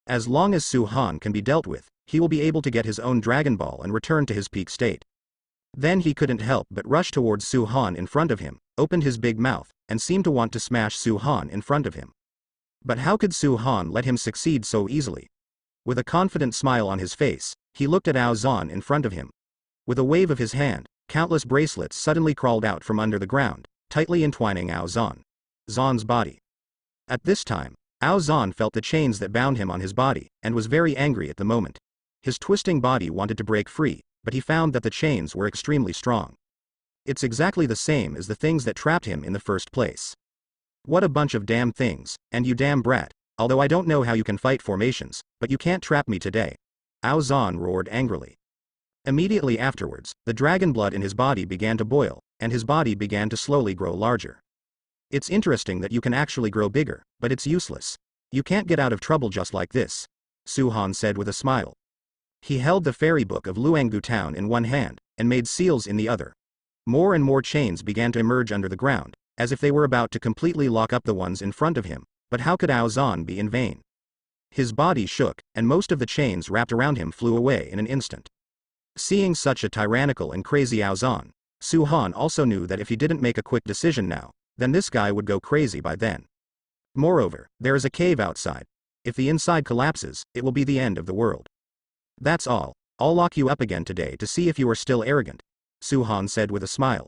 As long as Su Han can be dealt with, he will be able to get his own Dragon Ball and return to his peak state. Then he couldn't help but rush towards Su Han in front of him, opened his big mouth, and seemed to want to smash Su Han in front of him. But how could Su Han let him succeed so easily? With a confident smile on his face, he looked at Ao Zhan in front of him. With a wave of his hand, countless bracelets suddenly crawled out from under the ground, tightly entwining Ao Zhan's body. At this time, Ao Zhan felt the chains that bound him on his body, and was very angry at the moment. His twisting body wanted to break free, but he found that the chains were extremely strong. It's exactly the same as the things that trapped him in the first place. What a bunch of damn things, and you damn brat, although I don't know how you can fight formations, but you can't trap me today. Ao Zhan roared angrily. Immediately afterwards, the dragon blood in his body began to boil, and his body began to slowly grow larger. It's interesting that you can actually grow bigger, but it's useless. You can't get out of trouble just like this, Su Han said with a smile. He held the fairy book of Luanggu town in one hand, and made seals in the other. More and more chains began to emerge under the ground, as if they were about to completely lock up the ones in front of him, but how could Ao Zhan be in vain? His body shook, and most of the chains wrapped around him flew away in an instant. Seeing such a tyrannical and crazy Ao Zhan, Su Han also knew that if he didn't make a quick decision now, then this guy would go crazy by then. Moreover, there is a cave outside. If the inside collapses, it will be the end of the world. That's all. I'll lock you up again today to see if you are still arrogant, Su Han said with a smile.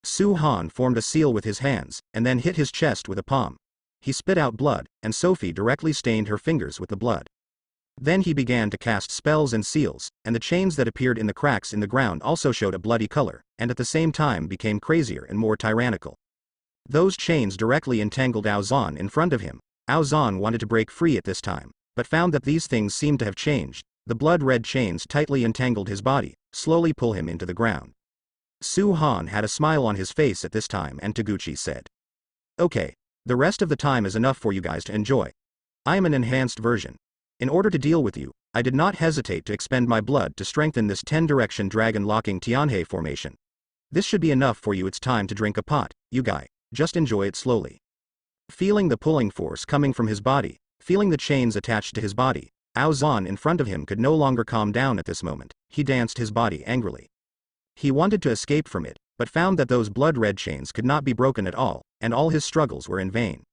Su Han formed a seal with his hands, and then hit his chest with a palm. He spit out blood, and Sophie directly stained her fingers with the blood. Then he began to cast spells and seals, and the chains that appeared in the cracks in the ground also showed a bloody color, and at the same time became crazier and more tyrannical. Those chains directly entangled Ao Zhan in front of him. Ao Zhan wanted to break free at this time, but found that these things seemed to have changed. The blood-red chains tightly entangled his body, slowly pull him into the ground. Su Han had a smile on his face at this time, and Taguchi said, "Okay, the rest of the time is enough for you guys to enjoy. I am an enhanced version. In order to deal with you, I did not hesitate to expend my blood to strengthen this 10-direction dragon-locking Tianhe formation. This should be enough for you. It's time to drink a pot, you guy. Just enjoy it slowly." Feeling the pulling force coming from his body, feeling the chains attached to his body, Ao Zhan in front of him could no longer calm down at this moment. He danced his body angrily. He wanted to escape from it, but found that those blood-red chains could not be broken at all, and all his struggles were in vain.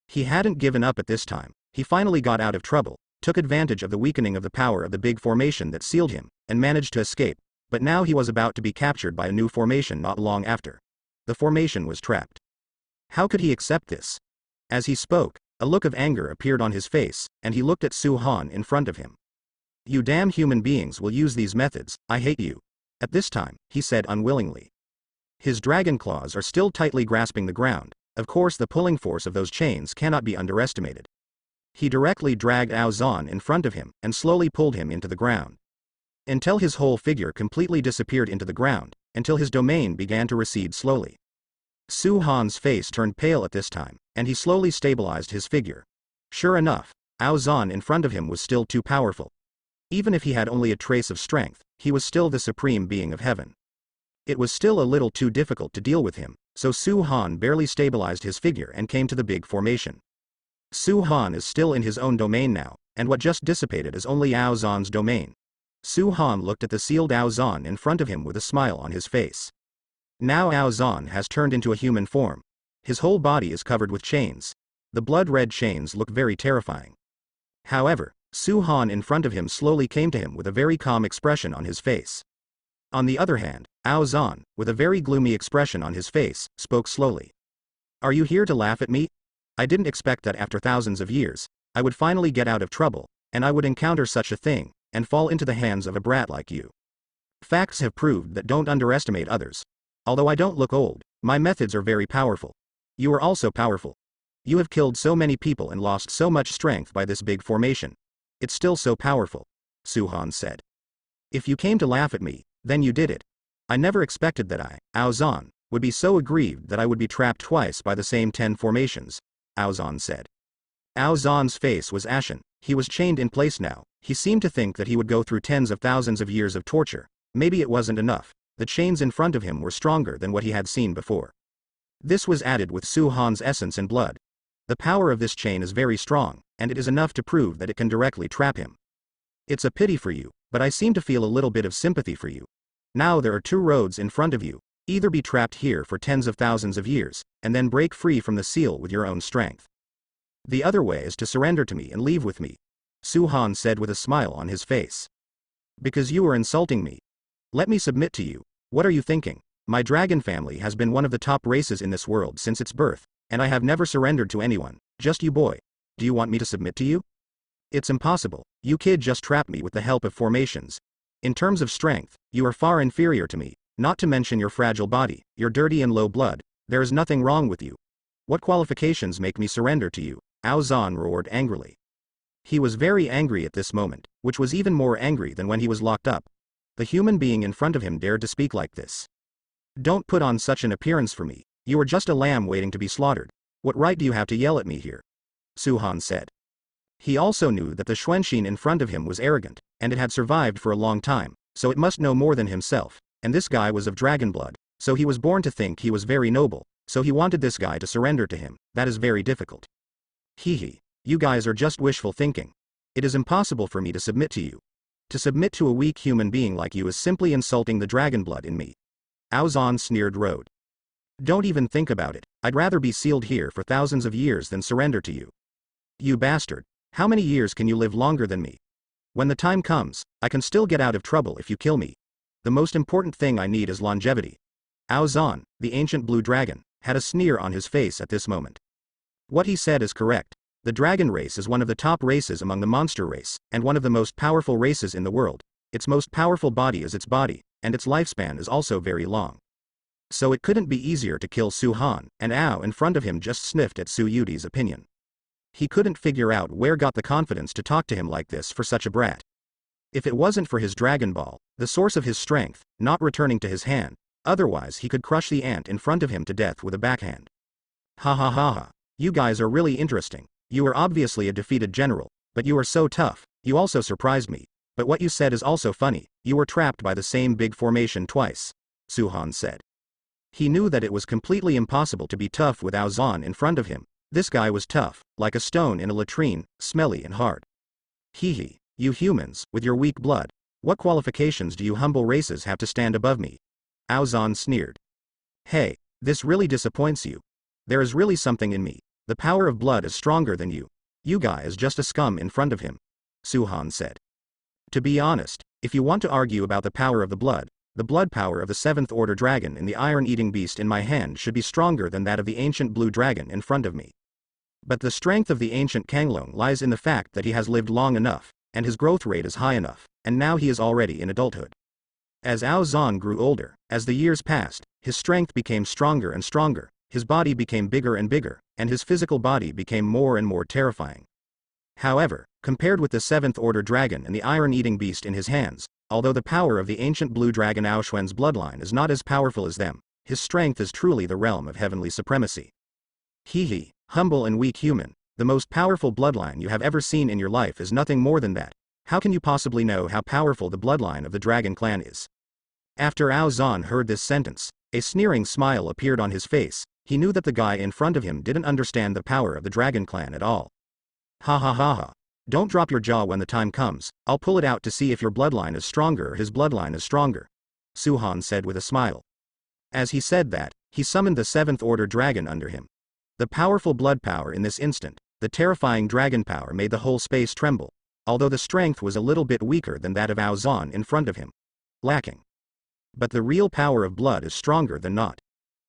He hadn't given up at this time. He finally got out of trouble, took advantage of the weakening of the power of the big formation that sealed him, and managed to escape, but now he was about to be captured by a new formation not long after. The formation was trapped. How could he accept this? As he spoke, a look of anger appeared on his face, and he looked at Su Han in front of him. "You damn human beings will use these methods, I hate you." At this time, he said unwillingly. His dragon claws are still tightly grasping the ground. Of course the pulling force of those chains cannot be underestimated. He directly dragged Ao Zhan in front of him, and slowly pulled him into the ground. Until his whole figure completely disappeared into the ground, until his domain began to recede slowly. Su Han's face turned pale at this time, and he slowly stabilized his figure. Sure enough, Ao Zhan in front of him was still too powerful. Even if he had only a trace of strength, he was still the supreme being of heaven. It was still a little too difficult to deal with him, so Su Han barely stabilized his figure and came to the big formation. Su Han is still in his own domain now, and what just dissipated is only Ao Zhan's domain. Su Han looked at the sealed Ao Zhan in front of him with a smile on his face. Now Ao Zhan has turned into a human form. His whole body is covered with chains. The blood-red chains look very terrifying. However, Su Han in front of him slowly came to him with a very calm expression on his face. On the other hand, Ao Zhan, with a very gloomy expression on his face, spoke slowly. "Are you here to laugh at me? I didn't expect that after thousands of years, I would finally get out of trouble, and I would encounter such a thing, and fall into the hands of a brat like you. Facts have proved that don't underestimate others. Although I don't look old, my methods are very powerful. You are also powerful. You have killed so many people and lost so much strength by this big formation. It's still so powerful," Su Han said. "If you came to laugh at me, then you did it. I never expected that I, Ao Zhan, would be so aggrieved that I would be trapped twice by the same 10 formations," Ao Zhan said. Ao Zhan's face was ashen. He was chained in place now. He seemed to think that he would go through tens of thousands of years of torture. Maybe it wasn't enough. The chains in front of him were stronger than what he had seen before. This was added with Su Han's essence and blood. The power of this chain is very strong, and it is enough to prove that it can directly trap him. It's a pity for you, but I seem to feel a little bit of sympathy for you. Now there are two roads in front of you. Either be trapped here for tens of thousands of years, and then break free from the seal with your own strength. The other way is to surrender to me and leave with me, Su-Han said with a smile on his face. Because you are insulting me. Let me submit to you. What are you thinking? My dragon family has been one of the top races in this world since its birth, and I have never surrendered to anyone, just you boy. Do you want me to submit to you? It's impossible. You kid just trapped me with the help of formations. In terms of strength, you are far inferior to me, not to mention your fragile body, your dirty and low blood. There is nothing wrong with you. What qualifications make me surrender to you? Ao Zhan roared angrily. He was very angry at this moment, which was even more angry than when he was locked up. The human being in front of him dared to speak like this. Don't put on such an appearance for me. You are just a lamb waiting to be slaughtered. What right do you have to yell at me here? Su-Han said. He also knew that the Xuanxin in front of him was arrogant, and it had survived for a long time, so it must know more than himself, and this guy was of dragon blood, so he was born to think he was very noble, so he wanted this guy to surrender to him. That is very difficult. Hee. You guys are just wishful thinking. It is impossible for me to submit to you. To submit to a weak human being like you is simply insulting the dragon blood in me. Ao Zhan sneered Road. Don't even think about it. I'd rather be sealed here for thousands of years than surrender to you. You bastard. How many years can you live longer than me? When the time comes, I can still get out of trouble if you kill me. The most important thing I need is longevity. Ao Zhan, the ancient blue dragon, had a sneer on his face at this moment. What he said is correct. The dragon race is one of the top races among the monster race, and one of the most powerful races in the world. Its most powerful body is its body, and its lifespan is also very long. So it couldn't be easier to kill Su-Han, and Ao in front of him just sniffed at Su Yudi's opinion. He couldn't figure out where got the confidence to talk to him like this for such a brat. If it wasn't for his Dragon Ball, the source of his strength, not returning to his hand, otherwise he could crush the ant in front of him to death with a backhand. Ha ha ha ha. You guys are really interesting. You are obviously a defeated general, but you are so tough. You also surprised me. But what you said is also funny. You were trapped by the same big formation twice, Su-Han said. He knew that it was completely impossible to be tough with Ao Zhan in front of him. This guy was tough, like a stone in a latrine, smelly and hard. Hee. You humans, with your weak blood. What qualifications do you humble races have to stand above me? Ao Zhan sneered. Hey, this really disappoints you. There is really something in me. The power of blood is stronger than you. You guy is just a scum in front of him, Su-Han said. To be honest, if you want to argue about the power of the blood power of the 7th order dragon in the iron-eating beast in my hand should be stronger than that of the ancient blue dragon in front of me. But the strength of the ancient Kanglong lies in the fact that he has lived long enough, and his growth rate is high enough, and now he is already in adulthood. As Ao Zhan grew older, as the years passed, his strength became stronger and stronger, his body became bigger and bigger, and his physical body became more and more terrifying. However, compared with the 7th order dragon and the iron-eating beast in his hands, although the power of the ancient blue dragon Ao Xuan's bloodline is not as powerful as them, his strength is truly the realm of heavenly supremacy. Hee. Humble and weak human, the most powerful bloodline you have ever seen in your life is nothing more than that. How can you possibly know how powerful the bloodline of the dragon clan is? After Ao Zhan heard this sentence, a sneering smile appeared on his face. He knew that the guy in front of him didn't understand the power of the dragon clan at all. Ha ha ha ha. Don't drop your jaw when the time comes. I'll pull it out to see if your bloodline is stronger or his bloodline is stronger, Su-Han said with a smile. As he said that, he summoned the 7th order dragon under him. The powerful blood power in this instant, the terrifying dragon power made the whole space tremble, although the strength was a little bit weaker than that of Ao Zhan in front of him. Lacking. But the real power of blood is stronger than not.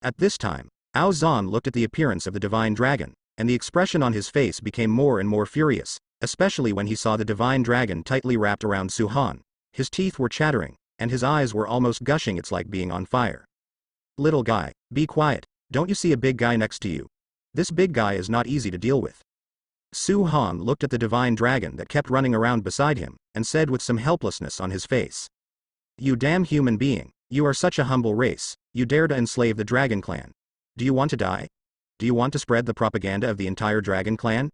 At this time, Ao Zhan looked at the appearance of the divine dragon, and the expression on his face became more and more furious, especially when he saw the divine dragon tightly wrapped around Su-Han. His teeth were chattering, and his eyes were almost gushing. It's like being on fire. Little guy, be quiet. Don't you see a big guy next to you? This big guy is not easy to deal with. Su-Han looked at the divine dragon that kept running around beside him, and said with some helplessness on his face. You damn human being, you are such a humble race, you dare to enslave the dragon clan. Do you want to die? Do you want to spread the propaganda of the entire dragon clan?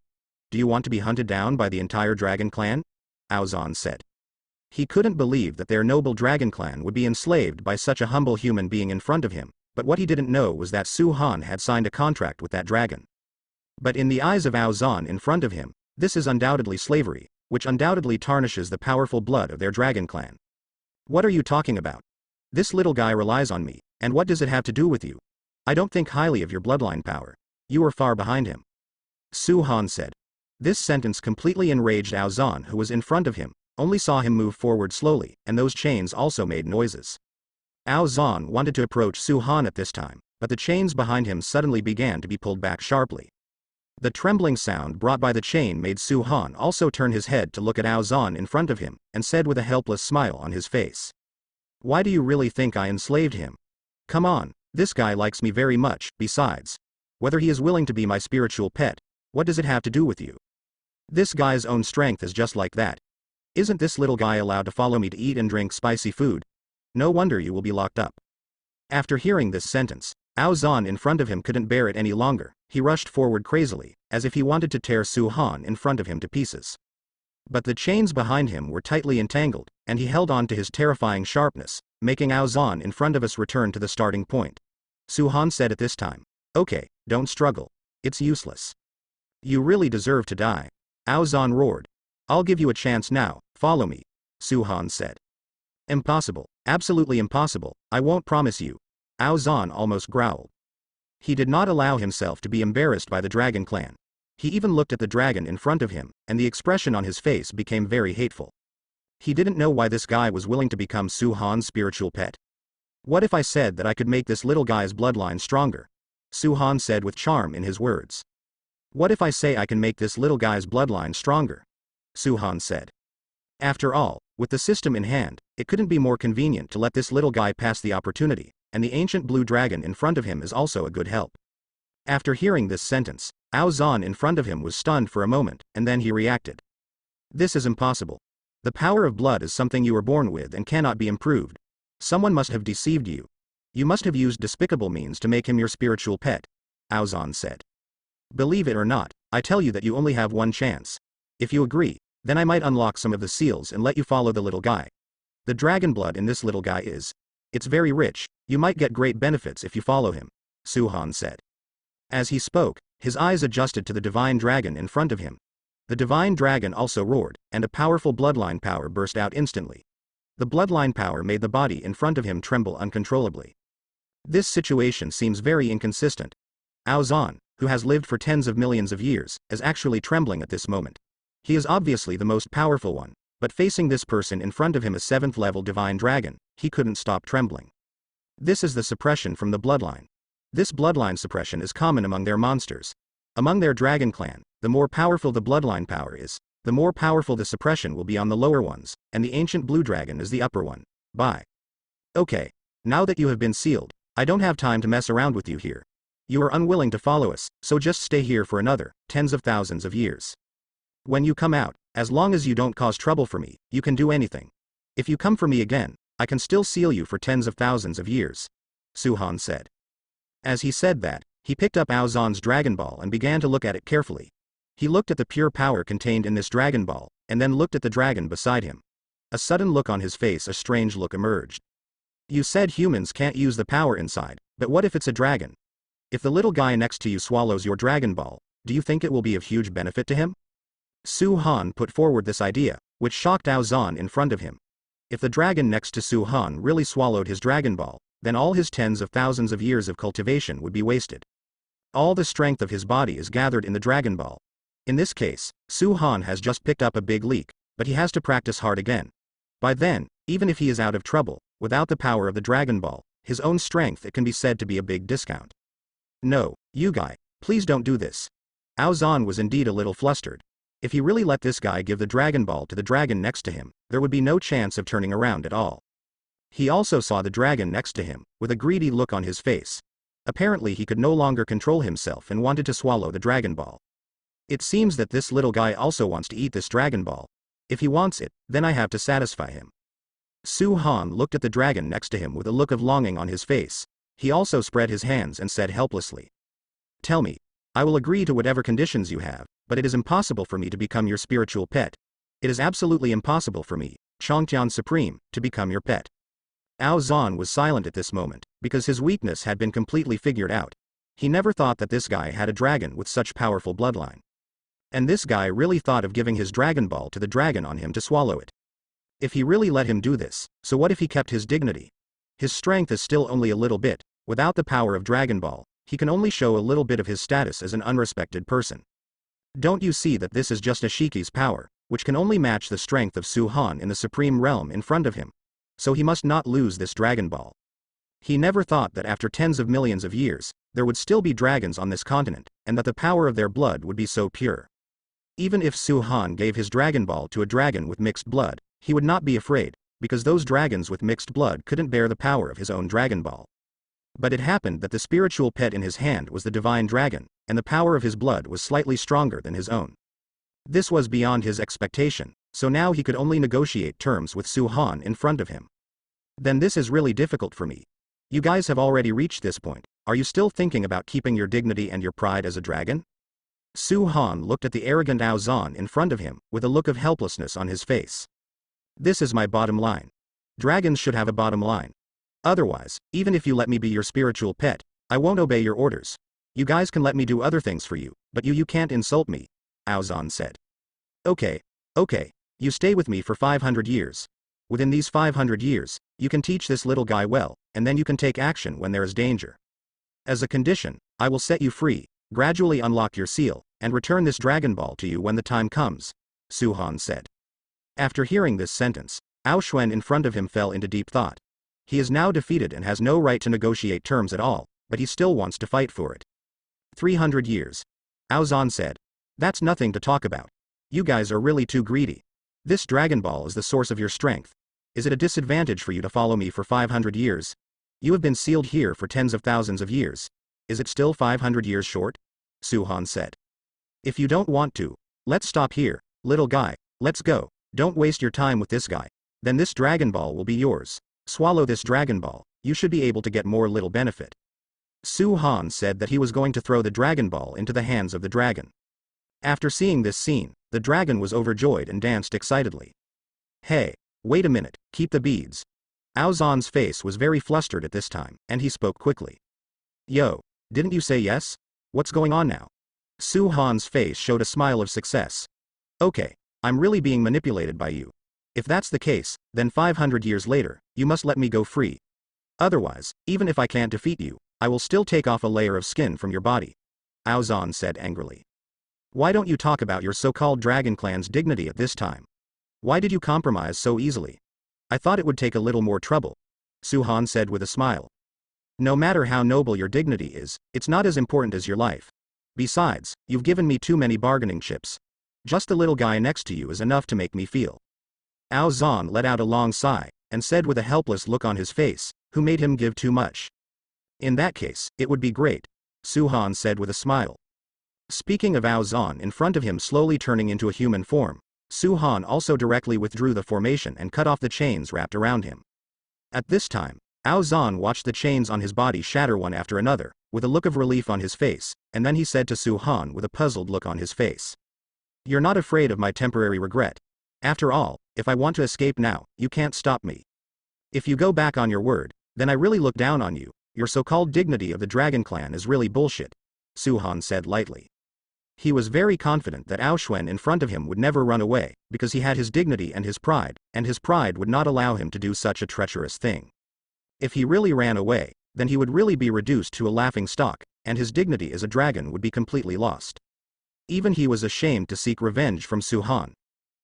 Do you want to be hunted down by the entire dragon clan? Ao Zhan said. He couldn't believe that their noble dragon clan would be enslaved by such a humble human being in front of him, but what he didn't know was that Su-Han had signed a contract with that dragon. But in the eyes of Ao Zhan in front of him, this is undoubtedly slavery, which undoubtedly tarnishes the powerful blood of their dragon clan. What are you talking about? This little guy relies on me, and what does it have to do with you? I don't think highly of your bloodline power. You are far behind him. Su Han said. This sentence completely enraged Ao Zhan, who was in front of him, only saw him move forward slowly, and those chains also made noises. Ao Zhan wanted to approach Su Han at this time, but the chains behind him suddenly began to be pulled back sharply. The trembling sound brought by the chain made Su Han also turn his head to look at Ao Zhan in front of him, and said with a helpless smile on his face. Why do you really think I enslaved him? Come on, this guy likes me very much. Besides, whether he is willing to be my spiritual pet, what does it have to do with you? This guy's own strength is just like that. Isn't this little guy allowed to follow me to eat and drink spicy food? No wonder you will be locked up. After hearing this sentence, Ao Zhan in front of him couldn't bear it any longer. He rushed forward crazily, as if he wanted to tear Su Han in front of him to pieces. But the chains behind him were tightly entangled, and he held on to his terrifying sharpness, making Ao Zhan in front of us return to the starting point. Su Han said at this time, Okay, don't struggle. It's useless. You really deserve to die. Ao Zhan roared. I'll give you a chance now, follow me. Su Han said. Impossible, absolutely impossible, I won't promise you. Ao Zhan almost growled. He did not allow himself to be embarrassed by the dragon clan. He even looked at the dragon in front of him, and the expression on his face became very hateful. He didn't know why this guy was willing to become Su Han's spiritual pet. What if I said that I could make this little guy's bloodline stronger? Su Han said with charm in his words. What if I say I can make this little guy's bloodline stronger? Su Han said. After all, with the system in hand, it couldn't be more convenient to let this little guy pass the opportunity, and the ancient blue dragon in front of him is also a good help. After hearing this sentence, Ao Zhan in front of him was stunned for a moment, and then he reacted. This is impossible. The power of blood is something you were born with and cannot be improved. Someone must have deceived you. You must have used despicable means to make him your spiritual pet, Ao Zhan said. Believe it or not, I tell you that you only have one chance. If you agree, then I might unlock some of the seals and let you follow the little guy. The dragon blood in this little guy it's very rich, you might get great benefits if you follow him, Su Han said. As he spoke, his eyes adjusted to the divine dragon in front of him. The divine dragon also roared, and a powerful bloodline power burst out instantly. The bloodline power made the body in front of him tremble uncontrollably. This situation seems very inconsistent. Ao Zhan, who has lived for tens of millions of years, is actually trembling at this moment. He is obviously the most powerful one, but facing this person in front of him, a 7th-level divine dragon, he couldn't stop trembling. This is the suppression from the bloodline. This bloodline suppression is common among their monsters. Among their dragon clan, the more powerful the bloodline power is, the more powerful the suppression will be on the lower ones, and the ancient blue dragon is the upper one. Bye. Okay. Now that you have been sealed, I don't have time to mess around with you here. You are unwilling to follow us, so just stay here for another, tens of thousands of years. When you come out, as long as you don't cause trouble for me, you can do anything. If you come for me again, I can still seal you for tens of thousands of years, Su Han said. As he said that, he picked up Ao Zhan's Dragon Ball and began to look at it carefully. He looked at the pure power contained in this Dragon Ball, and then looked at the dragon beside him. A sudden look on his face, a strange look emerged. You said humans can't use the power inside, but what if it's a dragon? If the little guy next to you swallows your Dragon Ball, do you think it will be of huge benefit to him? Su Han put forward this idea, which shocked Ao Zhan in front of him. If the dragon next to Su Han really swallowed his Dragon Ball, then all his tens of thousands of years of cultivation would be wasted. All the strength of his body is gathered in the Dragon Ball. In this case, Su Han has just picked up a big leak, but he has to practice hard again. By then, even if he is out of trouble, without the power of the Dragon Ball, his own strength, it can be said to be a big discount. No, you guy, please don't do this. Ao Zhan was indeed a little flustered. If he really let this guy give the Dragon Ball to the dragon next to him, there would be no chance of turning around at all. He also saw the dragon next to him, with a greedy look on his face. Apparently he could no longer control himself and wanted to swallow the Dragon Ball. It seems that this little guy also wants to eat this Dragon Ball. If he wants it, then I have to satisfy him. Su Han looked at the dragon next to him with a look of longing on his face. He also spread his hands and said helplessly. Tell me. I will agree to whatever conditions you have, but it is impossible for me to become your spiritual pet. It is absolutely impossible for me, Changtian Supreme, to become your pet. Ao Zhan was silent at this moment, because his weakness had been completely figured out. He never thought that this guy had a dragon with such powerful bloodline. And this guy really thought of giving his Dragon Ball to the dragon on him to swallow it. If he really let him do this, so what if he kept his dignity? His strength is still only a little bit. Without the power of Dragon Ball, he can only show a little bit of his status as an unrespected person. Don't you see that this is just a Shiki's power, which can only match the strength of Su-Han in the Supreme Realm in front of him? So he must not lose this Dragon Ball. He never thought that after tens of millions of years, there would still be dragons on this continent, and that the power of their blood would be so pure. Even if Su-Han gave his Dragon Ball to a dragon with mixed blood, he would not be afraid, because those dragons with mixed blood couldn't bear the power of his own Dragon Ball. But it happened that the spiritual pet in his hand was the divine dragon, and the power of his blood was slightly stronger than his own. This was beyond his expectation, so now he could only negotiate terms with Su-Han in front of him. Then this is really difficult for me. You guys have already reached this point. Are you still thinking about keeping your dignity and your pride as a dragon? Su-Han looked at the arrogant Ao Zhan in front of him, with a look of helplessness on his face. This is my bottom line. Dragons should have a bottom line. Otherwise, even if you let me be your spiritual pet, I won't obey your orders. You guys can let me do other things for you, but you can't insult me, Ao Zhan said. Okay, you stay with me for 500 years. Within these 500 years, you can teach this little guy well, and then you can take action when there is danger. As a condition, I will set you free, gradually unlock your seal, and return this Dragon Ball to you when the time comes, Su-Han said. After hearing this sentence, Ao Xuan in front of him fell into deep thought. He is now defeated and has no right to negotiate terms at all, but he still wants to fight for it. 300 years. Ao Zhan said. That's nothing to talk about. You guys are really too greedy. This Dragon Ball is the source of your strength. Is it a disadvantage for you to follow me for 500 years? You have been sealed here for tens of thousands of years. Is it still 500 years short? Su-Han said. If you don't want to, let's stop here, little guy, let's go. Don't waste your time with this guy. Then this Dragon Ball will be yours. Swallow this Dragon Ball, you should be able to get more little benefit. Su-Han said that he was going to throw the Dragon Ball into the hands of the dragon. After seeing this scene, the dragon was overjoyed and danced excitedly. Hey, wait a minute, keep the beads. Ao Zhan's face was very flustered at this time, and he spoke quickly. Yo, didn't you say yes? What's going on now? Su-Han's face showed a smile of success. Okay, I'm really being manipulated by you. If that's the case, then 500 years later, you must let me go free. Otherwise, even if I can't defeat you, I will still take off a layer of skin from your body, Ao Zhan said angrily. Why don't you talk about your so-called Dragon Clan's dignity at this time? Why did you compromise so easily? I thought it would take a little more trouble, Su-Han said with a smile. No matter how noble your dignity is, it's not as important as your life. Besides, you've given me too many bargaining chips. Just the little guy next to you is enough to make me feel. Ao Zhan let out a long sigh, and said with a helpless look on his face, who made him give too much? In that case, it would be great, Su-Han said with a smile. Speaking of Ao Zhan in front of him slowly turning into a human form, Su-Han also directly withdrew the formation and cut off the chains wrapped around him. At this time, Ao Zhan watched the chains on his body shatter one after another, with a look of relief on his face, and then he said to Su-Han with a puzzled look on his face. You're not afraid of my temporary regret. After all, if I want to escape now, you can't stop me. If you go back on your word, then I really look down on you. Your so-called dignity of the Dragon Clan is really bullshit, Su-Han said lightly. He was very confident that Ao Xuan in front of him would never run away, because he had his dignity and his pride would not allow him to do such a treacherous thing. If he really ran away, then he would really be reduced to a laughing stock, and his dignity as a dragon would be completely lost. Even he was ashamed to seek revenge from Su-Han.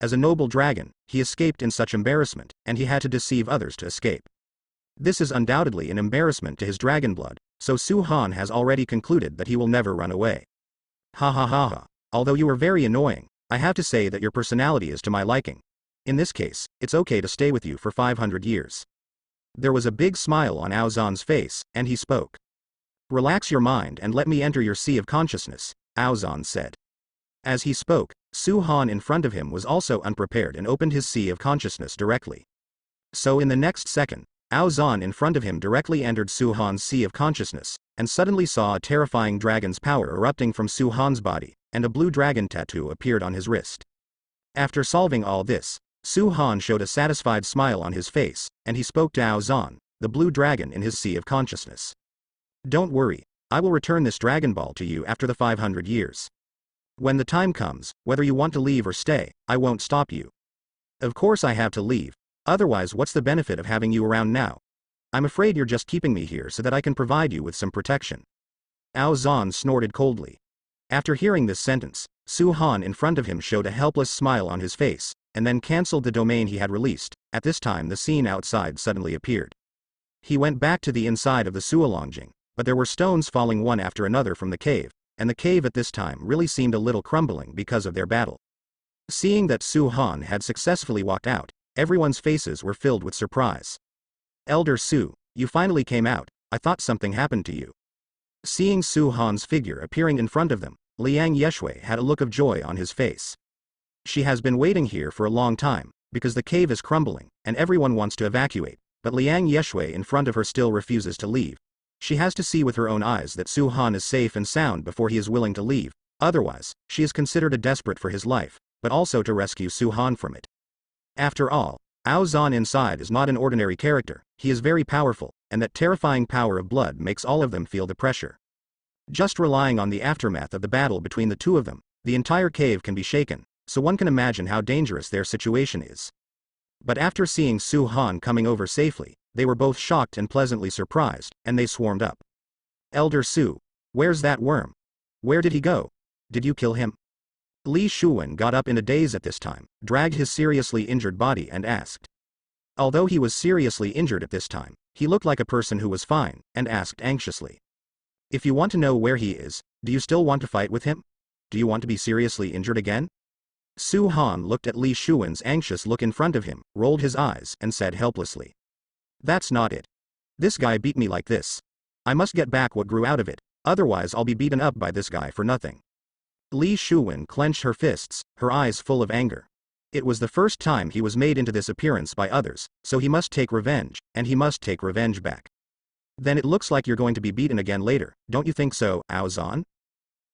As a noble dragon, he escaped in such embarrassment, and he had to deceive others to escape. This is undoubtedly an embarrassment to his dragon blood, so Su-Han has already concluded that he will never run away. Ha ha ha ha. Although you are very annoying, I have to say that your personality is to my liking. In this case, it's okay to stay with you for 500 years. There was a big smile on Ao Zhan's face, and he spoke. Relax your mind and let me enter your sea of consciousness, Ao Zhan said. As he spoke, Su-Han in front of him was also unprepared and opened his sea of consciousness directly. So in the next second, Ao Zhan in front of him directly entered Su-Han's sea of consciousness, and suddenly saw a terrifying dragon's power erupting from Su-Han's body, and a blue dragon tattoo appeared on his wrist. After solving all this, Su-Han showed a satisfied smile on his face, and he spoke to Ao Zhan, the blue dragon in his sea of consciousness. Don't worry, I will return this Dragon Ball to you after the 500 years. When the time comes, whether you want to leave or stay, I won't stop you. Of course I have to leave, otherwise what's the benefit of having you around now? I'm afraid you're just keeping me here so that I can provide you with some protection. Ao Zhan snorted coldly. After hearing this sentence, Su Han in front of him showed a helpless smile on his face, and then cancelled the domain he had released. At this time the scene outside suddenly appeared. He went back to the inside of the Suolongjing, but there were stones falling one after another from the cave, and the cave at this time really seemed a little crumbling because of their battle. Seeing that Su Han had successfully walked out, everyone's faces were filled with surprise. Elder Su, you finally came out, I thought something happened to you. Seeing Su Han's figure appearing in front of them, Liang Yeshui had a look of joy on his face. She has been waiting here for a long time, because the cave is crumbling, and everyone wants to evacuate, but Liang Yeshui in front of her still refuses to leave. She has to see with her own eyes that Su Han is safe and sound before he is willing to leave, otherwise, she is considered a desperate for his life, but also to rescue Su Han from it. After all, Ao Zhan inside is not an ordinary character, he is very powerful, and that terrifying power of blood makes all of them feel the pressure. Just relying on the aftermath of the battle between the two of them, the entire cave can be shaken, so one can imagine how dangerous their situation is. But after seeing Su Han coming over safely, they were both shocked and pleasantly surprised, and they swarmed up. Elder Su, where's that worm? Where did he go? Did you kill him? Li Shuwen got up in a daze at this time, dragged his seriously injured body and asked. Although he was seriously injured at this time, he looked like a person who was fine, and asked anxiously. If you want to know where he is, do you still want to fight with him? Do you want to be seriously injured again? Su Han looked at Li Shuwen's anxious look in front of him, rolled his eyes, and said helplessly. That's not it. This guy beat me like this. I must get back what grew out of it, otherwise I'll be beaten up by this guy for nothing. Li Shuwen clenched her fists, her eyes full of anger. It was the first time he was made into this appearance by others, so he must take revenge, and he must take revenge back. Then it looks like you're going to be beaten again later, don't you think so, Ao Zhan?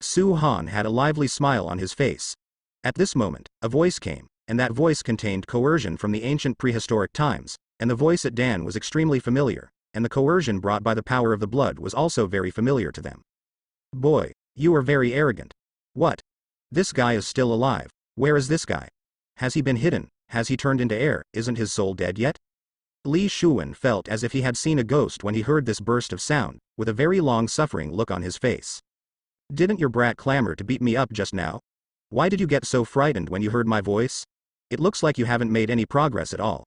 Su Han had a lively smile on his face. At this moment, a voice came, and that voice contained coercion from the ancient prehistoric times, and the voice at Dan was extremely familiar, and the coercion brought by the power of the blood was also very familiar to them. Boy, you are very arrogant. What? This guy is still alive. Where is this guy? Has he been hidden? Has he turned into air? Isn't his soul dead yet? Li Shuwen felt as if he had seen a ghost when he heard this burst of sound, with a very long-suffering look on his face. Didn't your brat clamor to beat me up just now? Why did you get so frightened when you heard my voice? It looks like you haven't made any progress at all.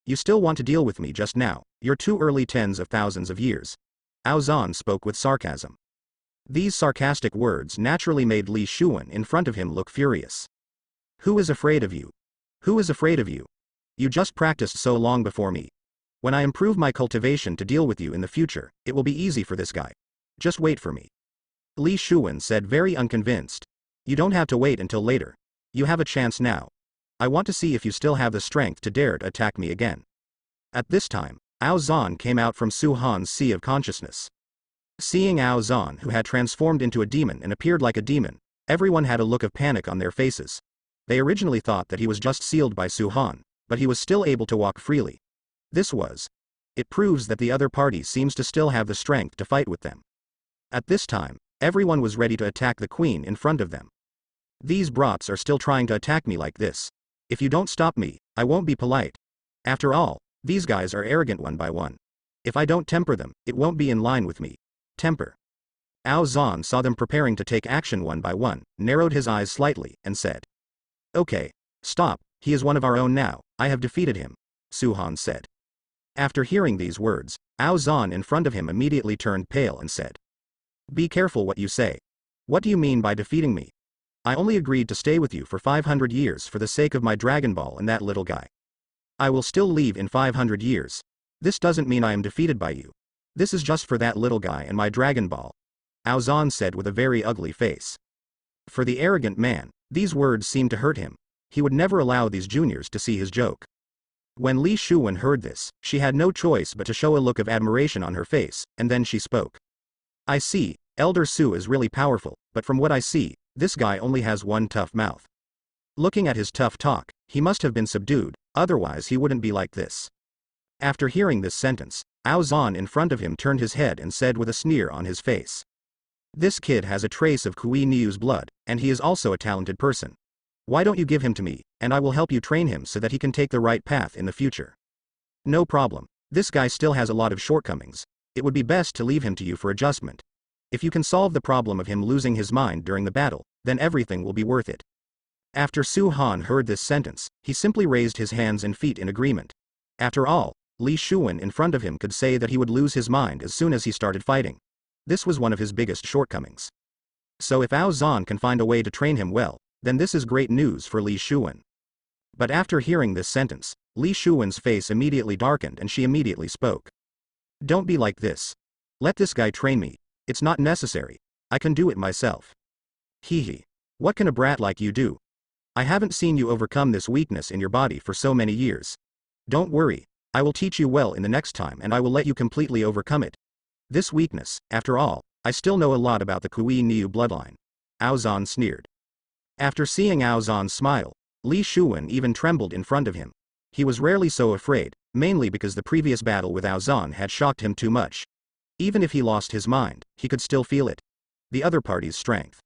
You still want to deal with me just now, you're too early tens of thousands of years. Ao Zhan spoke with sarcasm. These sarcastic words naturally made Li Shuwen in front of him look furious. Who is afraid of you? Who is afraid of you? You just practiced so long before me. When I improve my cultivation to deal with you in the future, it will be easy for this guy. Just wait for me. Li Shuwen said very unconvinced. You don't have to wait until later. You have a chance now. I want to see if you still have the strength to dare to attack me again. At this time, Ao Zhan came out from Su Han's sea of consciousness. Seeing Ao Zhan, who had transformed into a demon and appeared like a demon, everyone had a look of panic on their faces. They originally thought that he was just sealed by Su Han, but he was still able to walk freely. It proves that the other party seems to still have the strength to fight with them. At this time, everyone was ready to attack the queen in front of them. These brats are still trying to attack me like this. If you don't stop me, I won't be polite. After all, these guys are arrogant one by one. If I don't temper them, it won't be in line with me. Temper. Ao Zhan saw them preparing to take action one by one, narrowed his eyes slightly, and said. Okay, stop, he is one of our own now, I have defeated him, Su Han said. After hearing these words, Ao Zhan in front of him immediately turned pale and said. Be careful what you say. What do you mean by defeating me? I only agreed to stay with you for 500 years for the sake of my Dragon Ball and that little guy. I will still leave in 500 years. This doesn't mean I am defeated by you. This is just for that little guy and my Dragon Ball, Ao Zhan said with a very ugly face. For the arrogant man, these words seemed to hurt him. He would never allow these juniors to see his joke. When Li Shuwen heard this, she had no choice but to show a look of admiration on her face, and then she spoke. I see, Elder Su is really powerful, but from what I see, this guy only has one tough mouth. Looking at his tough talk, he must have been subdued, otherwise he wouldn't be like this. After hearing this sentence, Ao Zhan in front of him turned his head and said with a sneer on his face. This kid has a trace of Kui Niu's blood, and he is also a talented person. Why don't you give him to me, and I will help you train him so that he can take the right path in the future. No problem. This guy still has a lot of shortcomings. It would be best to leave him to you for adjustment. If you can solve the problem of him losing his mind during the battle, then everything will be worth it. After Su Han heard this sentence, he simply raised his hands and feet in agreement. After all, Li Shuwen in front of him could say that he would lose his mind as soon as he started fighting. This was one of his biggest shortcomings. So if Ao Zhan can find a way to train him well, then this is great news for Li Shuwen. But after hearing this sentence, Li Shuwen's face immediately darkened and she immediately spoke. Don't be like this. Let this guy train me. It's not necessary. I can do it myself. Hee hee. What can a brat like you do? I haven't seen you overcome this weakness in your body for so many years. Don't worry. I will teach you well in the next time and I will let you completely overcome it. This weakness, after all, I still know a lot about the Kui Niu bloodline. Ao Zhan sneered. After seeing Ao Zhan smile, Li Shuwen even trembled in front of him. He was rarely so afraid, mainly because the previous battle with Ao Zhan had shocked him too much. Even if he lost his mind, he could still feel it. The other party's strength.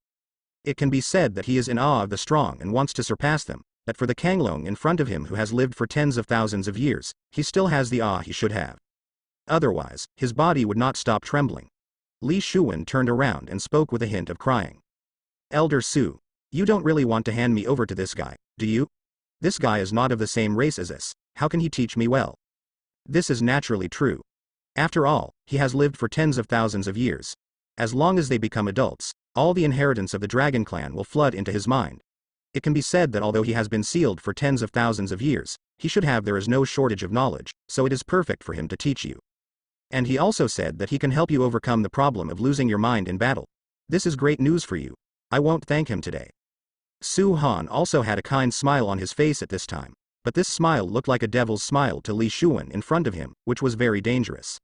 It can be said that he is in awe of the strong and wants to surpass them, but for the Kanglong in front of him who has lived for tens of thousands of years, he still has the awe he should have. Otherwise, his body would not stop trembling. Li Shuwen turned around and spoke with a hint of crying. Elder Su, you don't really want to hand me over to this guy, do you? This guy is not of the same race as us, how can he teach me well? This is naturally true. After all, he has lived for tens of thousands of years. As long as they become adults, all the inheritance of the Dragon Clan will flood into his mind. It can be said that although he has been sealed for tens of thousands of years, he should have there is no shortage of knowledge, so it is perfect for him to teach you. And he also said that he can help you overcome the problem of losing your mind in battle. This is great news for you. I won't thank him today. Su Han also had a kind smile on his face at this time, but this smile looked like a devil's smile to Li Shuwen in front of him, which was very dangerous.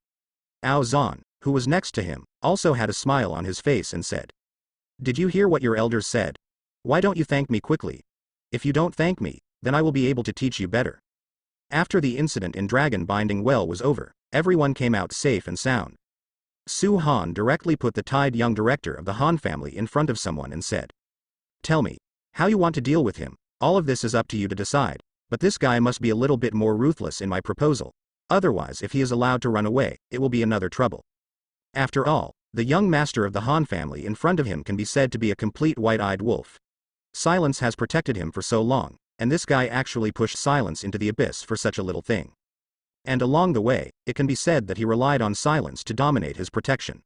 Ao Zhan, who was next to him, also had a smile on his face and said, Did you hear what your elders said? Why don't you thank me quickly? If you don't thank me, then I will be able to teach you better. After the incident in Dragon Binding Well was over, everyone came out safe and sound. Su Han directly put the tied young director of the Han family in front of someone and said, Tell me, how you want to deal with him, all of this is up to you to decide, but this guy must be a little bit more ruthless in my proposal. Otherwise if he is allowed to run away, it will be another trouble. After all, the young master of the Han family in front of him can be said to be a complete white-eyed wolf. Silence has protected him for so long, and this guy actually pushed Silence into the abyss for such a little thing. And along the way, it can be said that he relied on Silence to dominate his protection.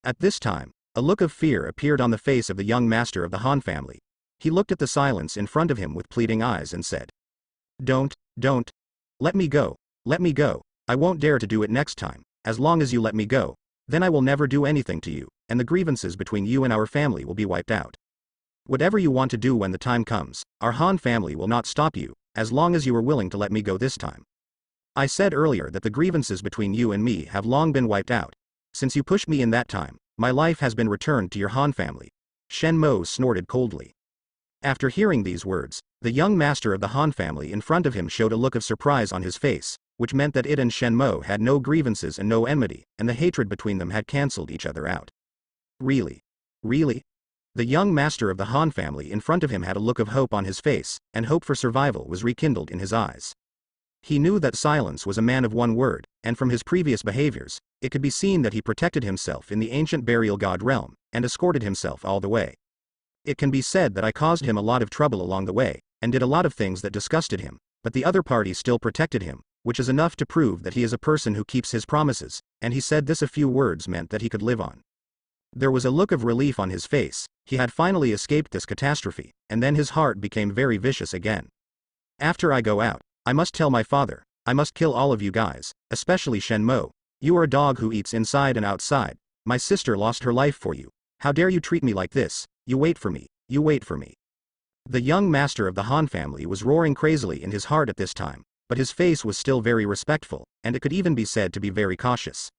At this time, a look of fear appeared on the face of the young master of the Han family. He looked at the Silence in front of him with pleading eyes and said, Don't. Let me go, I won't dare to do it next time, as long as you let me go, then I will never do anything to you, and the grievances between you and our family will be wiped out. Whatever you want to do when the time comes, our Han family will not stop you, as long as you are willing to let me go this time. I said earlier that the grievances between you and me have long been wiped out. Since you pushed me in that time, my life has been returned to your Han family. Shen Mo snorted coldly. After hearing these words, the young master of the Han family in front of him showed a look of surprise on his face, which meant that it and Shen Mo had no grievances and no enmity, and the hatred between them had cancelled each other out. Really? Really? The young master of the Han family in front of him had a look of hope on his face, and hope for survival was rekindled in his eyes. He knew that Silence was a man of one word, and from his previous behaviors, it could be seen that he protected himself in the ancient burial god realm, and escorted himself all the way. It can be said that I caused him a lot of trouble along the way, and did a lot of things that disgusted him, but the other party still protected him, which is enough to prove that he is a person who keeps his promises, and he said this a few words meant that he could live on. There was a look of relief on his face, he had finally escaped this catastrophe, and then his heart became very vicious again. After I go out, I must tell my father, I must kill all of you guys, especially Shen Mo. You are a dog who eats inside and outside, my sister lost her life for you. How dare you treat me like this, you wait for me, you wait for me. The young master of the Han family was roaring crazily in his heart at this time, but his face was still very respectful, and it could even be said to be very cautious.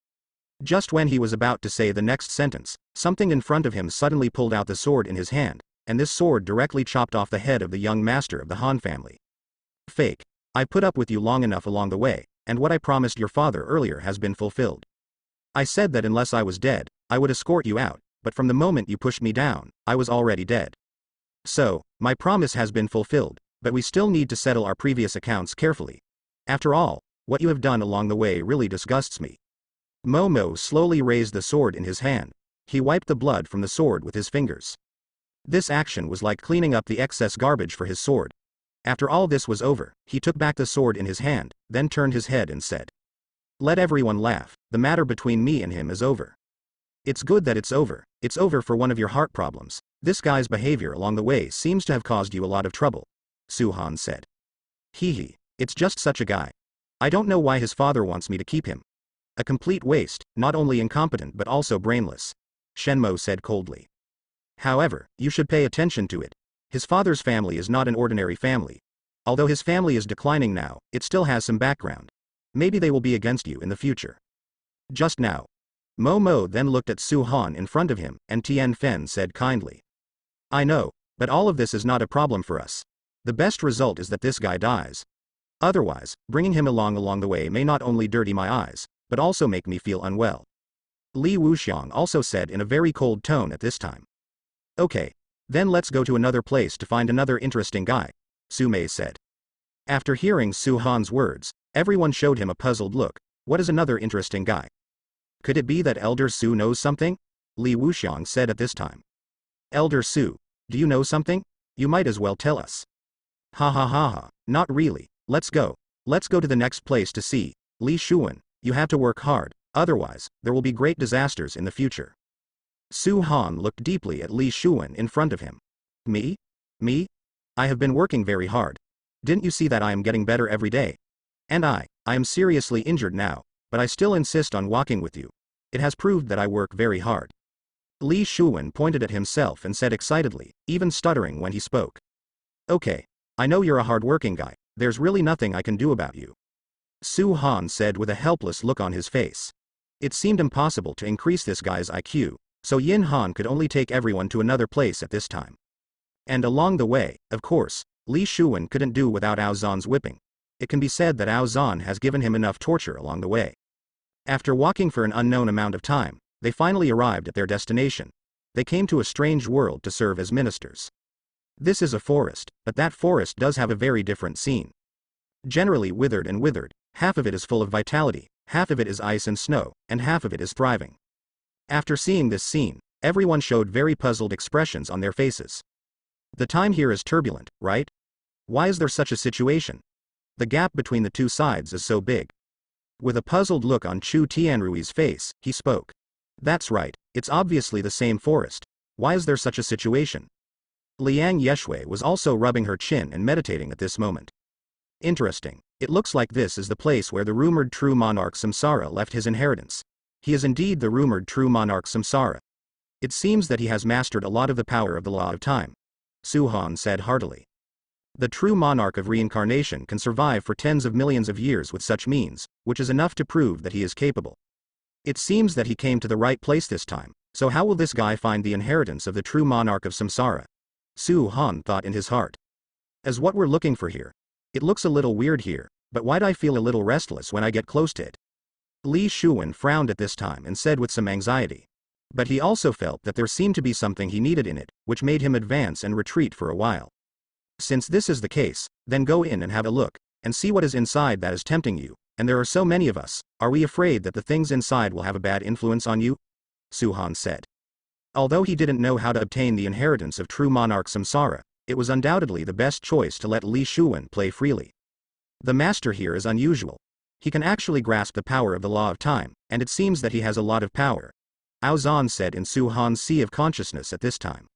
Just when he was about to say the next sentence, something in front of him suddenly pulled out the sword in his hand, and this sword directly chopped off the head of the young master of the Han family. Fake. I put up with you long enough along the way, and what I promised your father earlier has been fulfilled. I said that unless I was dead, I would escort you out, but from the moment you pushed me down, I was already dead. So, my promise has been fulfilled, but we still need to settle our previous accounts carefully. After all, what you have done along the way really disgusts me. Momo slowly raised the sword in his hand. He wiped the blood from the sword with his fingers. This action was like cleaning up the excess garbage for his sword. After all this was over, he took back the sword in his hand, then turned his head and said, "Let everyone laugh, the matter between me and him is over." "It's good that it's over for one of your heart problems. This guy's behavior along the way seems to have caused you a lot of trouble," Su-Han said. "Hee, it's just such a guy. I don't know why his father wants me to keep him. A complete waste, not only incompetent but also brainless," Shenmo said coldly. "However, you should pay attention to it. His father's family is not an ordinary family. Although his family is declining now, it still has some background. Maybe they will be against you in the future." Just now. Momo then looked at Su-Han in front of him, and Tian Fen said kindly, "I know, but all of this is not a problem for us. The best result is that this guy dies. Otherwise, bringing him along the way may not only dirty my eyes, but also make me feel unwell." Li Wuxiang also said in a very cold tone at this time. "Okay. Then let's go to another place to find another interesting guy," Su Mei said. After hearing Su-Han's words, everyone showed him a puzzled look. What is another interesting guy? Could it be that Elder Su knows something? Li Wuxiang said at this time. "Elder Su, do you know something? You might as well tell us." "Ha ha ha ha, not really. Let's go. Let's go to the next place to see. Li Shuwen, you have to work hard, otherwise, there will be great disasters in the future." Su-Han looked deeply at Li Shuwen in front of him. Me? Me? I have been working very hard. Didn't you see that I am getting better every day? And I am seriously injured now, but I still insist on walking with you. It has proved that I work very hard. Li Shuwen pointed at himself and said excitedly, even stuttering when he spoke. "Okay. I know you're a hard-working guy. There's really nothing I can do about you," Su-Han said with a helpless look on his face. It seemed impossible to increase this guy's IQ, so Yin Han could only take everyone to another place at this time. And along the way, of course, Li Shuwen couldn't do without Ao Zan's whipping. It can be said that Ao Zan has given him enough torture along the way. After walking for an unknown amount of time, they finally arrived at their destination. They came to a strange world to serve as ministers. This is a forest, but that forest does have a very different scene. Generally withered, half of it is full of vitality, half of it is ice and snow, and half of it is thriving. After seeing this scene, everyone showed very puzzled expressions on their faces. The time here is turbulent, right? Why is there such a situation? The gap between the two sides is so big. With a puzzled look on Chu Tianrui's face, he spoke. "That's right, it's obviously the same forest. Why is there such a situation?" Liang Yeshui was also rubbing her chin and meditating at this moment. "Interesting. It looks like this is the place where the rumored true monarch Samsara left his inheritance. He is indeed the rumored true monarch Samsara. It seems that he has mastered a lot of the power of the law of time," Su-Han said heartily. "The true monarch of reincarnation can survive for tens of millions of years with such means, which is enough to prove that he is capable. It seems that he came to the right place this time, so how will this guy find the inheritance of the true monarch of Samsara?" Su-Han thought in his heart. "As what we're looking for here. It looks a little weird here, but why'd I feel a little restless when I get close to it?" Li Shuwen frowned at this time and said with some anxiety. But he also felt that there seemed to be something he needed in it, which made him advance and retreat for a while. "Since this is the case, then go in and have a look, and see what is inside that is tempting you, and there are so many of us, are we afraid that the things inside will have a bad influence on you?" Su-Han said. Although he didn't know how to obtain the inheritance of true monarch Samsara, it was undoubtedly the best choice to let Li Shuwen play freely. The master here is unusual. He can actually grasp the power of the law of time, and it seems that he has a lot of power, Ao Zan said in Su-Han's sea of consciousness at this time.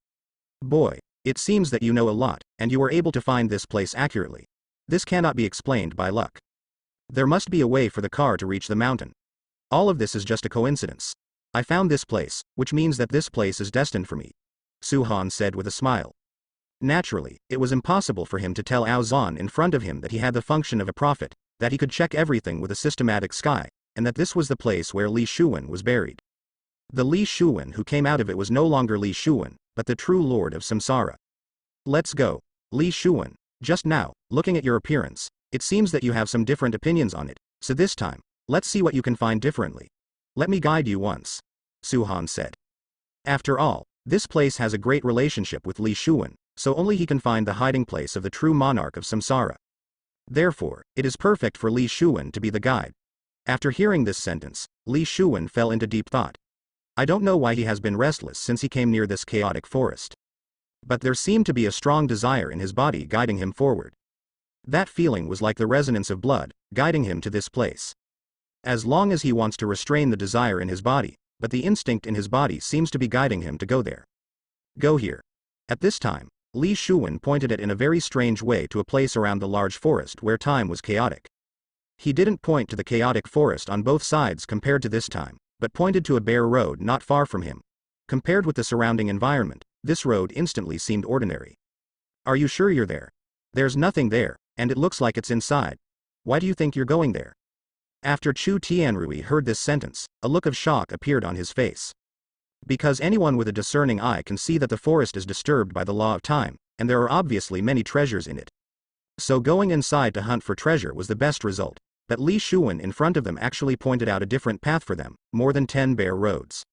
"Boy, it seems that you know a lot, and you were able to find this place accurately. This cannot be explained by luck. There must be a way for the car to reach the mountain. All of this is just a coincidence. I found this place, which means that this place is destined for me," Su-Han said with a smile. Naturally, it was impossible for him to tell Ao Zan in front of him that he had the function of a prophet, that he could check everything with a systematic sky, and that this was the place where Li Shuwen was buried. The Li Shuwen who came out of it was no longer Li Shuwen, but the true lord of Samsara. "Let's go, Li Shuwen. Just now, looking at your appearance, it seems that you have some different opinions on it, so this time, let's see what you can find differently. Let me guide you once," Su-Han said. After all, this place has a great relationship with Li Shuwen, so only he can find the hiding place of the true monarch of samsara. Therefore, it is perfect for Li Shuwen to be the guide. After hearing this sentence, Li Shuwen fell into deep thought. I don't know why he has been restless since he came near this chaotic forest. But there seemed to be a strong desire in his body guiding him forward. That feeling was like the resonance of blood, guiding him to this place. As long as he wants to restrain the desire in his body, but the instinct in his body seems to be guiding him to go there. Go here. At this time, Li Shuwen pointed it in a very strange way to a place around the large forest where time was chaotic. He didn't point to the chaotic forest on both sides compared to this time, but pointed to a bare road not far from him. Compared with the surrounding environment, this road instantly seemed ordinary. Are you sure you're there? There's nothing there, and it looks like it's inside. Why do you think you're going there? After Chu Tianrui heard this sentence, a look of shock appeared on his face. Because anyone with a discerning eye can see that the forest is disturbed by the law of time, and there are obviously many treasures in it. So going inside to hunt for treasure was the best result, but Li Shuwen in front of them actually pointed out a different path for them, more than 10 bare roads.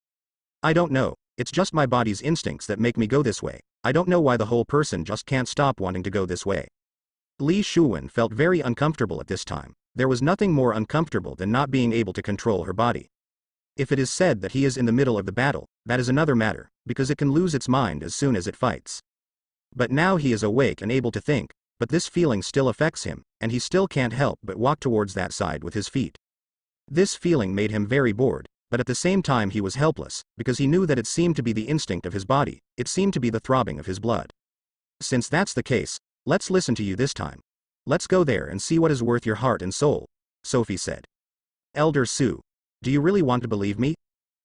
I don't know, it's just my body's instincts that make me go this way. I don't know why the whole person just can't stop wanting to go this way. Li Shuwen felt very uncomfortable at this time. There was nothing more uncomfortable than not being able to control her body. If it is said that he is in the middle of the battle, that is another matter, because it can lose its mind as soon as it fights. But now he is awake and able to think, but this feeling still affects him, and he still can't help but walk towards that side with his feet. This feeling made him very bored, but at the same time he was helpless, because he knew that it seemed to be the instinct of his body, it seemed to be the throbbing of his blood. Since that's the case, let's listen to you this time. Let's go there and see what is worth your heart and soul, Sophie said. Elder Su, do you really want to believe me?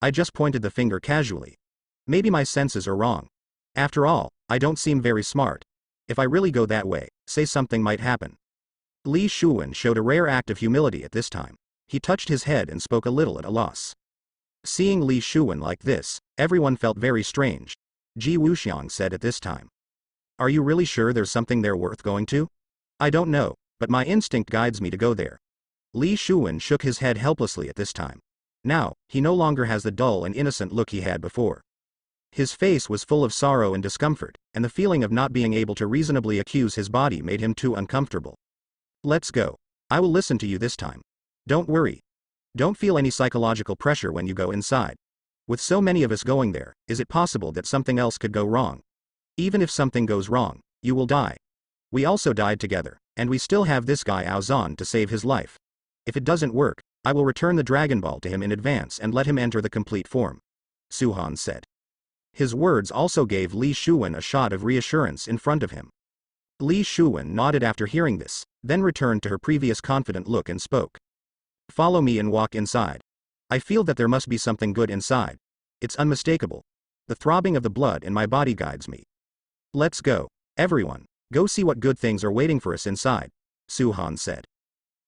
I just pointed the finger casually. Maybe my senses are wrong. After all, I don't seem very smart. If I really go that way, say something might happen. Li Shuwen showed a rare act of humility at this time. He touched his head and spoke a little at a loss. Seeing Li Shuwen like this, everyone felt very strange. Ji Wuxiang said at this time. Are you really sure there's something there worth going to? I don't know, but my instinct guides me to go there. Li Shuwen shook his head helplessly at this time. Now, he no longer has the dull and innocent look he had before. His face was full of sorrow and discomfort, and the feeling of not being able to reasonably accuse his body made him too uncomfortable. Let's go. I will listen to you this time. Don't worry. Don't feel any psychological pressure when you go inside. With so many of us going there, is it possible that something else could go wrong? Even if something goes wrong, you will die. We also died together, and we still have this guy Aozan to save his life. If it doesn't work, I will return the Dragon Ball to him in advance and let him enter the complete form. Su Han said. His words also gave Li Shuwen a shot of reassurance in front of him. Li Shuwen nodded after hearing this, then returned to her previous confident look and spoke. Follow me and walk inside. I feel that there must be something good inside. It's unmistakable. The throbbing of the blood in my body guides me. Let's go, everyone. Go see what good things are waiting for us inside, Su Han said.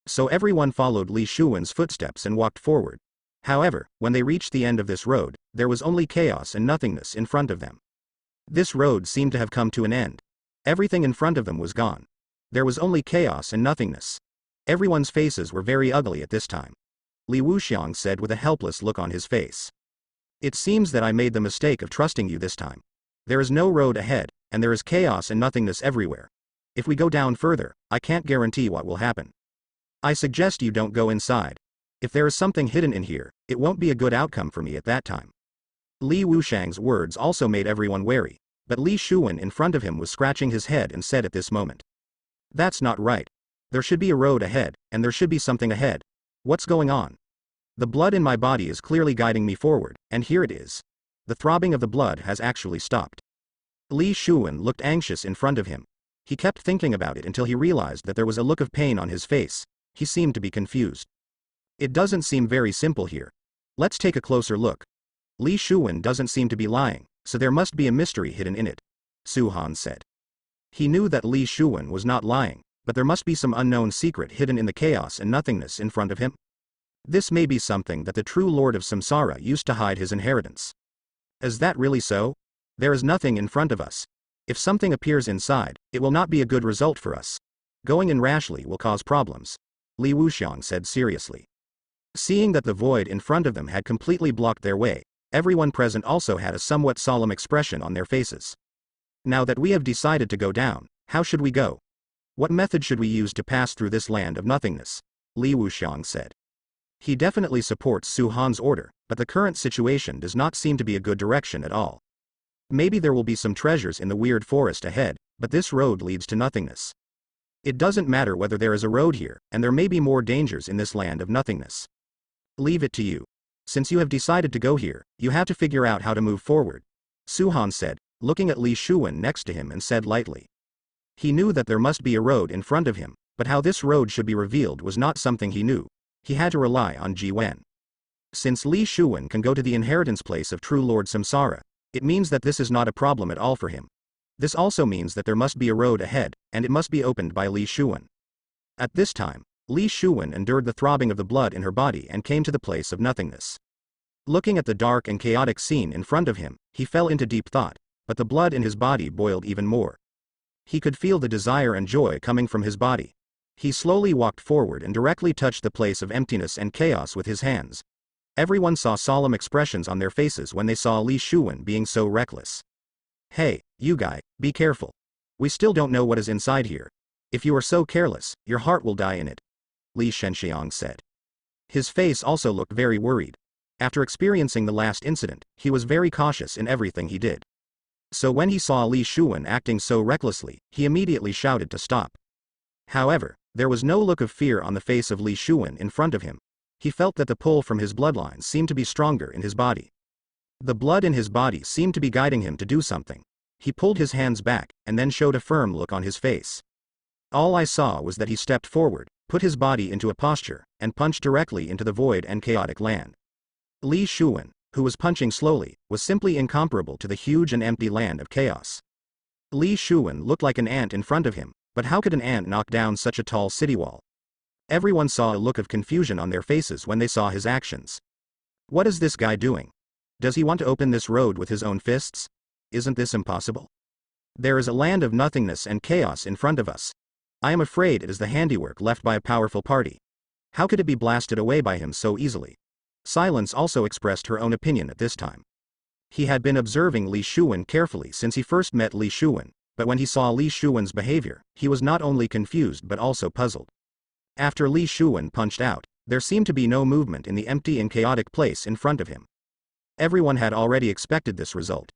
So everyone followed Li Shuwen's footsteps and walked forward. However, when they reached the end of this road, there was only chaos and nothingness in front of them. This road seemed to have come to an end. Everything in front of them was gone. There was only chaos and nothingness. Everyone's faces were very ugly at this time. Li Wuxiang said with a helpless look on his face. It seems that I made the mistake of trusting you this time. There is no road ahead, and there is chaos and nothingness everywhere. If we go down further, I can't guarantee what will happen. I suggest you don't go inside. If there is something hidden in here, it won't be a good outcome for me at that time. Li Wuxiang's words also made everyone wary, but Li Shuwen in front of him was scratching his head and said at this moment. That's not right. There should be a road ahead, and there should be something ahead. What's going on? The blood in my body is clearly guiding me forward, and here it is. The throbbing of the blood has actually stopped. Li Shuwen looked anxious in front of him. He kept thinking about it until he realized that there was a look of pain on his face. He seemed to be confused. It doesn't seem very simple here. Let's take a closer look. Li Shuwen doesn't seem to be lying, so there must be a mystery hidden in it, Su Han said. He knew that Li Shuwen was not lying, but there must be some unknown secret hidden in the chaos and nothingness in front of him. This may be something that the true Lord of Samsara used to hide his inheritance. Is that really so? There is nothing in front of us. If something appears inside, it will not be a good result for us. Going in rashly will cause problems, Li Wuxiang said seriously. Seeing that the void in front of them had completely blocked their way, Everyone present also had a somewhat solemn expression on their faces. Now that we have decided to go down, how should we go? What method should we use to pass through this land of nothingness? Li Wuxiang said. He definitely supports Su Han's order, but the current situation does not seem to be a good direction at all. Maybe there will be some treasures in the weird forest ahead, but this road leads to nothingness. It doesn't matter whether there is a road here, and there may be more dangers in this land of nothingness. Leave it to you. Since you have decided to go here, you have to figure out how to move forward, Su Han said, looking at Li Shuwen next to him and said lightly. He knew that there must be a road in front of him, but how this road should be revealed was not something he knew. He had to rely on Ji Wen. Since Li Shuwen can go to the inheritance place of true Lord Samsara, it means that this is not a problem at all for him. This also means that there must be a road ahead, and it must be opened by Li Shuwen. At this time, Li Shuwen endured the throbbing of the blood in her body and came to the place of nothingness. Looking at the dark and chaotic scene in front of him, he fell into deep thought, but the blood in his body boiled even more. He could feel the desire and joy coming from his body. He slowly walked forward and directly touched the place of emptiness and chaos with his hands. Everyone saw solemn expressions on their faces when they saw Li Shuwen being so reckless. Hey, you guy, be careful. We still don't know what is inside here. If you are so careless, your heart will die in it, Li Shenxiang said. His face also looked very worried. After experiencing the last incident, he was very cautious in everything he did. So when he saw Li Shuwen acting so recklessly, he immediately shouted to stop. However, there was no look of fear on the face of Li Shuwen in front of him. He felt that the pull from his bloodlines seemed to be stronger in his body. The blood in his body seemed to be guiding him to do something. He pulled his hands back, and then showed a firm look on his face. All I saw was that he stepped forward, put his body into a posture, and punched directly into the void and chaotic land. Li Shuwen, who was punching slowly, was simply incomparable to the huge and empty land of chaos. Li Shuwen looked like an ant in front of him, but how could an ant knock down such a tall city wall? Everyone saw a look of confusion on their faces when they saw his actions. What is this guy doing? Does he want to open this road with his own fists? Isn't this impossible? There is a land of nothingness and chaos in front of us. I am afraid it is the handiwork left by a powerful party. How could it be blasted away by him so easily? Silence also expressed her own opinion at this time. He had been observing Li Shuwen carefully since he first met Li Shuwen, but when he saw Li Shuwen's behavior, he was not only confused but also puzzled. After Li Shuwen punched out, there seemed to be no movement in the empty and chaotic place in front of him. Everyone had already expected this result.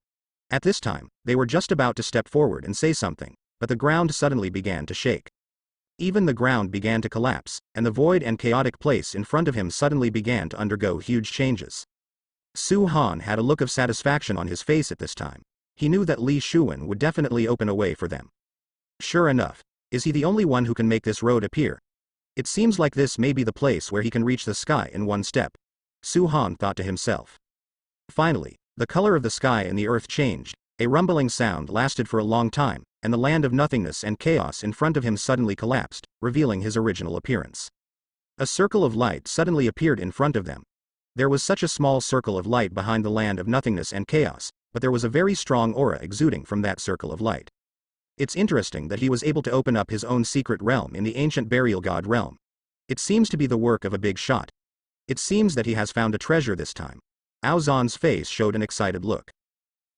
At this time, they were just about to step forward and say something, but the ground suddenly began to shake. Even the ground began to collapse, and the void and chaotic place in front of him suddenly began to undergo huge changes. Su Han had a look of satisfaction on his face at this time. He knew that Li Shuwen would definitely open a way for them. Sure enough, is he the only one who can make this road appear? It seems like this may be the place where he can reach the sky in one step, Su Han thought to himself. Finally, the color of the sky and the earth changed, a rumbling sound lasted for a long time, and the land of nothingness and chaos in front of him suddenly collapsed, revealing his original appearance. A circle of light suddenly appeared in front of them. There was such a small circle of light behind the land of nothingness and chaos, but there was a very strong aura exuding from that circle of light. It's interesting that he was able to open up his own secret realm in the ancient burial god realm. It seems to be the work of a big shot. It seems that he has found a treasure this time. Ao Zan's face showed an excited look.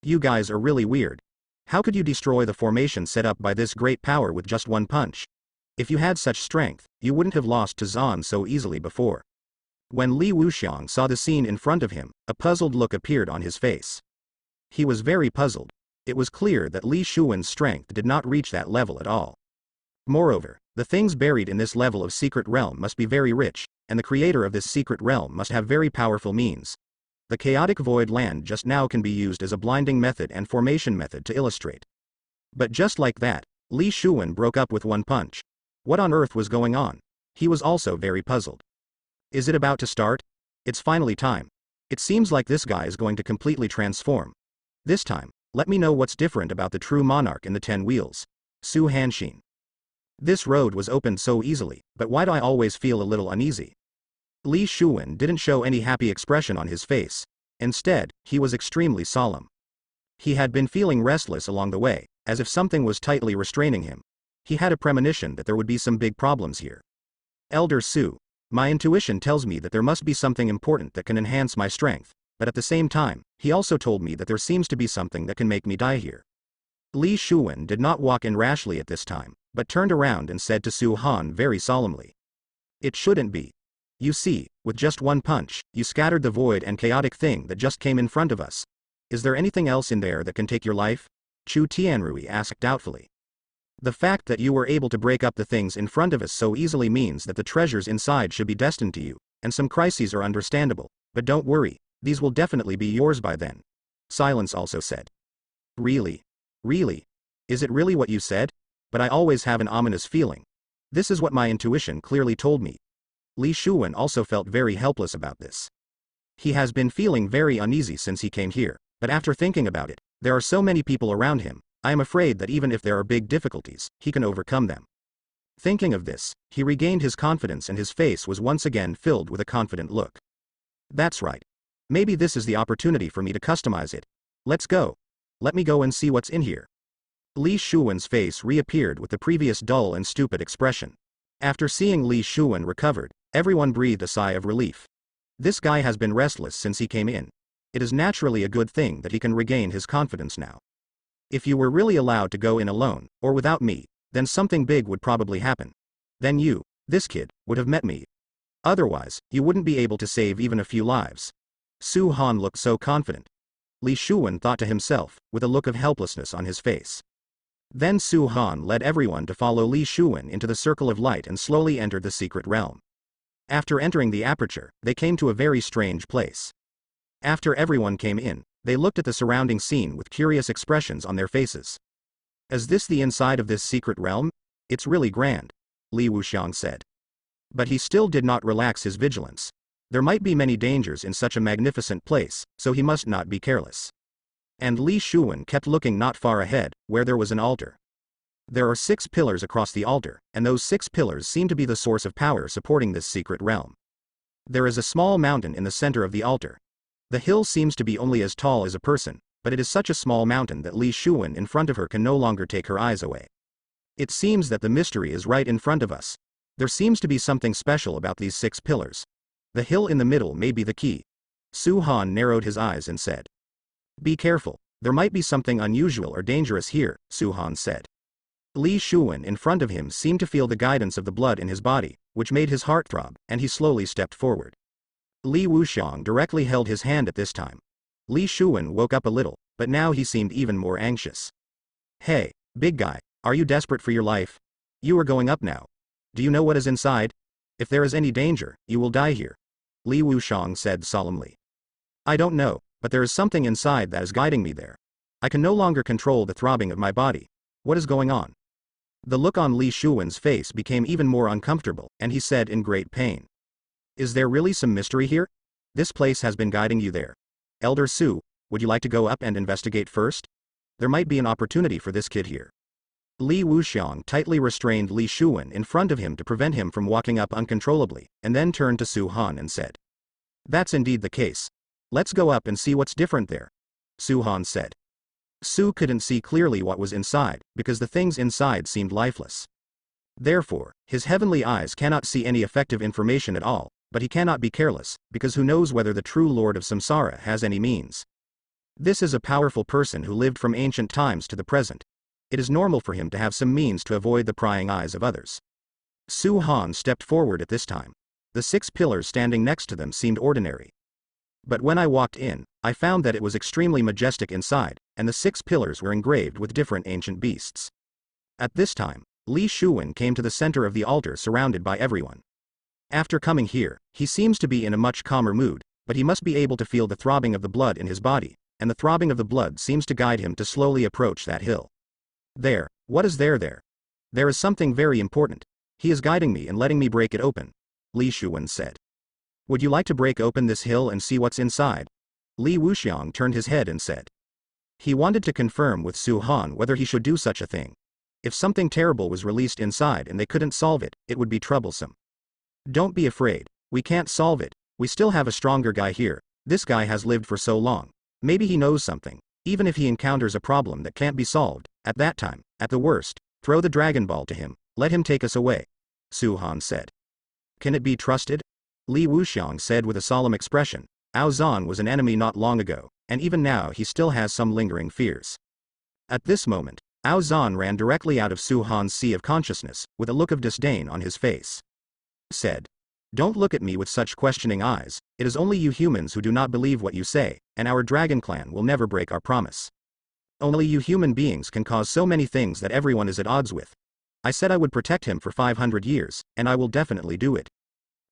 You guys are really weird. How could you destroy the formation set up by this great power with just one punch? If you had such strength, you wouldn't have lost to Zan so easily before. When Li Wuxiang saw the scene in front of him, a puzzled look appeared on his face. He was very puzzled. It was clear that Li Shuwen's strength did not reach that level at all. Moreover, the things buried in this level of secret realm must be very rich, and the creator of this secret realm must have very powerful means. The chaotic void land just now can be used as a blinding method and formation method to illustrate. But just like that, Li Shuwen broke up with one punch. What on earth was going on? He was also very puzzled. Is it about to start? It's finally time. It seems like this guy is going to completely transform. This time, let me know what's different about the true monarch in the 10 wheels. Su Hanxin. This road was opened so easily, but why do I always feel a little uneasy? Li Shuwen didn't show any happy expression on his face. Instead, he was extremely solemn. He had been feeling restless along the way, as if something was tightly restraining him. He had a premonition that there would be some big problems here. Elder Su, my intuition tells me that there must be something important that can enhance my strength, but at the same time, he also told me that there seems to be something that can make me die here. Li Shuwen did not walk in rashly at this time, but turned around and said to Su Han very solemnly. It shouldn't be. You see, with just one punch, you scattered the void and chaotic thing that just came in front of us. Is there anything else in there that can take your life? Chu Tianrui asked doubtfully. The fact that you were able to break up the things in front of us so easily means that the treasures inside should be destined to you, and some crises are understandable, but don't worry, these will definitely be yours by then. Silence also said. Really? Really? Is it really what you said? But I always have an ominous feeling. This is what my intuition clearly told me. Li Shuwen also felt very helpless about this. He has been feeling very uneasy since he came here, but after thinking about it, there are so many people around him, I am afraid that even if there are big difficulties, he can overcome them. Thinking of this, he regained his confidence and his face was once again filled with a confident look. That's right. Maybe this is the opportunity for me to customize it. Let's go. Let me go and see what's in here. Li Shuwen's face reappeared with the previous dull and stupid expression. After seeing Li Shuwen recovered, everyone breathed a sigh of relief. This guy has been restless since he came in. It is naturally a good thing that he can regain his confidence now. If you were really allowed to go in alone, or without me, then something big would probably happen. Then you, this kid, would have met me. Otherwise, you wouldn't be able to save even a few lives. Su Han looked so confident. Li Shuwen thought to himself, with a look of helplessness on his face. Then Su Han led everyone to follow Li Shuwen into the circle of light and slowly entered the secret realm. After entering the aperture, they came to a very strange place. After everyone came in, they looked at the surrounding scene with curious expressions on their faces. Is this the inside of this secret realm? It's really grand, Li Wuxiang said. But he still did not relax his vigilance. There might be many dangers in such a magnificent place, so he must not be careless. And Li Shuwen kept looking not far ahead, where there was an altar. There are 6 pillars across the altar, and those 6 pillars seem to be the source of power supporting this secret realm. There is a small mountain in the center of the altar. The hill seems to be only as tall as a person, but it is such a small mountain that Li Shuwen in front of her can no longer take her eyes away. It seems that the mystery is right in front of us. There seems to be something special about these 6 pillars. The hill in the middle may be the key. Su Han narrowed his eyes and said. Be careful, there might be something unusual or dangerous here, Su Han said. Li Shuwen in front of him seemed to feel the guidance of the blood in his body, which made his heart throb, and he slowly stepped forward. Li Wuxiang directly held his hand at this time. Li Shuwen woke up a little, but now he seemed even more anxious. Hey, big guy, are you desperate for your life? You are going up now. Do you know what is inside? If there is any danger, you will die here. Li Wuxiang said solemnly. I don't know, but there is something inside that is guiding me there. I can no longer control the throbbing of my body. What is going on? The look on Li Shuwen's face became even more uncomfortable, and he said in great pain. Is there really some mystery here? This place has been guiding you there. Elder Su, would you like to go up and investigate first? There might be an opportunity for this kid here. Li Wuxiang tightly restrained Li Shuwen in front of him to prevent him from walking up uncontrollably, and then turned to Su Han and said. That's indeed the case. Let's go up and see what's different there. Su Han said. Su couldn't see clearly what was inside, because the things inside seemed lifeless. Therefore, his heavenly eyes cannot see any effective information at all, but he cannot be careless, because who knows whether the true Lord of Samsara has any means. This is a powerful person who lived from ancient times to the present. It is normal for him to have some means to avoid the prying eyes of others. Su Han stepped forward at this time. The 6 pillars standing next to them seemed ordinary. But when I walked in, I found that it was extremely majestic inside, and the 6 pillars were engraved with different ancient beasts. At this time, Li Shuwen came to the center of the altar surrounded by everyone. After coming here, he seems to be in a much calmer mood, but he must be able to feel the throbbing of the blood in his body, and the throbbing of the blood seems to guide him to slowly approach that hill. There, what is there there? There is something very important. He is guiding me and letting me break it open, Li Shuwen said. Would you like to break open this hill and see what's inside? Li Wuxiang turned his head and said. He wanted to confirm with Su Han whether he should do such a thing. If something terrible was released inside and they couldn't solve it, it would be troublesome. Don't be afraid, we can't solve it, we still have a stronger guy here. This guy has lived for so long. Maybe he knows something. Even if he encounters a problem that can't be solved, at that time, at the worst, throw the Dragon Ball to him, let him take us away, Su Han said. Can it be trusted? Li Wuxiang said with a solemn expression. Ao Zhan was an enemy not long ago, and even now he still has some lingering fears. At this moment, Ao Zhan ran directly out of Su Han's sea of consciousness, with a look of disdain on his face. Said, "Don't look at me with such questioning eyes, it is only you humans who do not believe what you say, and our dragon clan will never break our promise. Only you human beings can cause so many things that everyone is at odds with. I said I would protect him for 500 years, and I will definitely do it."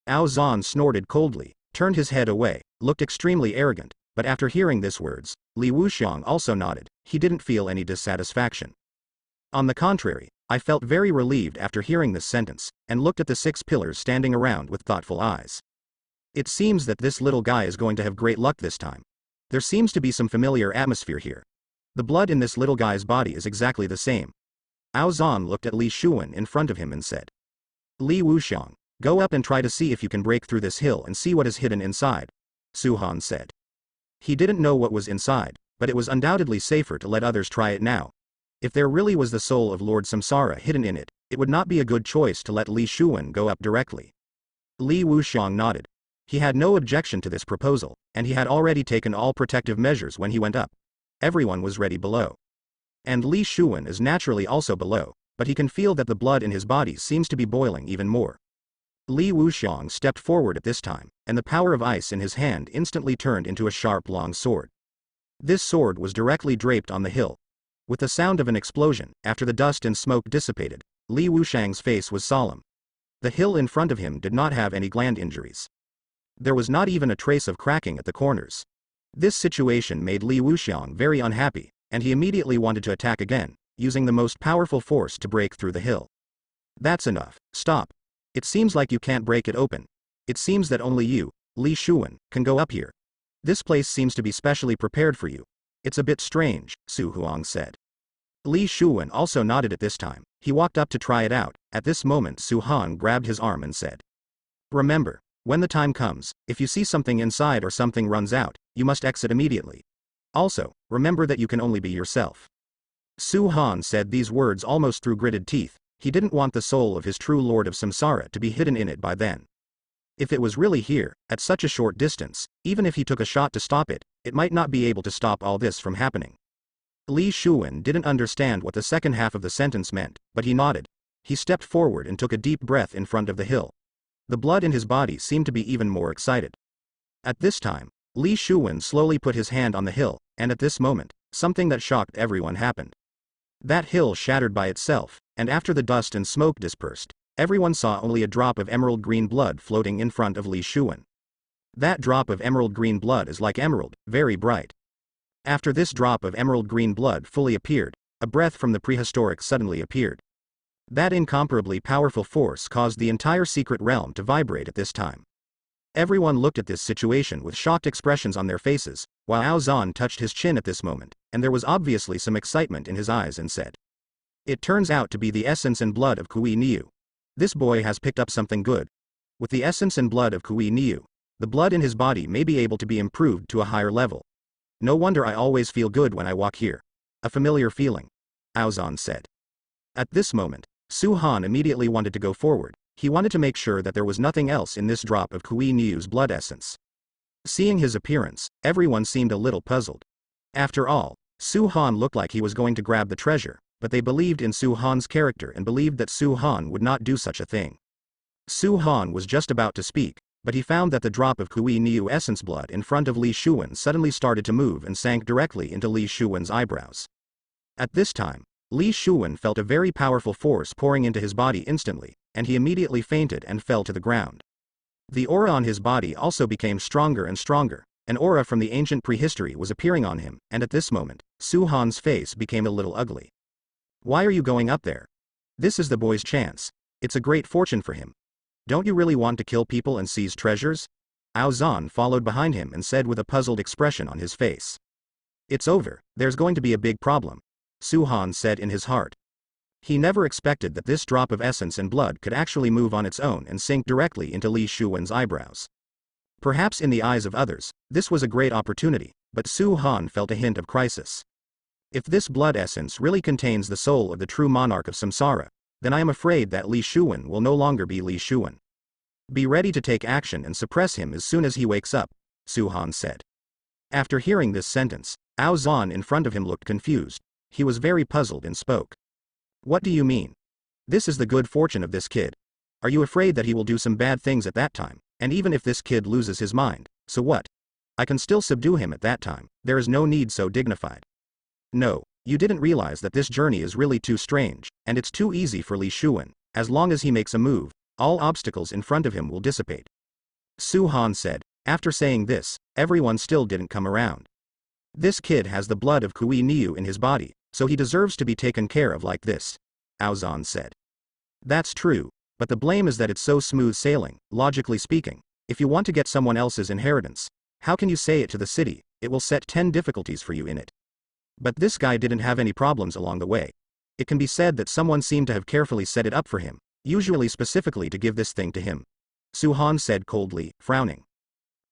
Ao Zhan snorted coldly, turned his head away, looked extremely arrogant, but after hearing these words, Li Wuxiang also nodded. He didn't feel any dissatisfaction. On the contrary, I felt very relieved after hearing this sentence, and looked at the 6 pillars standing around with thoughtful eyes. It seems that this little guy is going to have great luck this time. There seems to be some familiar atmosphere here. The blood in this little guy's body is exactly the same. Ao Zhan looked at Li Shuwen in front of him and said, "Li Wuxiang, go up and try to see if you can break through this hill and see what is hidden inside," Su Han said. He didn't know what was inside, but it was undoubtedly safer to let others try it now. If there really was the soul of Lord Samsara hidden in it, it would not be a good choice to let Li Shuwen go up directly. Li Wuxiang nodded. He had no objection to this proposal, and he had already taken all protective measures when he went up. Everyone was ready below. And Li Shuwen is naturally also below, but he can feel that the blood in his body seems to be boiling even more. Li Wuxiang stepped forward at this time, and the power of ice in his hand instantly turned into a sharp long sword. This sword was directly draped on the hill. With the sound of an explosion, after the dust and smoke dissipated, Li Wuxiang's face was solemn. The hill in front of him did not have any gland injuries. There was not even a trace of cracking at the corners. This situation made Li Wuxiang very unhappy, and he immediately wanted to attack again, using the most powerful force to break through the hill. "That's enough, stop. It seems like you can't break it open. It seems that only you, Li Shuwen, can go up here. This place seems to be specially prepared for you. It's a bit strange," Su Huang said. Li Shuwen also nodded at this time. He walked up to try it out. At this moment Su Han grabbed his arm and said, "Remember, when the time comes, if you see something inside or something runs out, you must exit immediately. Also, remember that you can only be yourself." Su Han said these words almost through gritted teeth. He didn't want the soul of his true Lord of Samsara to be hidden in it by then. If it was really here, at such a short distance, even if he took a shot to stop it, it might not be able to stop all this from happening. Li Shuwen didn't understand what the second half of the sentence meant, but he nodded. He stepped forward and took a deep breath in front of the hill. The blood in his body seemed to be even more excited. At this time, Li Shuwen slowly put his hand on the hill, and at this moment, something that shocked everyone happened. That hill shattered by itself, and after the dust and smoke dispersed, everyone saw only a drop of emerald green blood floating in front of Li Shuwen. That drop of emerald green blood is like emerald, very bright. After this drop of emerald green blood fully appeared, a breath from the prehistoric suddenly appeared. That incomparably powerful force caused the entire secret realm to vibrate at this time. Everyone looked at this situation with shocked expressions on their faces, while Ao Zhan touched his chin at this moment, and there was obviously some excitement in his eyes and said, "It turns out to be the essence and blood of Kui Niu. This boy has picked up something good. With the essence and blood of Kui Niu, the blood in his body may be able to be improved to a higher level. No wonder I always feel good when I walk here. A familiar feeling," Ao Zhan said. At this moment, Su Han immediately wanted to go forward. He wanted to make sure that there was nothing else in this drop of Kui Niu's blood essence. Seeing his appearance, everyone seemed a little puzzled. After all, Su Han looked like he was going to grab the treasure, but they believed in Su Han's character and believed that Su Han would not do such a thing. Su Han was just about to speak, but he found that the drop of Kui Niu essence blood in front of Li Shuwen suddenly started to move and sank directly into Li Shuwen's eyebrows. At this time, Li Shuwen felt a very powerful force pouring into his body instantly, and he immediately fainted and fell to the ground. The aura on his body also became stronger and stronger. An aura from the ancient prehistory was appearing on him, and at this moment, Su Han's face became a little ugly. "Why are you going up there? This is the boy's chance. It's a great fortune for him. Don't you really want to kill people and seize treasures?" Ao Zhan followed behind him and said with a puzzled expression on his face. "It's over, there's going to be a big problem," Su Han said in his heart. He never expected that this drop of essence and blood could actually move on its own and sink directly into Li Shuwen's eyebrows. Perhaps in the eyes of others, this was a great opportunity, but Su Han felt a hint of crisis. If this blood essence really contains the soul of the true monarch of Samsara, then I am afraid that Li Shuwen will no longer be Li Shuwen. Be ready to take action and suppress him as soon as he wakes up, Su Han said. After hearing this sentence, Ao Zhan in front of him looked confused. He was very puzzled and spoke. What do you mean? This is the good fortune of this kid. Are you afraid that he will do some bad things at that time, and even if this kid loses his mind, so what? I can still subdue him at that time, there is no need so dignified. No, you didn't realize that this journey is really too strange, and it's too easy for Li Shuwen. As long as he makes a move, all obstacles in front of him will dissipate. Su Han said. After saying this, everyone still didn't come around. This kid has the blood of Kui Niu in his body, so he deserves to be taken care of like this, Ao Zhan said. That's true, but the blame is that it's so smooth sailing, logically speaking. If you want to get someone else's inheritance, how can you say it to the city? It will set 10 difficulties for you in it. But this guy didn't have any problems along the way. It can be said that someone seemed to have carefully set it up for him, usually specifically to give this thing to him. Su Han said coldly, frowning.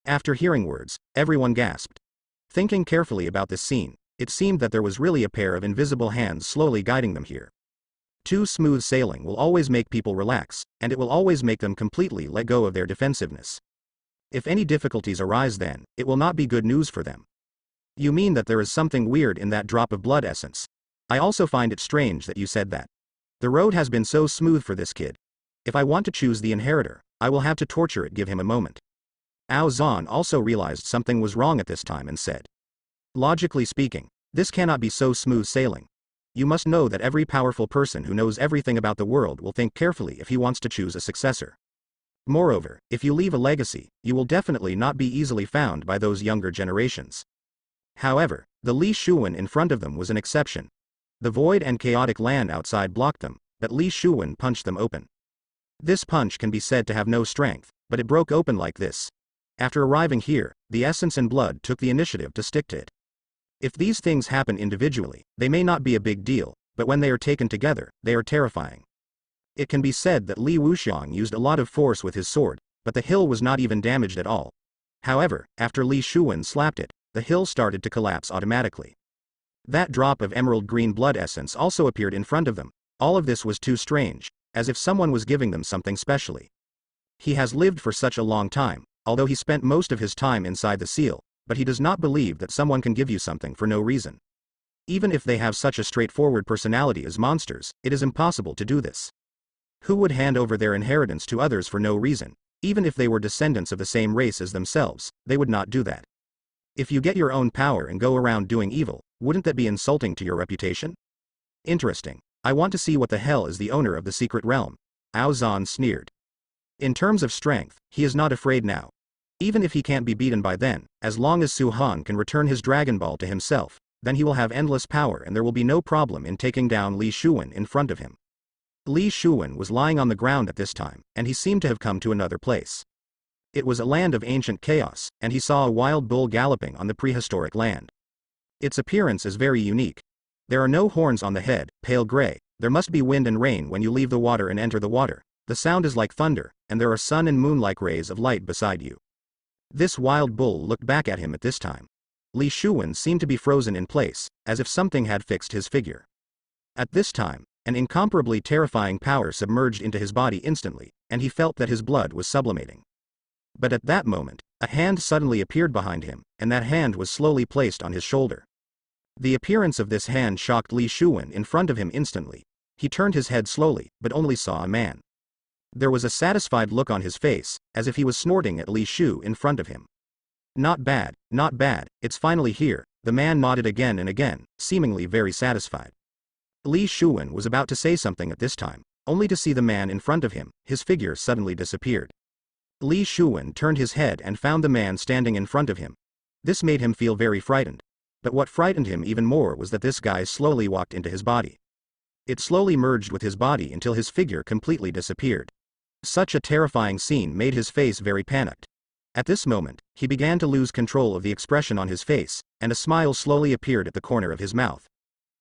After hearing words, everyone gasped. Thinking carefully about this scene, it seemed that there was really a pair of invisible hands slowly guiding them here. Too smooth sailing will always make people relax, and it will always make them completely let go of their defensiveness. If any difficulties arise then, it will not be good news for them. You mean that there is something weird in that drop of blood essence? I also find it strange that you said that. The road has been so smooth for this kid. If I want to choose the inheritor, I will have to torture it. Give him a moment. Ao Zhan also realized something was wrong at this time and said. Logically speaking, this cannot be so smooth sailing. You must know that every powerful person who knows everything about the world will think carefully if he wants to choose a successor. Moreover, if you leave a legacy, you will definitely not be easily found by those younger generations. However, the Li Shuwen in front of them was an exception. The void and chaotic land outside blocked them, but Li Shuwen punched them open. This punch can be said to have no strength, but it broke open like this. After arriving here, the essence and blood took the initiative to stick to it. If these things happen individually, they may not be a big deal, but when they are taken together, they are terrifying. It can be said that Li Wuxiang used a lot of force with his sword, but the hill was not even damaged at all. However, after Li Shuwen slapped it, the hill started to collapse automatically. That drop of emerald green blood essence also appeared in front of them. All of this was too strange, as if someone was giving them something specially. He has lived for such a long time, although he spent most of his time inside the seal, but he does not believe that someone can give you something for no reason. Even if they have such a straightforward personality as monsters, it is impossible to do this. Who would hand over their inheritance to others for no reason? Even if they were descendants of the same race as themselves, they would not do that. If you get your own power and go around doing evil, wouldn't that be insulting to your reputation? Interesting. I want to see what the hell is the owner of the secret realm. Ao Zhan sneered. In terms of strength, he is not afraid now. Even if he can't be beaten by then, as long as Su Han can return his Dragon Ball to himself, then he will have endless power and there will be no problem in taking down Li Shuwen in front of him. Li Shuwen was lying on the ground at this time, and he seemed to have come to another place. It was a land of ancient chaos, and he saw a wild bull galloping on the prehistoric land. Its appearance is very unique. There are no horns on the head, pale gray, there must be wind and rain when you leave the water and enter the water, the sound is like thunder, and there are sun and moon-like rays of light beside you. This wild bull looked back at him at this time. Li Shuwen seemed to be frozen in place, as if something had fixed his figure. At this time, an incomparably terrifying power submerged into his body instantly, and he felt that his blood was sublimating. But at that moment, a hand suddenly appeared behind him, and that hand was slowly placed on his shoulder. The appearance of this hand shocked Li Shuwen in front of him instantly. He turned his head slowly, but only saw a man. There was a satisfied look on his face, as if he was snorting at Li Shu in front of him. Not bad, it's finally here, the man nodded again and again, seemingly very satisfied. Li Shuwen was about to say something at this time, only to see the man in front of him, his figure suddenly disappeared. Li Shuwen turned his head and found the man standing in front of him. This made him feel very frightened. But what frightened him even more was that this guy slowly walked into his body. It slowly merged with his body until his figure completely disappeared. Such a terrifying scene made his face very panicked. At this moment, he began to lose control of the expression on his face, and a smile slowly appeared at the corner of his mouth.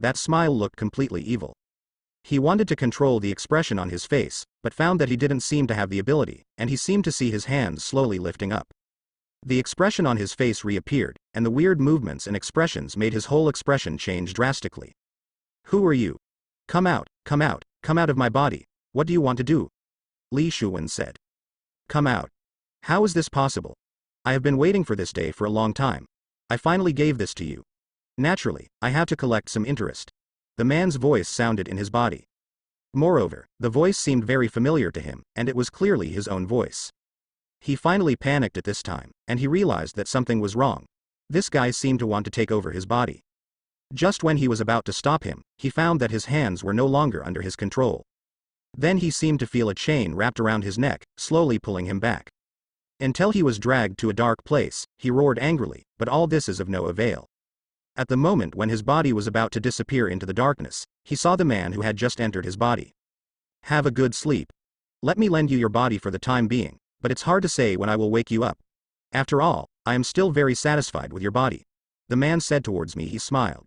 That smile looked completely evil. He wanted to control the expression on his face, but found that he didn't seem to have the ability, and he seemed to see his hands slowly lifting up. The expression on his face reappeared, and the weird movements and expressions made his whole expression change drastically. Who are you? Come out of my body. What do you want to do? Li Shuwen said. Come out. How is this possible? I have been waiting for this day for a long time. I finally gave this to you. Naturally, I have to collect some interest. The man's voice sounded in his body. Moreover, the voice seemed very familiar to him, and it was clearly his own voice. He finally panicked at this time, and he realized that something was wrong. This guy seemed to want to take over his body. Just when he was about to stop him, he found that his hands were no longer under his control. Then he seemed to feel a chain wrapped around his neck, slowly pulling him back. Until he was dragged to a dark place, he roared angrily, but all this is of no avail. At the moment when his body was about to disappear into the darkness, he saw the man who had just entered his body. Have a good sleep. Let me lend you your body for the time being, but it's hard to say when I will wake you up. After all, I am still very satisfied with your body. The man said towards me. He smiled.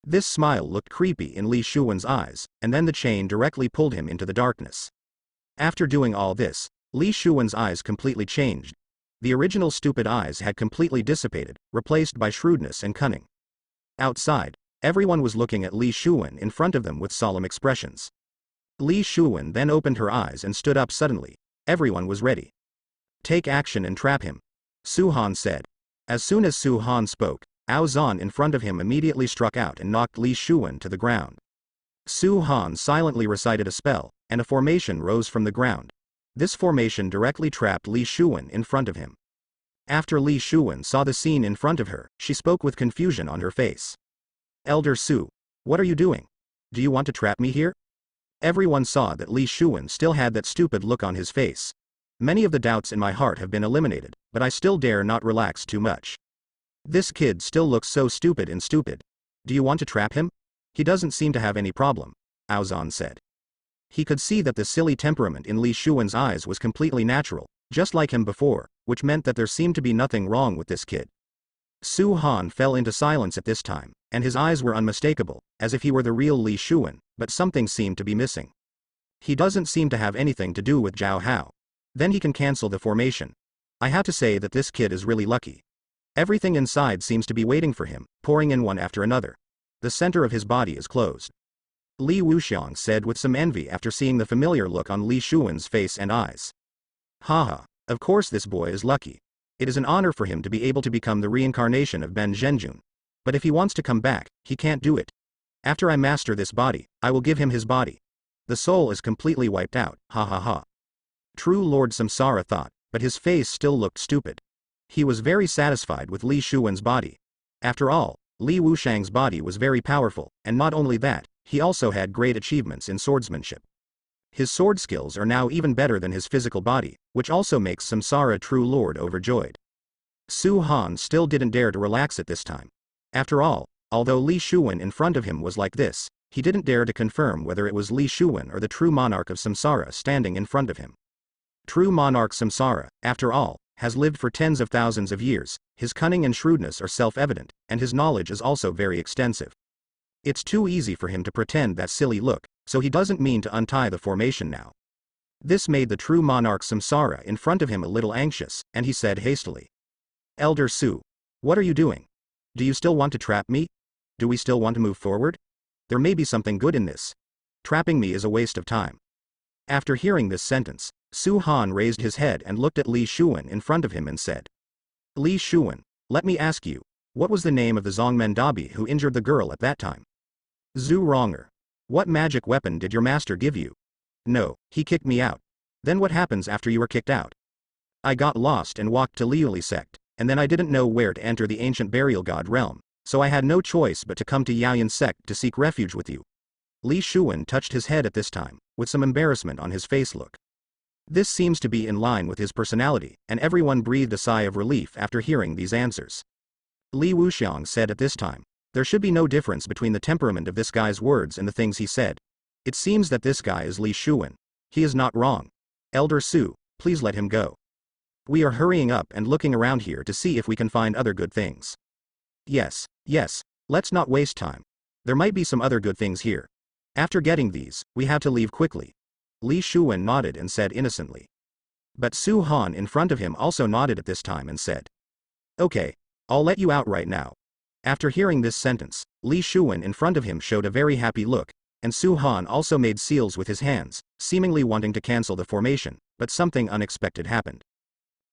This smile looked creepy in Li Shuwen's eyes, and then the chain directly pulled him into the darkness. After doing all this, Li Shuwen's eyes completely changed. The original stupid eyes had completely dissipated, replaced by shrewdness and cunning. Outside, everyone was looking at Li Shuwen in front of them with solemn expressions. Li Shuwen then opened her eyes and stood up suddenly. Everyone was ready. Take action and trap him, Su Han said. As soon as Su Han spoke, Ao Zhan in front of him immediately struck out and knocked Li Shuwen to the ground. Su Han silently recited a spell, and a formation rose from the ground. This formation directly trapped Li Shuwen in front of him. After Li Shuwen saw the scene in front of her, she spoke with confusion on her face. Elder Su, what are you doing? Do you want to trap me here? Everyone saw that Li Shuwen still had that stupid look on his face. Many of the doubts in my heart have been eliminated, but I still dare not relax too much. This kid still looks so stupid and stupid. Do you want to trap him? He doesn't seem to have any problem, Ao Zhan said. He could see that the silly temperament in Li Shuwen's eyes was completely natural, just like him before, which meant that there seemed to be nothing wrong with this kid. Su Han fell into silence at this time, and his eyes were unmistakable, as if he were the real Li Shuwen, but something seemed to be missing. He doesn't seem to have anything to do with Zhao Hao. Then he can cancel the formation. I have to say that this kid is really lucky. Everything inside seems to be waiting for him, pouring in one after another. The center of his body is closed. Li Wuxiang said with some envy after seeing the familiar look on Li Shuwen's face and eyes. Haha, of course this boy is lucky. It is an honor for him to be able to become the reincarnation of Ben Zhenjun. But if he wants to come back, he can't do it. After I master this body, I will give him his body. The soul is completely wiped out, ha ha ha. True Lord Samsara thought, but his face still looked stupid. He was very satisfied with Li Shuwen's body. After all, Li Wuxiang's body was very powerful, and not only that, he also had great achievements in swordsmanship. His sword skills are now even better than his physical body, which also makes Samsara True Lord overjoyed. Su Han still didn't dare to relax at this time. After all, although Li Shuwen in front of him was like this, he didn't dare to confirm whether it was Li Shuwen or the true monarch of Samsara standing in front of him. True monarch Samsara, after all, has lived for tens of thousands of years, his cunning and shrewdness are self-evident, and his knowledge is also very extensive. It's too easy for him to pretend that silly look, so he doesn't mean to untie the formation now. This made the true monarch Samsara in front of him a little anxious, and he said hastily. Elder Su, what are you doing? Do you still want to trap me? Do we still want to move forward? There may be something good in this. Trapping me is a waste of time. After hearing this sentence, Su Han raised his head and looked at Li Shuwen in front of him and said. Li Shuwen, let me ask you, what was the name of the Zongmen Dabi who injured the girl at that time? Zhu Ronger. What magic weapon did your master give you? No, he kicked me out. Then what happens after you were kicked out? I got lost and walked to Liuli sect, and then I didn't know where to enter the ancient burial god realm, so I had no choice but to come to Yaoyan sect to seek refuge with you. Li Shuwen touched his head at this time, with some embarrassment on his face look. This seems to be in line with his personality, and everyone breathed a sigh of relief after hearing these answers. Li Wuxiang said at this time, there should be no difference between the temperament of this guy's words and the things he said. It seems that this guy is Li Shuwen. He is not wrong. Elder Su, please let him go. We are hurrying up and looking around here to see if we can find other good things. Yes, let's not waste time. There might be some other good things here. After getting these, we have to leave quickly. Li Shuwen nodded and said innocently. But Su Han in front of him also nodded at this time and said. Okay, I'll let you out right now. After hearing this sentence, Li Shuwen in front of him showed a very happy look, and Su Han also made seals with his hands, seemingly wanting to cancel the formation, but something unexpected happened.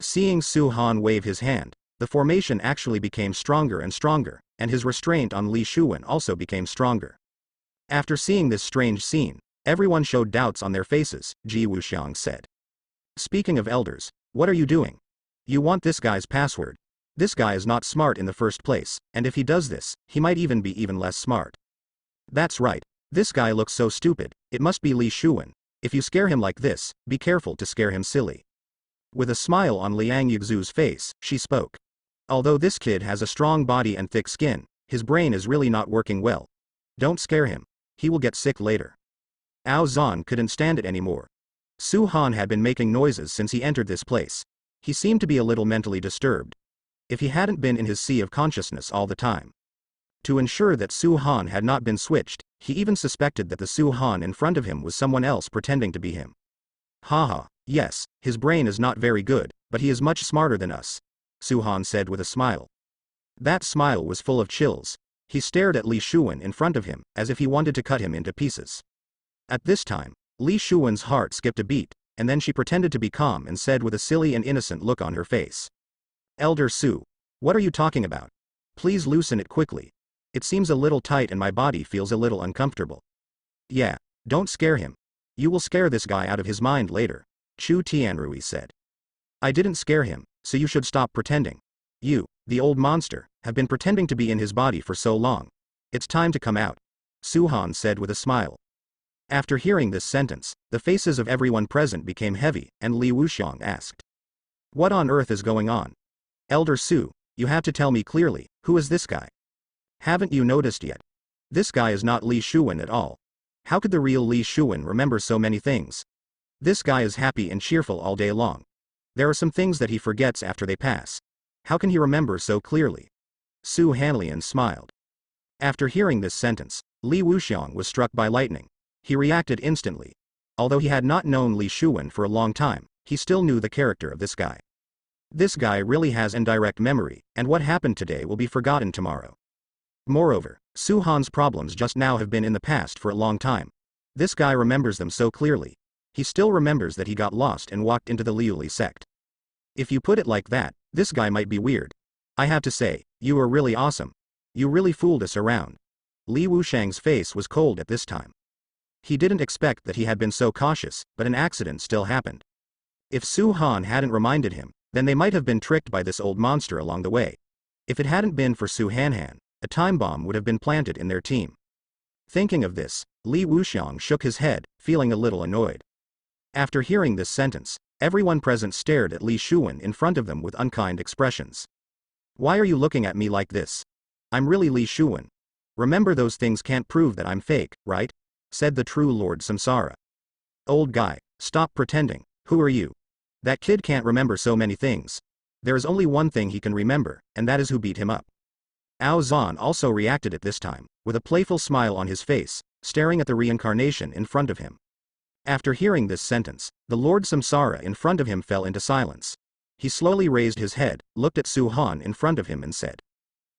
Seeing Su Han wave his hand, the formation actually became stronger and stronger, and his restraint on Li Shuwen also became stronger. After seeing this strange scene, everyone showed doubts on their faces, Ji Wuxiang said. Speaking of elders, what are you doing? You want this guy's password. This guy is not smart in the first place, and if he does this, he might even be even less smart. That's right. This guy looks so stupid, it must be Li Shuwen. If you scare him like this, be careful to scare him silly. With a smile on Liang Yixu's face, she spoke. Although this kid has a strong body and thick skin, his brain is really not working well. Don't scare him. He will get sick later. Ao Zhan couldn't stand it anymore. Su Han had been making noises since he entered this place. He seemed to be a little mentally disturbed. If he hadn't been in his sea of consciousness all the time. To ensure that Su Han had not been switched, he even suspected that the Su Han in front of him was someone else pretending to be him. Haha, yes, his brain is not very good, but he is much smarter than us, Su Han said with a smile. That smile was full of chills. He stared at Li Shuwen in front of him, as if he wanted to cut him into pieces. At this time, Li Shuwen's heart skipped a beat, and then she pretended to be calm and said with a silly and innocent look on her face. Elder Su, what are you talking about? Please loosen it quickly. It seems a little tight and my body feels a little uncomfortable. Yeah, don't scare him. You will scare this guy out of his mind later, Chu Tianrui said. I didn't scare him, so you should stop pretending. You, the old monster, have been pretending to be in his body for so long. It's time to come out, Su Han said with a smile. After hearing this sentence, the faces of everyone present became heavy, and Li Wuxiang asked. What on earth is going on? Elder Su, you have to tell me clearly, who is this guy? Haven't you noticed yet? This guy is not Li Shuwen at all. How could the real Li Shuwen remember so many things? This guy is happy and cheerful all day long. There are some things that he forgets after they pass. How can he remember so clearly? Su Hanlian smiled. After hearing this sentence, Li Wuxiang was struck by lightning. He reacted instantly. Although he had not known Li Shuwen for a long time, he still knew the character of this guy. This guy really has indirect memory, and what happened today will be forgotten tomorrow. Moreover, Su Han's problems just now have been in the past for a long time. This guy remembers them so clearly. He still remembers that he got lost and walked into the Liuli sect. If you put it like that, this guy might be weird. I have to say, you are really awesome. You really fooled us around. Li Wuxiang's face was cold at this time. He didn't expect that he had been so cautious, but an accident still happened. If Su Han hadn't reminded him, then they might have been tricked by this old monster along the way. If it hadn't been for Su Hanhan, a time bomb would have been planted in their team. Thinking of this, Li Wuxiang shook his head, feeling a little annoyed. After hearing this sentence, everyone present stared at Li Shuwen in front of them with unkind expressions. Why are you looking at me like this? I'm really Li Shuwen. Remember, those things can't prove that I'm fake, right? Said the true Lord Samsara. Old guy, stop pretending. Who are you? That kid can't remember so many things. There is only one thing he can remember, and that is who beat him up. Ao Zhan also reacted at this time, with a playful smile on his face, staring at the reincarnation in front of him. After hearing this sentence, the Lord Samsara in front of him fell into silence. He slowly raised his head, looked at Su Han in front of him and said.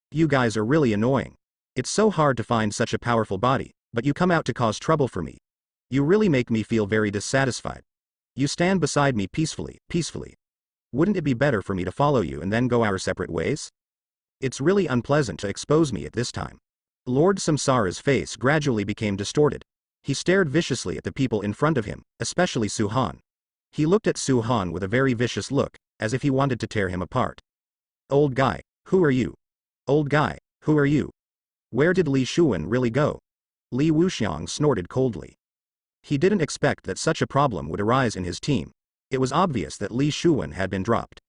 You guys are really annoying. It's so hard to find such a powerful body, but you come out to cause trouble for me. You really make me feel very dissatisfied. You stand beside me peacefully. Wouldn't it be better for me to follow you and then go our separate ways? It's really unpleasant to expose me at this time. Lord Samsara's face gradually became distorted. He stared viciously at the people in front of him, especially Su Han. He looked at Su Han with a very vicious look, as if he wanted to tear him apart. Old guy, who are you? Old guy, who are you? Where did Li Shuwen really go? Li Wuxiang snorted coldly. He didn't expect that such a problem would arise in his team. It was obvious that Li Shuwen had been dropped.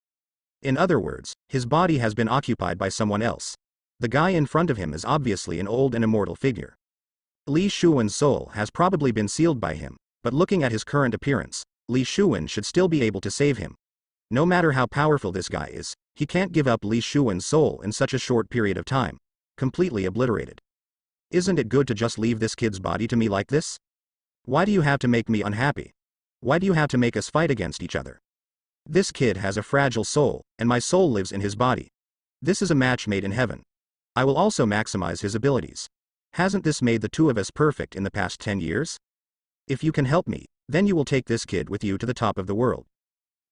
In other words, his body has been occupied by someone else. The guy in front of him is obviously an old and immortal figure. Li Shuwen's soul has probably been sealed by him, but looking at his current appearance, Li Shuwen should still be able to save him. No matter how powerful this guy is, he can't give up Li Shuwen's soul in such a short period of time. Completely obliterated. Isn't it good to just leave this kid's body to me like this? Why do you have to make me unhappy? Why do you have to make us fight against each other? This kid has a fragile soul, and my soul lives in his body. This is a match made in heaven. I will also maximize his abilities. Hasn't this made the two of us perfect in the past 10 years? If you can help me, then you will take this kid with you to the top of the world.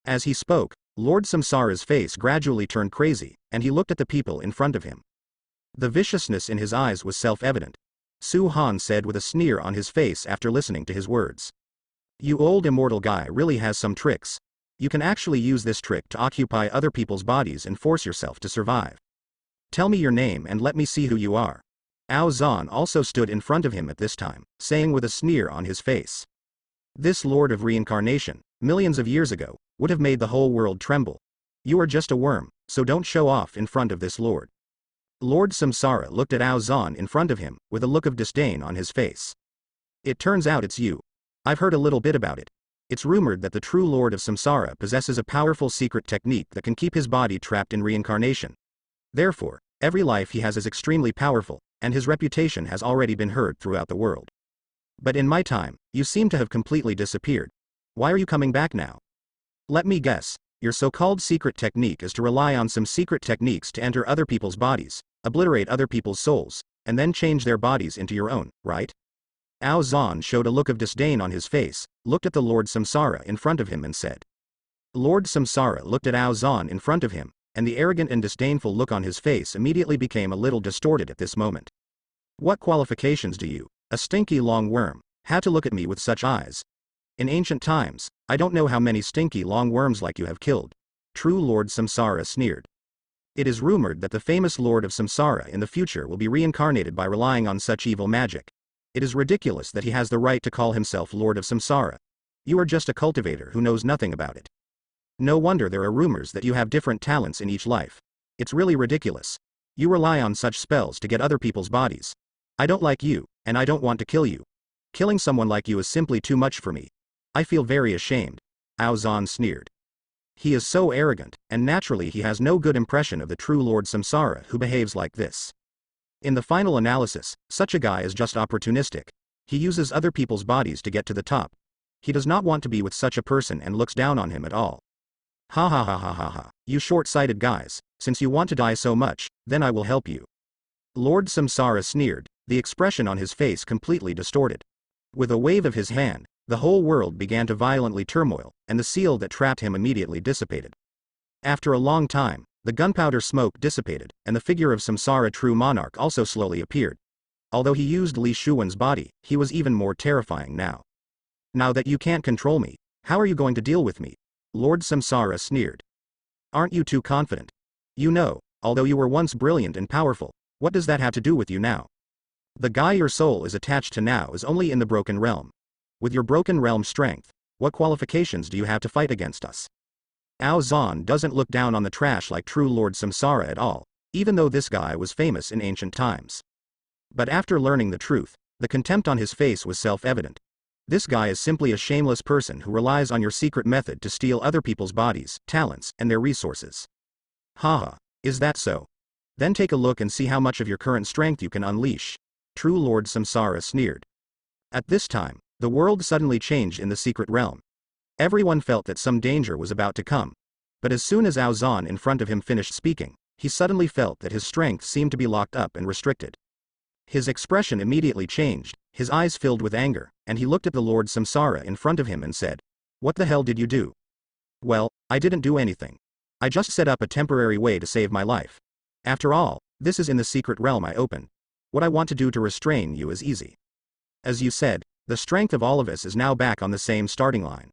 As he spoke, Lord Samsara's face gradually turned crazy, and he looked at the people in front of him. The viciousness in his eyes was self-evident. Su Han said with a sneer on his face after listening to his words. You old immortal guy really has some tricks. You can actually use this trick to occupy other people's bodies and force yourself to survive. Tell me your name and let me see who you are. Ao Zhan also stood in front of him at this time, saying with a sneer on his face. This Lord of Reincarnation, millions of years ago, would have made the whole world tremble. You are just a worm, so don't show off in front of this Lord. Lord Samsara looked at Ao Zhan in front of him, with a look of disdain on his face. It turns out it's you. I've heard a little bit about it. It's rumored that the true Lord of Samsara possesses a powerful secret technique that can keep his body trapped in reincarnation. Therefore, every life he has is extremely powerful, and his reputation has already been heard throughout the world. But in my time, you seem to have completely disappeared. Why are you coming back now? Let me guess, your so-called secret technique is to rely on some secret techniques to enter other people's bodies, obliterate other people's souls, and then change their bodies into your own, right? Ao Zhan showed a look of disdain on his face, looked at the Lord Samsara in front of him and said. Lord Samsara looked at Ao Zhan in front of him, and the arrogant and disdainful look on his face immediately became a little distorted at this moment. What qualifications do you, a stinky long worm, have to look at me with such eyes? In ancient times, I don't know how many stinky long worms like you have killed. True Lord Samsara sneered. It is rumored that the famous Lord of Samsara in the future will be reincarnated by relying on such evil magic. It is ridiculous that he has the right to call himself Lord of Samsara. You are just a cultivator who knows nothing about it. No wonder there are rumors that you have different talents in each life. It's really ridiculous. You rely on such spells to get other people's bodies. I don't like you, and I don't want to kill you. Killing someone like you is simply too much for me. I feel very ashamed. Ao Zhan sneered. He is so arrogant, and naturally he has no good impression of the true Lord Samsara who behaves like this. In the final analysis, such a guy is just opportunistic. He uses other people's bodies to get to the top. He does not want to be with such a person and looks down on him at all. Ha ha ha ha ha ha, you short-sighted guys, since you want to die so much, then I will help you. Lord Samsara sneered, the expression on his face completely distorted. With a wave of his hand, the whole world began to violently turmoil, and the seal that trapped him immediately dissipated. After a long time, the gunpowder smoke dissipated, and the figure of Samsara true monarch also slowly appeared. Although he used Li Shuwen's body, he was even more terrifying now. Now that you can't control me, how are you going to deal with me? Lord Samsara sneered. Aren't you too confident? You know, although you were once brilliant and powerful, what does that have to do with you now? The guy your soul is attached to now is only in the broken realm. With your broken realm strength, what qualifications do you have to fight against us? Ao Zhan doesn't look down on the trash like true Lord Samsara at all, even though this guy was famous in ancient times. But after learning the truth, the contempt on his face was self-evident. This guy is simply a shameless person who relies on your secret method to steal other people's bodies, talents, and their resources. Haha, is that so? Then take a look and see how much of your current strength you can unleash. True Lord Samsara sneered. At this time, the world suddenly changed in the secret realm. Everyone felt that some danger was about to come. But as soon as Ao Zhan in front of him finished speaking, he suddenly felt that his strength seemed to be locked up and restricted. His expression immediately changed, his eyes filled with anger, and he looked at the Lord Samsara in front of him and said, "What the hell did you do?" "Well, I didn't do anything. I just set up a temporary way to save my life. After all, this is in the secret realm I opened. What I want to do to restrain you is easy. As you said, the strength of all of us is now back on the same starting line.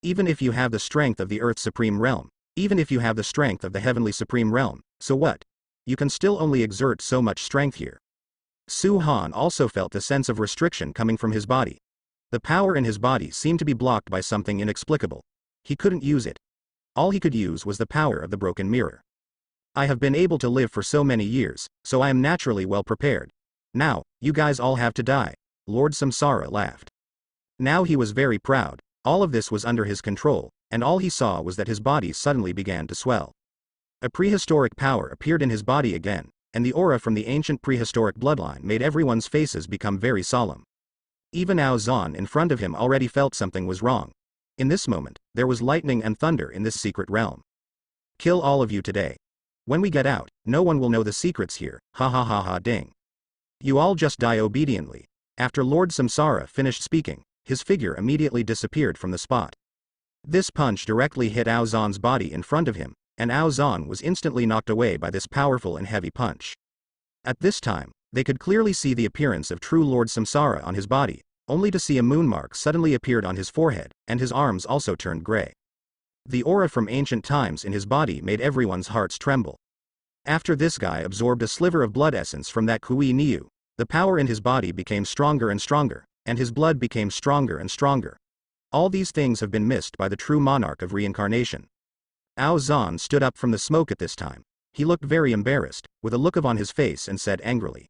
Even if you have the strength of the Earth's supreme realm, even if you have the strength of the heavenly supreme realm, so what? You can still only exert so much strength here." Su Han also felt the sense of restriction coming from his body. The power in his body seemed to be blocked by something inexplicable. He couldn't use it. All he could use was the power of the broken mirror. "I have been able to live for so many years, so I am naturally well prepared. Now, you guys all have to die." Lord Samsara laughed. Now he was very proud. All of this was under his control, and all he saw was that his body suddenly began to swell. A prehistoric power appeared in his body again, and the aura from the ancient prehistoric bloodline made everyone's faces become very solemn. Even Ao Zhan in front of him already felt something was wrong. In this moment, there was lightning and thunder in this secret realm. "Kill all of you today. When we get out, no one will know the secrets here, ha ha ha ha ding. You all just die obediently." After Lord Samsara finished speaking, his figure immediately disappeared from the spot. This punch directly hit Ao Zan's body in front of him, and Ao Zan was instantly knocked away by this powerful and heavy punch. At this time, they could clearly see the appearance of true Lord Samsara on his body, only to see a moon mark suddenly appeared on his forehead, and his arms also turned gray. The aura from ancient times in his body made everyone's hearts tremble. After this guy absorbed a sliver of blood essence from that Kui Niu, the power in his body became stronger and stronger, and his blood became stronger and stronger. All these things have been missed by the true monarch of reincarnation. Ao Zan stood up from the smoke at this time. He looked very embarrassed, with a look of on his face, and said angrily,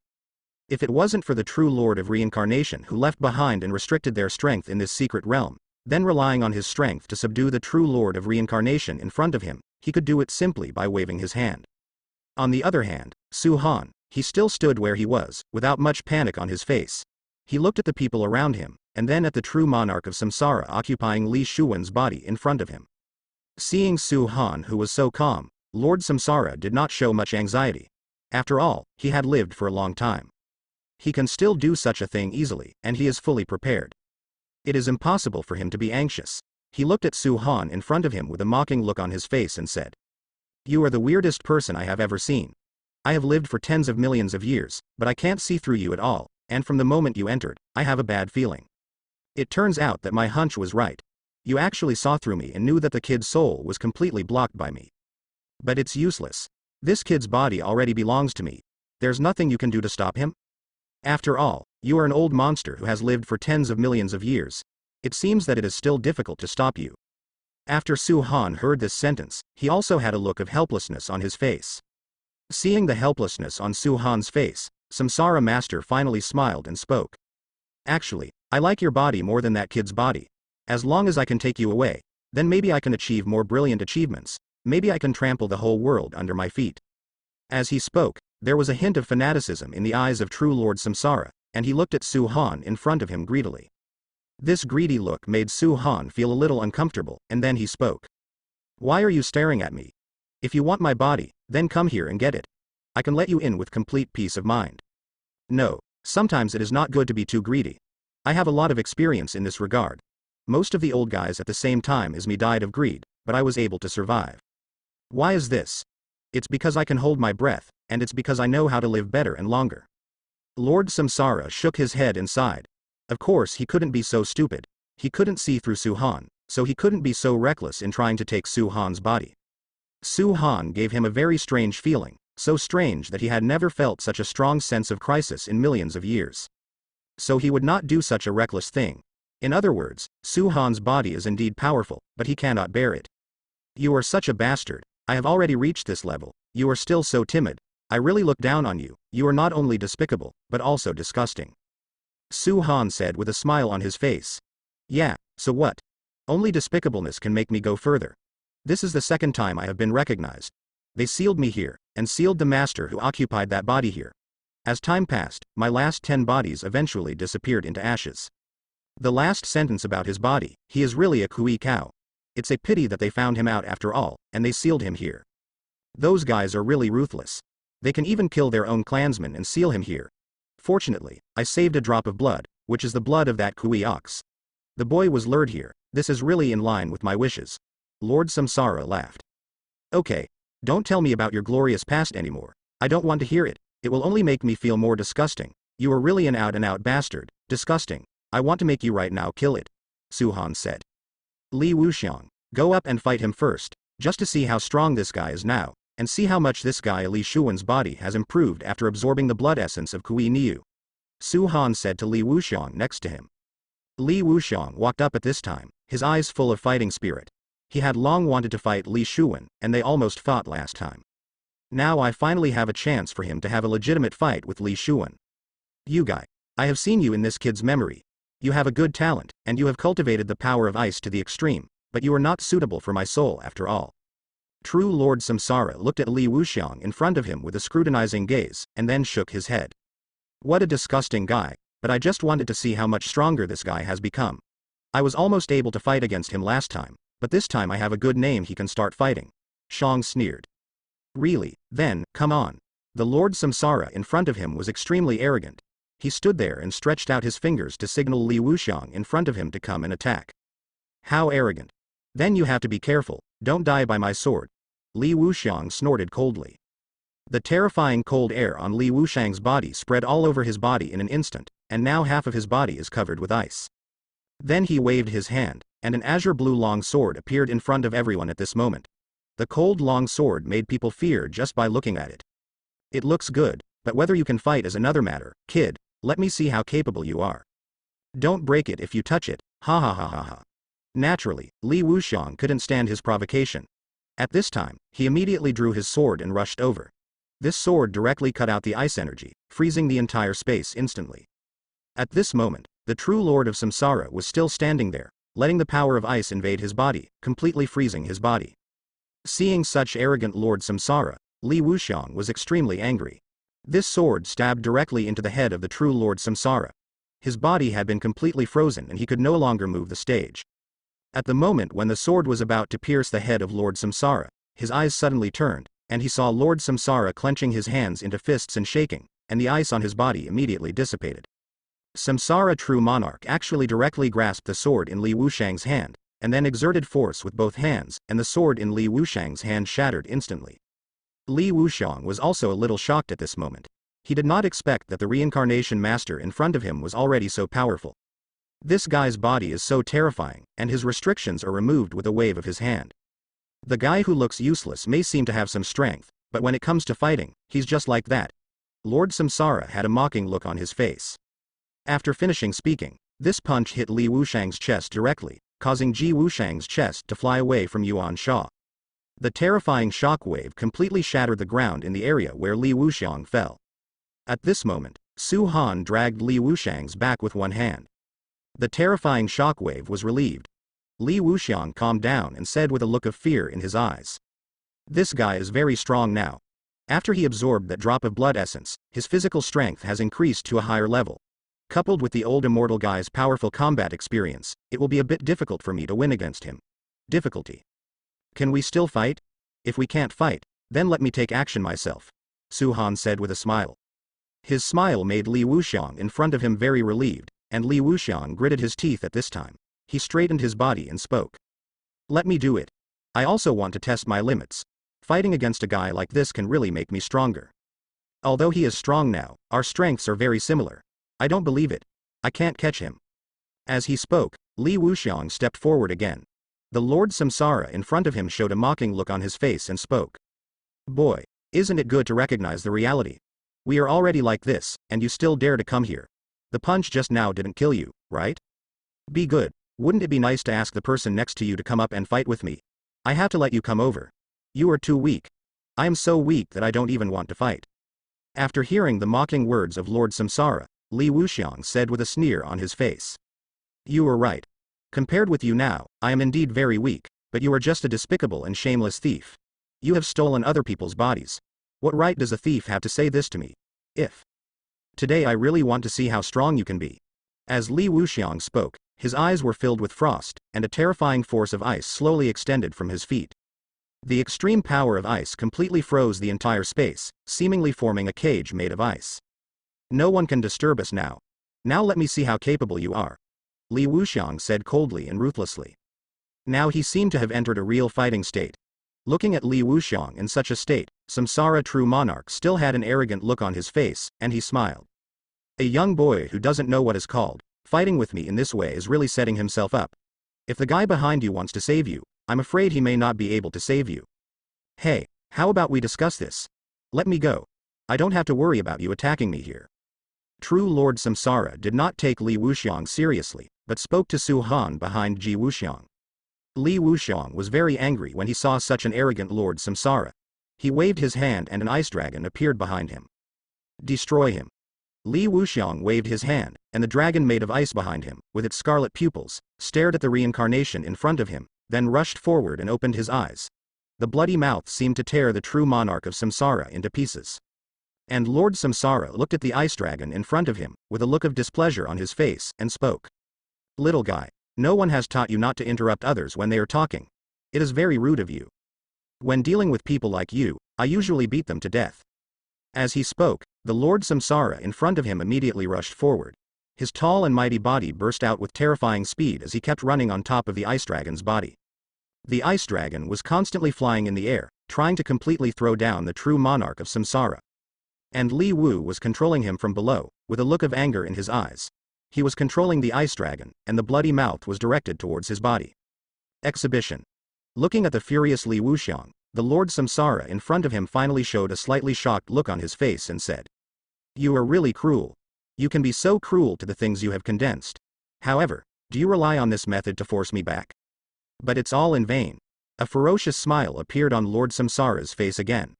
"If it wasn't for the true Lord of Reincarnation who left behind and restricted their strength in this secret realm, then relying on his strength to subdue the true Lord of Reincarnation in front of him, he could do it simply by waving his hand." On the other hand, Su Han, he still stood where he was, without much panic on his face. He looked at the people around him, and then at the true monarch of Samsara occupying Li Shuwen's body in front of him. Seeing Su Han, who was so calm, Lord Samsara did not show much anxiety. After all, he had lived for a long time. He can still do such a thing easily, and he is fully prepared. It is impossible for him to be anxious. He looked at Su Han in front of him with a mocking look on his face and said, "You are the weirdest person I have ever seen. I have lived for tens of millions of years, but I can't see through you at all, and from the moment you entered, I have a bad feeling. It turns out that my hunch was right. You actually saw through me and knew that the kid's soul was completely blocked by me. But it's useless. This kid's body already belongs to me. There's nothing you can do to stop him? After all, you are an old monster who has lived for tens of millions of years. It seems that it is still difficult to stop you." After Su Han heard this sentence, he also had a look of helplessness on his face. Seeing the helplessness on Su Han's face, Samsara Master finally smiled and spoke. "Actually, I like your body more than that kid's body. As long as I can take you away, then maybe I can achieve more brilliant achievements. Maybe I can trample the whole world under my feet." As he spoke, there was a hint of fanaticism in the eyes of true Lord Samsara, and he looked at Su Han in front of him greedily. This greedy look made Su Han feel a little uncomfortable, and then he spoke. "Why are you staring at me? If you want my body, then come here and get it. I can let you in with complete peace of mind." No, sometimes it is not good to be too greedy. I have a lot of experience in this regard. Most of the old guys at the same time as me died of greed, but I was able to survive. Why is this? It's because I can hold my breath, and it's because I know how to live better and longer. Lord Samsara shook his head and sighed. Of course he couldn't be so stupid. He couldn't see through Su Han, so he couldn't be so reckless in trying to take Su Han's body. Su Han gave him a very strange feeling, so strange that he had never felt such a strong sense of crisis in millions of years. So he would not do such a reckless thing. In other words, Su Han's body is indeed powerful, but he cannot bear it. "You are such a bastard. I have already reached this level. You are still so timid. I really look down on you. You are not only despicable, but also disgusting." Su Han said with a smile on his face. "Yeah, so what? Only despicableness can make me go further. This is the second time I have been recognized. They sealed me here, and sealed the master who occupied that body here. As time passed, my last 10 bodies eventually disappeared into ashes." The last sentence about his body, "He is really a Kui cow. It's a pity that they found him out after all, and they sealed him here. Those guys are really ruthless. They can even kill their own clansmen and seal him here. Fortunately, I saved a drop of blood, which is the blood of that Kui ox. The boy was lured here. This is really in line with my wishes." Lord Samsara laughed. "Okay, don't tell me about your glorious past anymore. I don't want to hear it. It will only make me feel more disgusting. You are really an out-and-out bastard. Disgusting. I want to make you right now kill it," Su Han said. "Li Wuxiang, go up and fight him first, just to see how strong this guy is now, and see how much this guy Li Shuwen's body has improved after absorbing the blood essence of Kui Niu," Su Han said to Li Wuxiang next to him. Li Wuxiang walked up at this time, his eyes full of fighting spirit. He had long wanted to fight Li Shuwen, and they almost fought last time. Now I finally have a chance for him to have a legitimate fight with Li Shuwen. "You guy, I have seen you in this kid's memory. You have a good talent, and you have cultivated the power of ice to the extreme, but you are not suitable for my soul after all." True Lord Samsara looked at Li Wuxiang in front of him with a scrutinizing gaze, and then shook his head. "What a disgusting guy, but I just wanted to see how much stronger this guy has become. I was almost able to fight against him last time, but this time I have a good name he can start fighting," Shang sneered. "Really, then, come on." The Lord Samsara in front of him was extremely arrogant. He stood there and stretched out his fingers to signal Li Wuxiang in front of him to come and attack. How arrogant. Then you have to be careful, don't die by my sword. Li Wuxiang snorted coldly. The terrifying cold air on Li Wuxiang's body spread all over his body in an instant, and now half of his body is covered with ice. Then he waved his hand, and an azure blue long sword appeared in front of everyone at this moment. The cold long sword made people fear just by looking at it. It looks good, but whether you can fight is another matter. Kid, let me see how capable you are. Don't break it if you touch it, ha ha ha ha ha. Naturally, Li Wuxiang couldn't stand his provocation. At this time, he immediately drew his sword and rushed over. This sword directly cut out the ice energy, freezing the entire space instantly. At this moment, the true Lord of Samsara was still standing there, letting the power of ice invade his body, completely freezing his body. Seeing such arrogant Lord Samsara, Li Wuxiang was extremely angry. This sword stabbed directly into the head of the true Lord Samsara. His body had been completely frozen and he could no longer move the stage. At the moment when the sword was about to pierce the head of Lord Samsara, his eyes suddenly turned, and he saw Lord Samsara clenching his hands into fists and shaking, and the ice on his body immediately dissipated. Samsara True Monarch actually directly grasped the sword in Li Wuxiang's hand, and then exerted force with both hands, and the sword in Li Wuxiang's hand shattered instantly. Li Wuxiang was also a little shocked at this moment. He did not expect that the reincarnation master in front of him was already so powerful. This guy's body is so terrifying, and his restrictions are removed with a wave of his hand. The guy who looks useless may seem to have some strength, but when it comes to fighting, he's just like that. Lord Samsara had a mocking look on his face. After finishing speaking, this punch hit Li Wuxiang's chest directly, causing Ji Wuxiang's chest to fly away from Yuan Sha. The terrifying shock wave completely shattered the ground in the area where Li Wuxiang fell. At this moment, Su Han dragged Li Wuxiang's back with one hand. The terrifying shock wave was relieved. Li Wuxiang calmed down and said with a look of fear in his eyes. This guy is very strong now. After he absorbed that drop of blood essence, his physical strength has increased to a higher level. Coupled with the old immortal guy's powerful combat experience, it will be a bit difficult for me to win against him. Difficulty. Can we still fight? If we can't fight, then let me take action myself, Su Han said with a smile. His smile made Li Wuxiang in front of him very relieved, and Li Wuxiang gritted his teeth at this time. He straightened his body and spoke. Let me do it. I also want to test my limits. Fighting against a guy like this can really make me stronger. Although he is strong now, our strengths are very similar. I don't believe it. I can't catch him. As he spoke, Li Wuxiang stepped forward again. The Lord Samsara in front of him showed a mocking look on his face and spoke. Boy, isn't it good to recognize the reality? We are already like this, and you still dare to come here. The punch just now didn't kill you, right? Be good. Wouldn't it be nice to ask the person next to you to come up and fight with me? I have to let you come over. You are too weak. I am so weak that I don't even want to fight. After hearing the mocking words of Lord Samsara, Li Wuxiang said with a sneer on his face. You are right. Compared with you now, I am indeed very weak, but you are just a despicable and shameless thief. You have stolen other people's bodies. What right does a thief have to say this to me? If. Today I really want to see how strong you can be. As Li Wuxiang spoke, his eyes were filled with frost, and a terrifying force of ice slowly extended from his feet. The extreme power of ice completely froze the entire space, seemingly forming a cage made of ice. No one can disturb us now. Now let me see how capable you are, Li Wuxiang said coldly and ruthlessly. Now he seemed to have entered a real fighting state. Looking at Li Wuxiang in such a state, Samsara True Monarch still had an arrogant look on his face, and he smiled. A young boy who doesn't know what is called fighting with me in this way is really setting himself up. If the guy behind you wants to save you, I'm afraid he may not be able to save you. Hey, how about we discuss this? Let me go. I don't have to worry about you attacking me here. True Lord Samsara did not take Li Wuxiang seriously, but spoke to Su Han behind Ji Wuxiang. Li Wuxiang was very angry when he saw such an arrogant Lord Samsara. He waved his hand and an ice dragon appeared behind him. Destroy him. Li Wuxiang waved his hand, and the dragon made of ice behind him, with its scarlet pupils, stared at the reincarnation in front of him, then rushed forward and opened his eyes. The bloody mouth seemed to tear the true monarch of Samsara into pieces. And Lord Samsara looked at the ice dragon in front of him, with a look of displeasure on his face, and spoke. Little guy, no one has taught you not to interrupt others when they are talking. It is very rude of you. When dealing with people like you, I usually beat them to death. As he spoke, the Lord Samsara in front of him immediately rushed forward. His tall and mighty body burst out with terrifying speed as he kept running on top of the ice dragon's body. The ice dragon was constantly flying in the air, trying to completely throw down the true monarch of Samsara. And Li Wu was controlling him from below, with a look of anger in his eyes. He was controlling the ice dragon, and the bloody mouth was directed towards his body. Exhibition. Looking at the furious Li Wuxiang, the Lord Samsara in front of him finally showed a slightly shocked look on his face and said, "You are really cruel. You can be so cruel to the things you have condensed. However, do you rely on this method to force me back? But it's all in vain." A ferocious smile appeared on Lord Samsara's face again.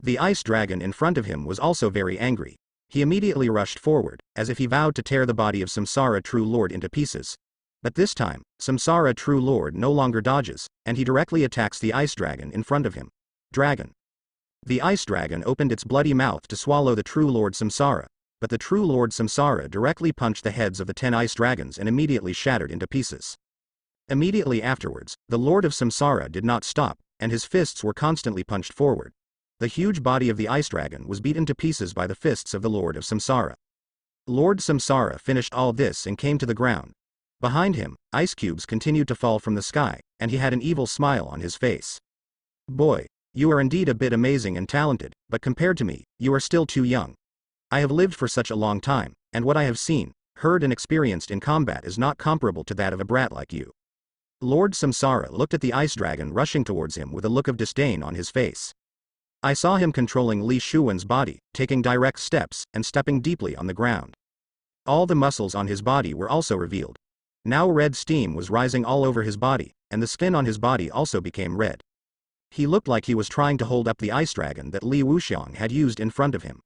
The ice dragon in front of him was also very angry. He immediately rushed forward, as if he vowed to tear the body of Samsara True Lord into pieces. But this time, Samsara True Lord no longer dodges, and he directly attacks the ice dragon in front of him. Dragon. The ice dragon opened its bloody mouth to swallow the True Lord Samsara, but the True Lord Samsara directly punched the heads of the 10 ice dragons and immediately shattered into pieces. Immediately afterwards, the Lord of Samsara did not stop, and his fists were constantly punched forward. The huge body of the ice dragon was beaten to pieces by the fists of the Lord of Samsara. Lord Samsara finished all this and came to the ground. Behind him, ice cubes continued to fall from the sky, and he had an evil smile on his face. "Boy, you are indeed a bit amazing and talented, but compared to me, you are still too young. I have lived for such a long time, and what I have seen, heard and experienced in combat is not comparable to that of a brat like you." Lord Samsara looked at the ice dragon rushing towards him with a look of disdain on his face. I saw him controlling Li Shuwen's body, taking direct steps, and stepping deeply on the ground. All the muscles on his body were also revealed. Now red steam was rising all over his body, and the skin on his body also became red. He looked like he was trying to hold up the ice dragon that Li Wuxiang had used in front of him.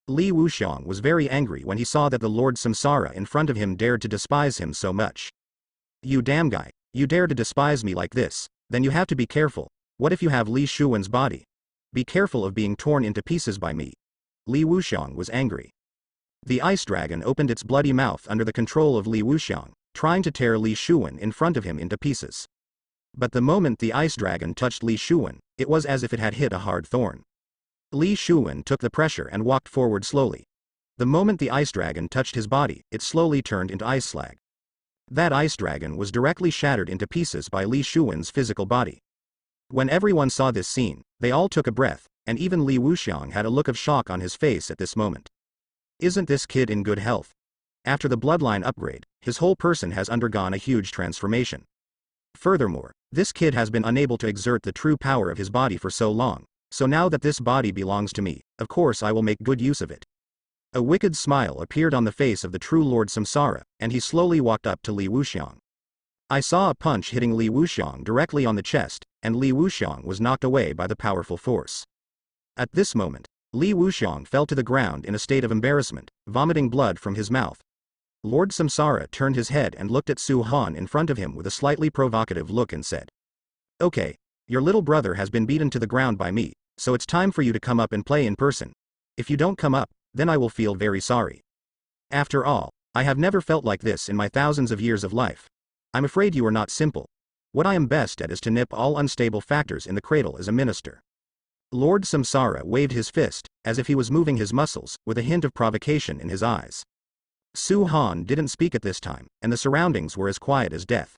Li Wuxiang was very angry when he saw that the Lord Samsara in front of him dared to despise him so much. "You damn guy, you dare to despise me like this, then you have to be careful. What if you have Li Shuwen's body? Be careful of being torn into pieces by me." Li Wuxiang was angry. The ice dragon opened its bloody mouth under the control of Li Wuxiang, trying to tear Li Shuwen in front of him into pieces. But the moment the ice dragon touched Li Shuwen, it was as if it had hit a hard thorn. Li Shuwen took the pressure and walked forward slowly. The moment the ice dragon touched his body, it slowly turned into ice slag. That ice dragon was directly shattered into pieces by Li Shuwen's physical body. When everyone saw this scene, they all took a breath, and even Li Wuxiang had a look of shock on his face at this moment. Isn't this kid in good health? After the bloodline upgrade, his whole person has undergone a huge transformation. Furthermore, this kid has been unable to exert the true power of his body for so long, so now that this body belongs to me, of course I will make good use of it. A wicked smile appeared on the face of the true Lord Samsara, and he slowly walked up to Li Wuxiang. I saw a punch hitting Li Wuxiang directly on the chest, and Li Wuxiang was knocked away by the powerful force. At this moment, Li Wuxiang fell to the ground in a state of embarrassment, vomiting blood from his mouth. Lord Samsara turned his head and looked at Su Han in front of him with a slightly provocative look and said, "Okay, your little brother has been beaten to the ground by me, so it's time for you to come up and play in person. If you don't come up, then I will feel very sorry. After all, I have never felt like this in my thousands of years of life. I'm afraid you are not simple. What I am best at is to nip all unstable factors in the cradle as a minister." Lord Samsara waved his fist, as if he was moving his muscles, with a hint of provocation in his eyes. Su Han didn't speak at this time, and the surroundings were as quiet as death.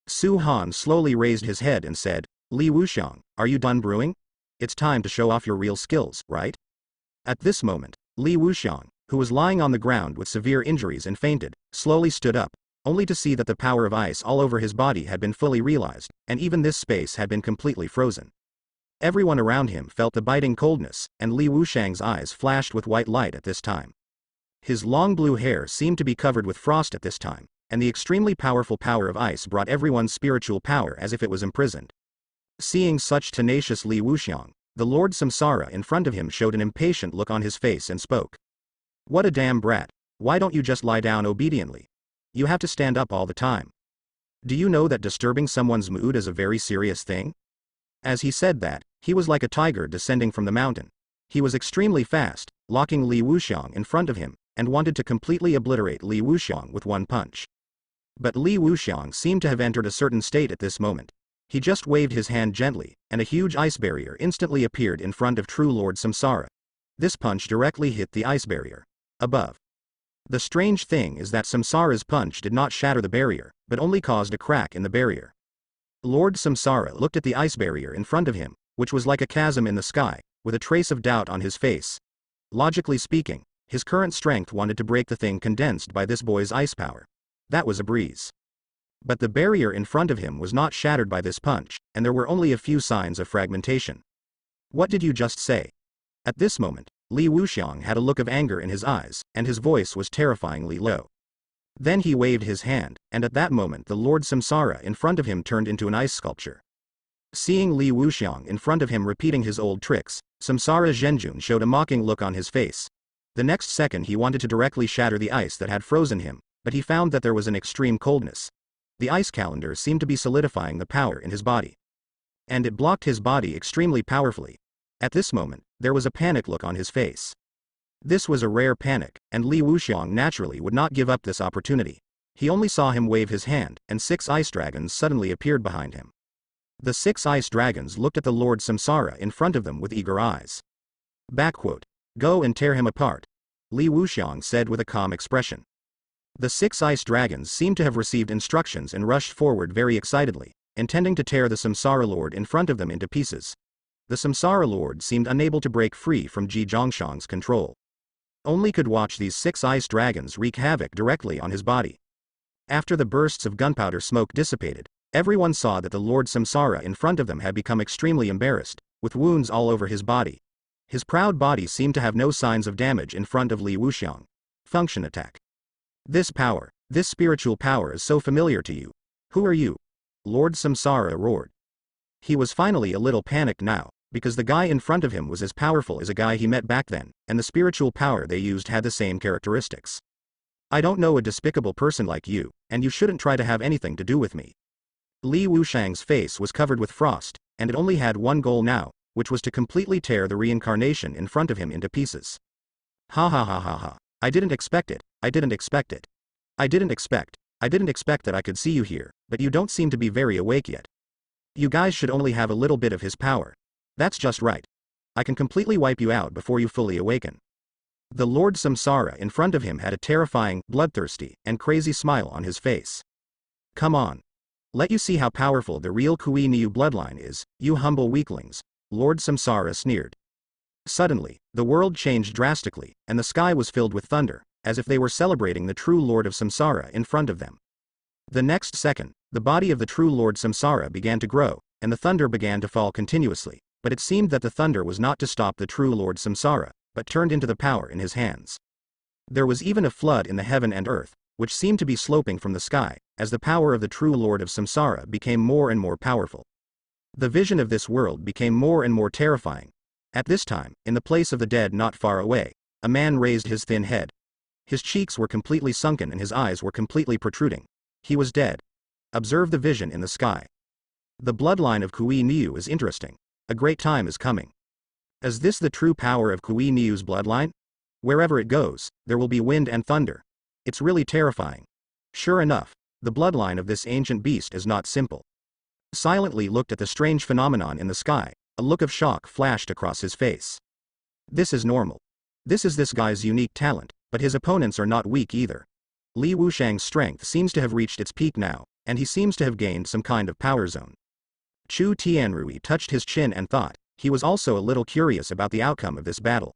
Su Han slowly raised his head and said, "Li Wuxiang, are you done brewing? It's time to show off your real skills, right?" At this moment, Li Wuxiang, who was lying on the ground with severe injuries and fainted, slowly stood up, only to see that the power of ice all over his body had been fully realized, and even this space had been completely frozen. Everyone around him felt the biting coldness, and Li Wuxiang's eyes flashed with white light at this time. His long blue hair seemed to be covered with frost at this time, and the extremely powerful power of ice brought everyone's spiritual power as if it was imprisoned. Seeing such tenacious Li Wuxiang, the Lord Samsara in front of him showed an impatient look on his face and spoke. "What a damn brat, why don't you just lie down obediently? You have to stand up all the time. Do you know that disturbing someone's mood is a very serious thing?" As he said that, he was like a tiger descending from the mountain. He was extremely fast, locking Li Wuxiang in front of him, and wanted to completely obliterate Li Wuxiang with one punch. But Li Wuxiang seemed to have entered a certain state at this moment. He just waved his hand gently, and a huge ice barrier instantly appeared in front of true Lord Samsara. This punch directly hit the ice barrier. Above. The strange thing is that Samsara's punch did not shatter the barrier, but only caused a crack in the barrier. Lord Samsara looked at the ice barrier in front of him, which was like a chasm in the sky, with a trace of doubt on his face. Logically speaking, his current strength wanted to break the thing condensed by this boy's ice power. That was a breeze. But the barrier in front of him was not shattered by this punch, and there were only a few signs of fragmentation. What did you just say? At this moment, Li Wuxiang had a look of anger in his eyes, and his voice was terrifyingly low. Then he waved his hand, and at that moment the Lord Samsara in front of him turned into an ice sculpture. Seeing Li Wuxiang in front of him repeating his old tricks, Samsara Zhenjun showed a mocking look on his face. The next second he wanted to directly shatter the ice that had frozen him, but he found that there was an extreme coldness. The ice calendar seemed to be solidifying the power in his body. And it blocked his body extremely powerfully. At this moment, there was a panic look on his face. This was a rare panic, and Li Wuxiang naturally would not give up this opportunity. He only saw him wave his hand, and 6 ice dragons suddenly appeared behind him. The 6 ice dragons looked at the Lord Samsara in front of them with eager eyes. Backquote. Go and tear him apart, Li Wuxiang said with a calm expression. The 6 ice dragons seemed to have received instructions and rushed forward very excitedly, intending to tear the Samsara Lord in front of them into pieces. The Samsara Lord seemed unable to break free from Ji Zhongshang's control. Only could watch these 6 ice dragons wreak havoc directly on his body. After the bursts of gunpowder smoke dissipated, everyone saw that the Lord Samsara in front of them had become extremely embarrassed, with wounds all over his body. His proud body seemed to have no signs of damage in front of Li Wuxiang. Function attack. This power, this spiritual power is so familiar to you. Who are you? Lord Samsara roared. He was finally a little panicked now, because the guy in front of him was as powerful as a guy he met back then, and the spiritual power they used had the same characteristics. I don't know a despicable person like you, and you shouldn't try to have anything to do with me. Li Wuxiang's face was covered with frost, and it only had one goal now, which was to completely tear the reincarnation in front of him into pieces. Ha ha ha ha ha. I didn't expect it, I didn't expect it. I didn't expect that I could see you here, but you don't seem to be very awake yet. You guys should only have a little bit of his power. That's just right. I can completely wipe you out before you fully awaken. The Lord Samsara in front of him had a terrifying, bloodthirsty, and crazy smile on his face. Come on. Let you see how powerful the real Kui Niu bloodline is, you humble weaklings, Lord Samsara sneered. Suddenly, the world changed drastically, and the sky was filled with thunder, as if they were celebrating the true Lord of Samsara in front of them. The next second, the body of the true Lord Samsara began to grow, and the thunder began to fall continuously. But it seemed that the thunder was not to stop the true Lord Samsara, but turned into the power in his hands. There was even a flood in the heaven and earth, which seemed to be sloping from the sky, as the power of the true Lord of Samsara became more and more powerful. The vision of this world became more and more terrifying. At this time, in the place of the dead not far away, a man raised his thin head. His cheeks were completely sunken and his eyes were completely protruding. He was dead. Observe the vision in the sky. The bloodline of Kui Niu is interesting. A great time is coming. Is this the true power of Kui Niu's bloodline? Wherever it goes, there will be wind and thunder. It's really terrifying. Sure enough, the bloodline of this ancient beast is not simple. Silently looked at the strange phenomenon in the sky, a look of shock flashed across his face. This is normal. This is this guy's unique talent, but his opponents are not weak either. Li Wuxiang's strength seems to have reached its peak now, and he seems to have gained some kind of power zone. Chu Tianrui touched his chin and thought. He was also a little curious about the outcome of this battle.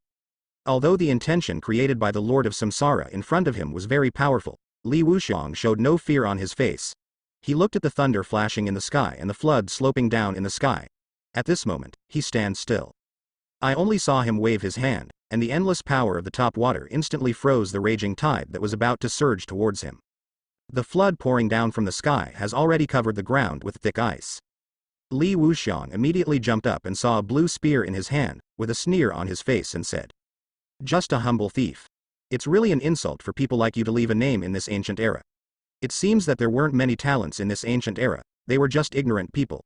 Although the intention created by the Lord of Samsara in front of him was very powerful, Li Wuxiang showed no fear on his face. He looked at the thunder flashing in the sky and the flood sloping down in the sky. At this moment, he stands still. I only saw him wave his hand, and the endless power of the top water instantly froze the raging tide that was about to surge towards him. The flood pouring down from the sky has already covered the ground with thick ice. Li Wuxiang immediately jumped up and saw a blue spear in his hand, with a sneer on his face and said, "Just a humble thief. It's really an insult for people like you to leave a name in this ancient era. It seems that there weren't many talents in this ancient era, they were just ignorant people."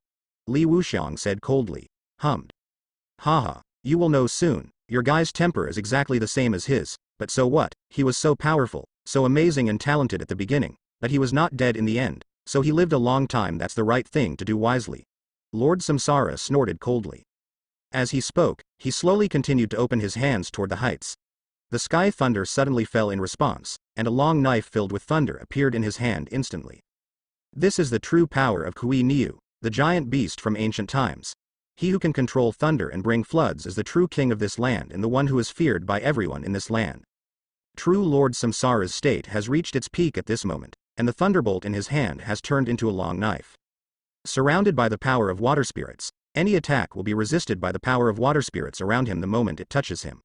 Li Wuxiang said coldly. Hummed. Haha, you will know soon, your guy's temper is exactly the same as his, but so what, he was so powerful, so amazing and talented at the beginning, but he was not dead in the end, so he lived a long time. That's the right thing to do wisely. Lord Samsara snorted coldly. As he spoke, he slowly continued to open his hands toward the heights. The sky thunder suddenly fell in response, and a long knife filled with thunder appeared in his hand instantly. This is the true power of Kui Niu, the giant beast from ancient times. He who can control thunder and bring floods is the true king of this land and the one who is feared by everyone in this land. True Lord Samsara's state has reached its peak at this moment, and the thunderbolt in his hand has turned into a long knife. Surrounded by the power of water spirits, any attack will be resisted by the power of water spirits around him the moment it touches him.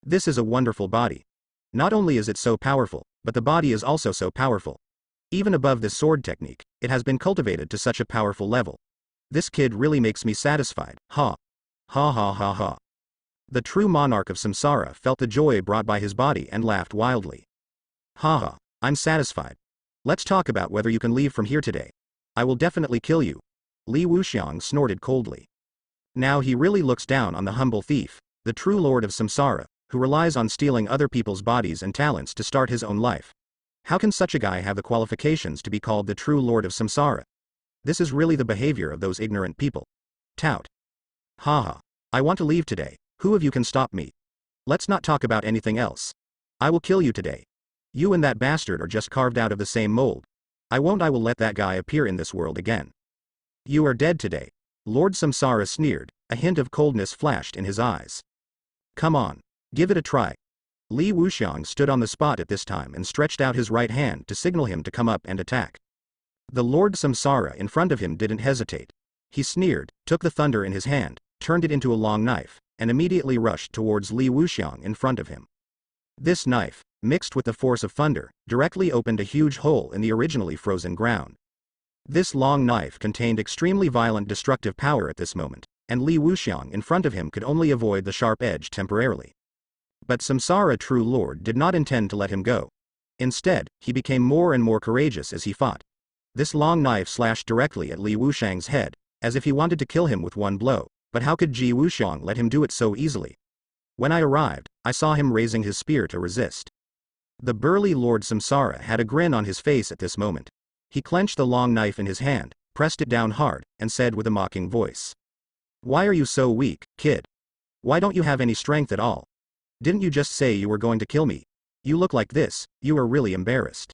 This is a wonderful body. Not only is it so powerful, but the body is also so powerful. Even above this sword technique, it has been cultivated to such a powerful level. This kid really makes me satisfied, ha. Ha ha ha ha. The true monarch of Samsara felt the joy brought by his body and laughed wildly. Ha ha, I'm satisfied. Let's talk about whether you can leave from here today. I will definitely kill you. Li Wuxiang snorted coldly. Now he really looks down on the humble thief, the true lord of Samsara, who relies on stealing other people's bodies and talents to start his own life. How can such a guy have the qualifications to be called the true lord of Samsara? This is really the behavior of those ignorant people. Tout. Haha. I want to leave today. Who of you can stop me? Let's not talk about anything else. I will kill you today. You and that bastard are just carved out of the same mold. I will let that guy appear in this world again. You are dead today. Lord Samsara sneered, a hint of coldness flashed in his eyes. Come on. Give it a try. Li Wuxiang stood on the spot at this time and stretched out his right hand to signal him to come up and attack. The Lord Samsara in front of him didn't hesitate. He sneered, took the thunder in his hand, turned it into a long knife, and immediately rushed towards Li Wuxiang in front of him. This knife, mixed with the force of thunder, directly opened a huge hole in the originally frozen ground. This long knife contained extremely violent destructive power at this moment, and Li Wuxiang in front of him could only avoid the sharp edge temporarily. But Samsara True Lord did not intend to let him go. Instead, he became more and more courageous as he fought. This long knife slashed directly at Li Wuxiang's head, as if he wanted to kill him with one blow, but how could Ji Wuxiang let him do it so easily? When I arrived, I saw him raising his spear to resist. The burly Lord Samsara had a grin on his face at this moment. He clenched the long knife in his hand, pressed it down hard, and said with a mocking voice. Why are you so weak, kid? Why don't you have any strength at all? Didn't you just say you were going to kill me? You look like this, you are really embarrassed.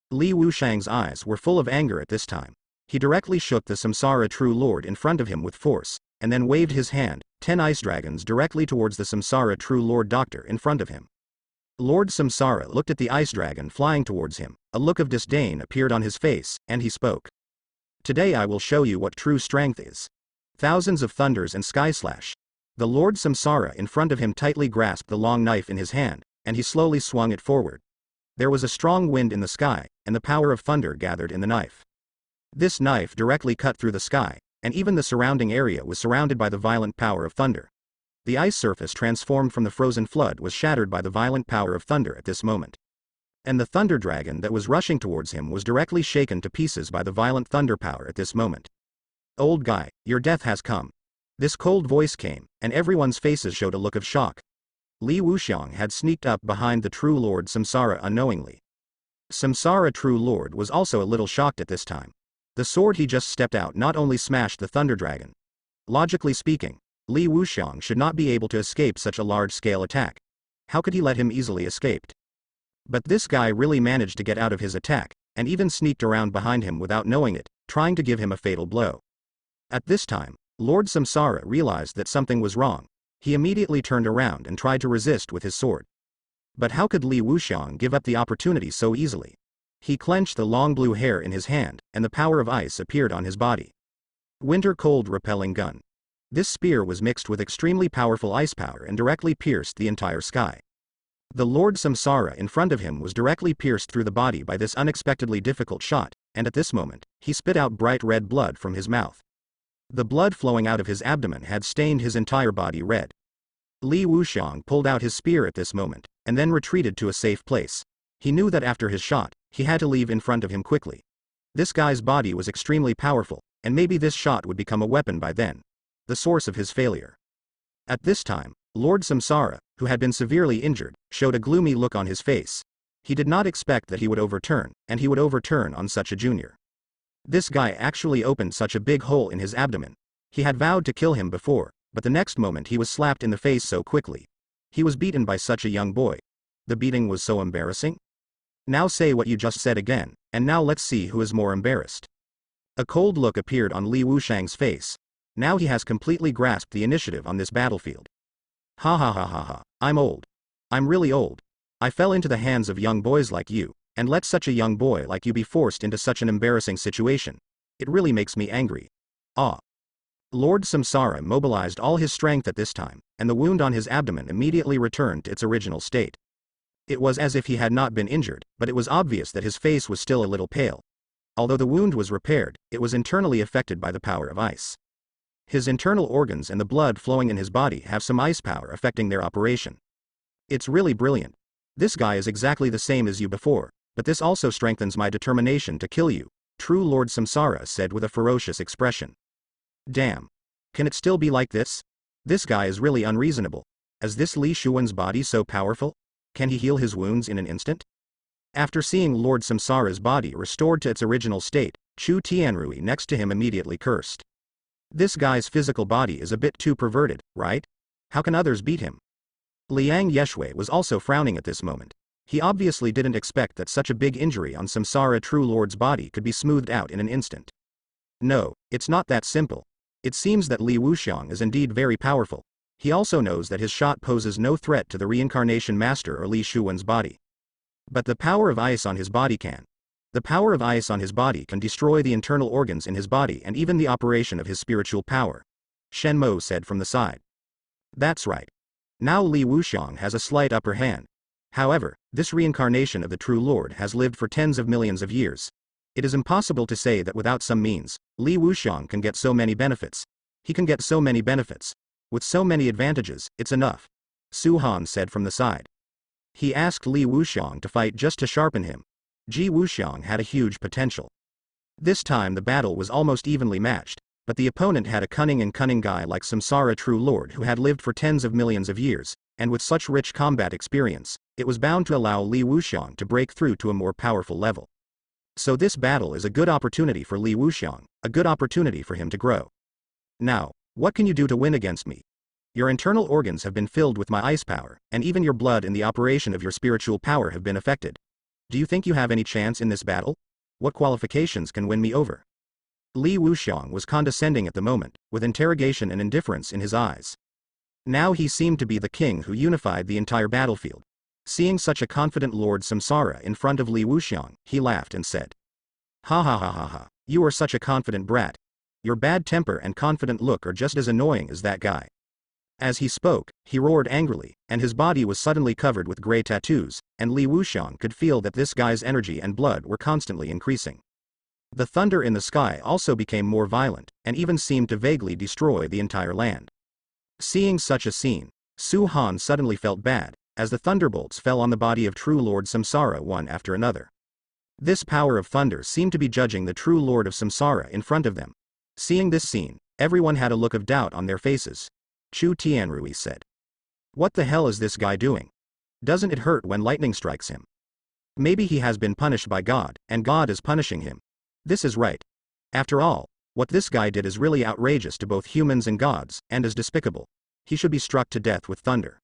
Li Wuxiang's eyes were full of anger at this time. He directly shook the Samsara True Lord in front of him with force, and then waved his hand, 10 ice dragons directly towards the Samsara True Lord Doctor in front of him. Lord Samsara looked at the ice dragon flying towards him, a look of disdain appeared on his face, and he spoke. Today I will show you what true strength is. Thousands of thunders and sky slash. The Lord Samsara in front of him tightly grasped the long knife in his hand, and he slowly swung it forward. There was a strong wind in the sky, and the power of thunder gathered in the knife. This knife directly cut through the sky, and even the surrounding area was surrounded by the violent power of thunder. The ice surface transformed from the frozen flood was shattered by the violent power of thunder at this moment. And the thunder dragon that was rushing towards him was directly shaken to pieces by the violent thunder power at this moment. Old guy, your death has come. This cold voice came, and everyone's faces showed a look of shock. Li Wuxiang had sneaked up behind the True Lord Samsara unknowingly. Samsara True Lord was also a little shocked at this time. The sword he just stepped out not only smashed the thunder dragon. Logically speaking, Li Wuxiang should not be able to escape such a large-scale attack. How could he let him easily escape? But this guy really managed to get out of his attack, and even sneaked around behind him without knowing it, trying to give him a fatal blow. At this time, Lord Samsara realized that something was wrong. He immediately turned around and tried to resist with his sword. But how could Li Wuxiang give up the opportunity so easily? He clenched the long blue hair in his hand, and the power of ice appeared on his body. Winter Cold Repelling Gun. This spear was mixed with extremely powerful ice power and directly pierced the entire sky. The Lord Samsara in front of him was directly pierced through the body by this unexpectedly difficult shot, and at this moment, he spit out bright red blood from his mouth. The blood flowing out of his abdomen had stained his entire body red. Li Wuxiang pulled out his spear at this moment, and then retreated to a safe place. He knew that after his shot, he had to leave in front of him quickly. This guy's body was extremely powerful, and maybe this shot would become a weapon by then. The source of his failure. At this time, Lord Samsara, who had been severely injured, showed a gloomy look on his face. He did not expect that he would overturn, and he would overturn on such a junior. This guy actually opened such a big hole in his abdomen. He had vowed to kill him before, but the next moment he was slapped in the face so quickly. He was beaten by such a young boy. The beating was so embarrassing. Now say what you just said again, and now let's see who is more embarrassed. A cold look appeared on Li Wuxiang's face. Now he has completely grasped the initiative on this battlefield. Ha ha ha ha ha, I'm old. I'm really old. I fell into the hands of young boys like you, and let such a young boy like you be forced into such an embarrassing situation. It really makes me angry. Ah. Lord Samsara mobilized all his strength at this time, and the wound on his abdomen immediately returned to its original state. It was as if he had not been injured, but it was obvious that his face was still a little pale. Although the wound was repaired, it was internally affected by the power of ice. His internal organs and the blood flowing in his body have some ice power affecting their operation. It's really brilliant. This guy is exactly the same as you before, but this also strengthens my determination to kill you, true Lord Samsara said with a ferocious expression. Damn. Can it still be like this? This guy is really unreasonable. Is this Li Shuan's body so powerful? Can he heal his wounds in an instant? After seeing Lord Samsara's body restored to its original state, Chu Tianrui next to him immediately cursed. This guy's physical body is a bit too perverted, right? How can others beat him? Liang Yeshui was also frowning at this moment. He obviously didn't expect that such a big injury on Samsara True Lord's body could be smoothed out in an instant. No, it's not that simple. It seems that Li Wuxiang is indeed very powerful. He also knows that his shot poses no threat to the reincarnation master or Li Shuan's body. But the power of ice on his body can. The power of ice on his body can destroy the internal organs in his body and even the operation of his spiritual power. Shen Mo said from the side. That's right. Now Li Wuxiang has a slight upper hand. However, this reincarnation of the True Lord has lived for tens of millions of years. It is impossible to say that without some means, Li Wuxiang can get so many benefits. He can get so many benefits. With so many advantages, it's enough. Su Han said from the side. He asked Li Wuxiang to fight just to sharpen him. Ji Wuxiang had a huge potential. This time the battle was almost evenly matched, but the opponent had a cunning guy like Samsara True Lord who had lived for tens of millions of years, and with such rich combat experience, it was bound to allow Li Wuxiang to break through to a more powerful level. So this battle is a good opportunity for Li Wuxiang, a good opportunity for him to grow. Now, what can you do to win against me? Your internal organs have been filled with my ice power, and even your blood and the operation of your spiritual power have been affected. Do you think you have any chance in this battle? What qualifications can win me over? Li Wuxiang was condescending at the moment, with interrogation and indifference in his eyes. Now he seemed to be the king who unified the entire battlefield. Seeing such a confident Lord Samsara in front of Li Wuxiang, he laughed and said. Ha ha ha ha ha, you are such a confident brat. Your bad temper and confident look are just as annoying as that guy. As he spoke, he roared angrily, and his body was suddenly covered with gray tattoos, and Li Wuxiang could feel that this guy's energy and blood were constantly increasing. The thunder in the sky also became more violent, and even seemed to vaguely destroy the entire land. Seeing such a scene, Su Han suddenly felt bad, as the thunderbolts fell on the body of True Lord Samsara one after another. This power of thunder seemed to be judging the True Lord of Samsara in front of them. Seeing this scene, everyone had a look of doubt on their faces. Chu Tianrui said. What the hell is this guy doing? Doesn't it hurt when lightning strikes him? Maybe he has been punished by God, and God is punishing him. This is right. After all, what this guy did is really outrageous to both humans and gods, and is despicable. He should be struck to death with thunder.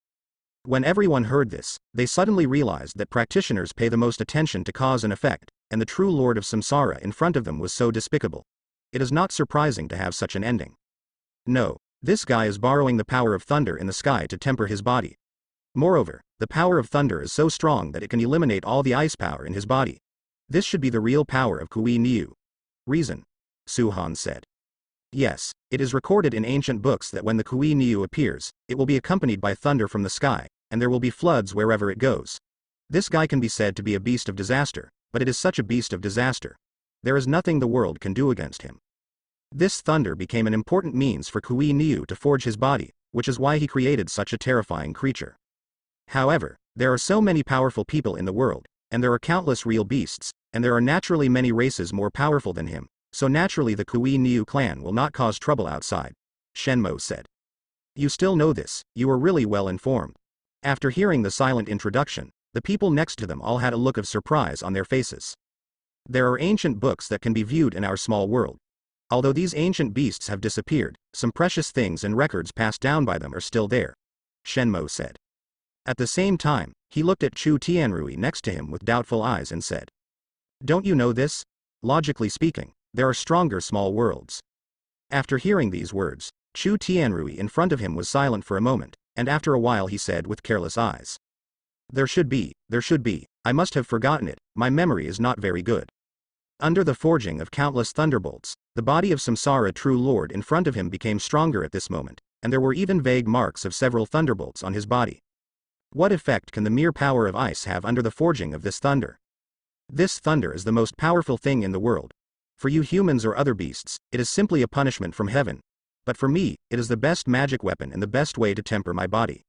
When everyone heard this, they suddenly realized that practitioners pay the most attention to cause and effect, and the true Lord of Samsara in front of them was so despicable. It is not surprising to have such an ending. No. This guy is borrowing the power of thunder in the sky to temper his body. Moreover, the power of thunder is so strong that it can eliminate all the ice power in his body. This should be the real power of Kui Niu. Reason. Su Han said. Yes, it is recorded in ancient books that when the Kui Niu appears, it will be accompanied by thunder from the sky, and there will be floods wherever it goes. This guy can be said to be a beast of disaster, but it is such a beast of disaster. There is nothing the world can do against him. This thunder became an important means for Kui Niu to forge his body, which is why he created such a terrifying creature. However, there are so many powerful people in the world, and there are countless real beasts, and there are naturally many races more powerful than him, so naturally the Kui Niu clan will not cause trouble outside, Shen Mo said. You still know this, you are really well informed. After hearing the silent introduction, the people next to them all had a look of surprise on their faces. There are ancient books that can be viewed in our small world. Although these ancient beasts have disappeared, some precious things and records passed down by them are still there, Shen Mo said. At the same time, he looked at Chu Tianrui next to him with doubtful eyes and said. Don't you know this? Logically speaking, there are stronger small worlds. After hearing these words, Chu Tianrui in front of him was silent for a moment, and after a while he said with careless eyes. There should be, I must have forgotten it, my memory is not very good. Under the forging of countless thunderbolts, the body of Samsara True Lord in front of him became stronger at this moment, and there were even vague marks of several thunderbolts on his body. What effect can the mere power of ice have under the forging of this thunder? This thunder is the most powerful thing in the world. For you humans or other beasts, it is simply a punishment from heaven. But for me, it is the best magic weapon and the best way to temper my body.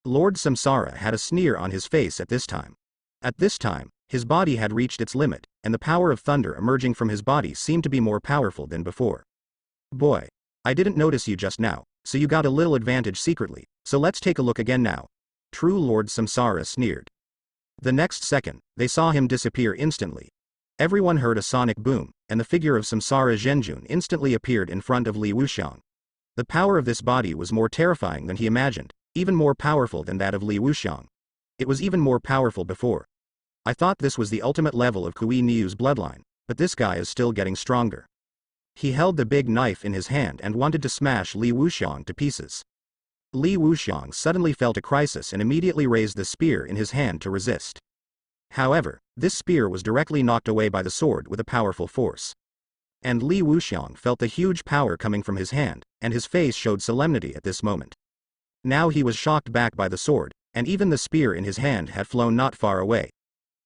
Lord Samsara had a sneer on his face at this time. At this time, his body had reached its limit, and the power of thunder emerging from his body seemed to be more powerful than before. Boy, I didn't notice you just now, so you got a little advantage secretly, so let's take a look again now. True Lord Samsara sneered. The next second, they saw him disappear instantly. Everyone heard a sonic boom, and the figure of Samsara Zhenjun instantly appeared in front of Li Wuxiang. The power of this body was more terrifying than he imagined, even more powerful than that of Li Wuxiang. It was even more powerful before. I thought this was the ultimate level of Kui Niu's bloodline, but this guy is still getting stronger. He held the big knife in his hand and wanted to smash Li Wuxiang to pieces. Li Wuxiang suddenly felt a crisis and immediately raised the spear in his hand to resist. However, this spear was directly knocked away by the sword with a powerful force. And Li Wuxiang felt the huge power coming from his hand, and his face showed solemnity at this moment. Now he was shocked back by the sword, and even the spear in his hand had flown not far away.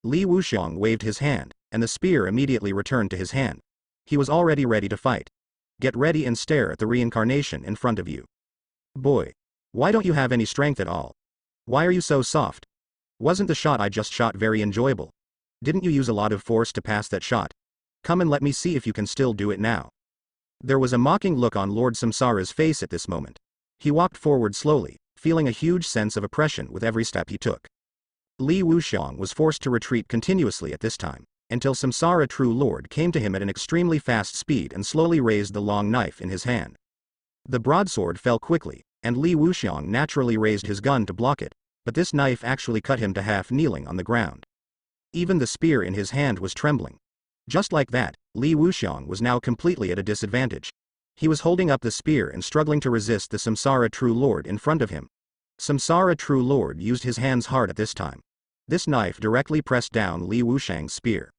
Li Wuxiang waved his hand, and the spear immediately returned to his hand. He was already ready to fight. Get ready and stare at the reincarnation in front of you. Boy, why don't you have any strength at all? Why are you so soft? Wasn't the shot I just shot very enjoyable? Didn't you use a lot of force to pass that shot? Come and let me see if you can still do it now. There was a mocking look on Lord Samsara's face at this moment. He walked forward slowly, feeling a huge sense of oppression with every step he took. Li Wuxiang was forced to retreat continuously at this time, until Samsara True Lord came to him at an extremely fast speed and slowly raised the long knife in his hand. The broadsword fell quickly, and Li Wuxiang naturally raised his gun to block it, but this knife actually cut him to half kneeling on the ground. Even the spear in his hand was trembling. Just like that, Li Wuxiang was now completely at a disadvantage. He was holding up the spear and struggling to resist the Samsara True Lord in front of him. Samsara True Lord used his hands hard at this time. This knife directly pressed down Li Wuxiang's spear.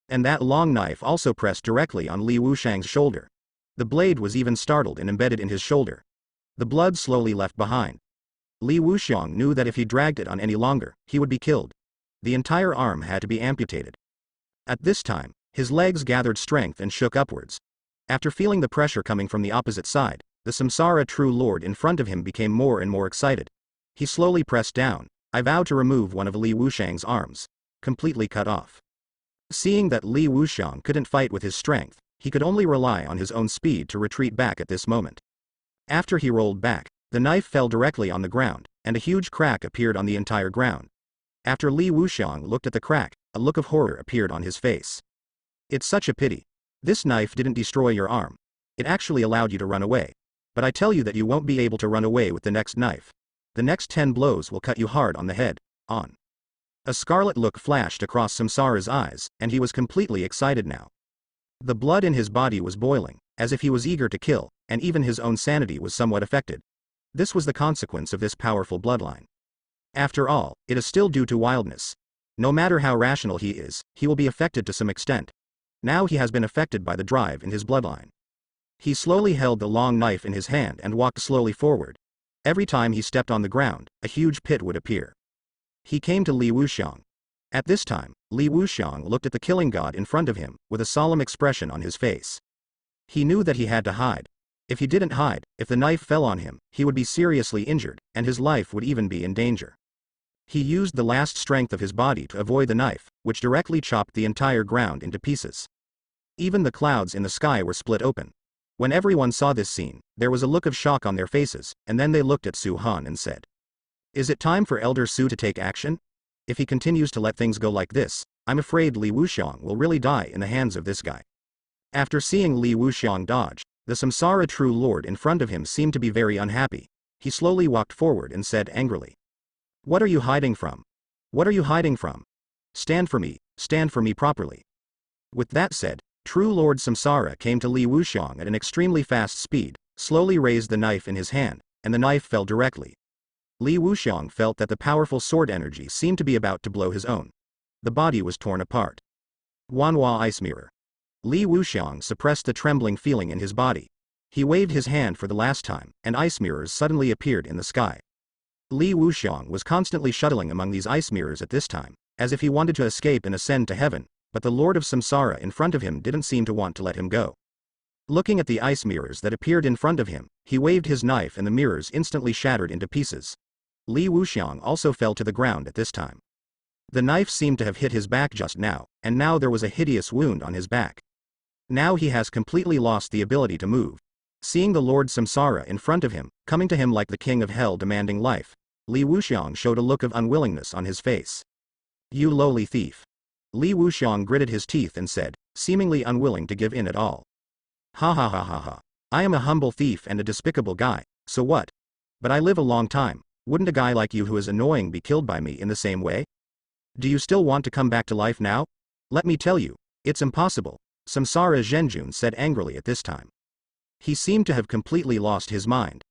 And that long knife also pressed directly on Li Wuxiang's shoulder. The blade was even startled and embedded in his shoulder. The blood slowly left behind. Li Wuxiang knew that if he dragged it on any longer, he would be killed. The entire arm had to be amputated. At this time, his legs gathered strength and shook upwards. After feeling the pressure coming from the opposite side, the Samsara True Lord in front of him became more and more excited. He slowly pressed down. I vowed to remove one of Li Wuxiang's arms. Completely cut off. Seeing that Li Wuxiang couldn't fight with his strength, he could only rely on his own speed to retreat back at this moment. After he rolled back, the knife fell directly on the ground, and a huge crack appeared on the entire ground. After Li Wuxiang looked at the crack, a look of horror appeared on his face. It's such a pity. This knife didn't destroy your arm. It actually allowed you to run away. But I tell you that you won't be able to run away with the next knife. The next 10 blows will cut you hard on the head. On. A scarlet look flashed across Samsara's eyes, and he was completely excited now. The blood in his body was boiling, as if he was eager to kill, and even his own sanity was somewhat affected. This was the consequence of this powerful bloodline. After all, it is still due to wildness. No matter how rational he is, he will be affected to some extent. Now he has been affected by the drive in his bloodline. He slowly held the long knife in his hand and walked slowly forward. Every time he stepped on the ground, a huge pit would appear. He came to Li Wuxiang. At this time, Li Wuxiang looked at the killing god in front of him, with a solemn expression on his face. He knew that he had to hide. If he didn't hide, if the knife fell on him, he would be seriously injured, and his life would even be in danger. He used the last strength of his body to avoid the knife, which directly chopped the entire ground into pieces. Even the clouds in the sky were split open. When everyone saw this scene, there was a look of shock on their faces, and then they looked at Su Han and said, "Is it time for Elder Su to take action? If he continues to let things go like this, I'm afraid Li Wuxiang will really die in the hands of this guy." After seeing Li Wuxiang dodge, the Samsara True Lord in front of him seemed to be very unhappy. He slowly walked forward and said angrily, "What are you hiding from? What are you hiding from? Stand for me properly." With that said, True Lord Samsara came to Li Wuxiang at an extremely fast speed, slowly raised the knife in his hand, and the knife fell directly. Li Wuxiang felt that the powerful sword energy seemed to be about to blow his own. The body was torn apart. Wanhua Ice Mirror. Li Wuxiang suppressed the trembling feeling in his body. He waved his hand for the last time, and ice mirrors suddenly appeared in the sky. Li Wuxiang was constantly shuttling among these ice mirrors at this time, as if he wanted to escape and ascend to heaven, but the Lord of Samsara in front of him didn't seem to want to let him go. Looking at the ice mirrors that appeared in front of him, he waved his knife and the mirrors instantly shattered into pieces. Li Wuxiang also fell to the ground at this time. The knife seemed to have hit his back just now, and now there was a hideous wound on his back. Now he has completely lost the ability to move. Seeing the Lord Samsara in front of him, coming to him like the king of hell demanding life, Li Wuxiang showed a look of unwillingness on his face. "You lowly thief." Li Wuxiang gritted his teeth and said, seemingly unwilling to give in at all. "Ha ha ha ha ha. I am a humble thief and a despicable guy, so what? But I live a long time, wouldn't a guy like you who is annoying be killed by me in the same way? Do you still want to come back to life now? Let me tell you, it's impossible," Samsara Zhenjun said angrily at this time. He seemed to have completely lost his mind.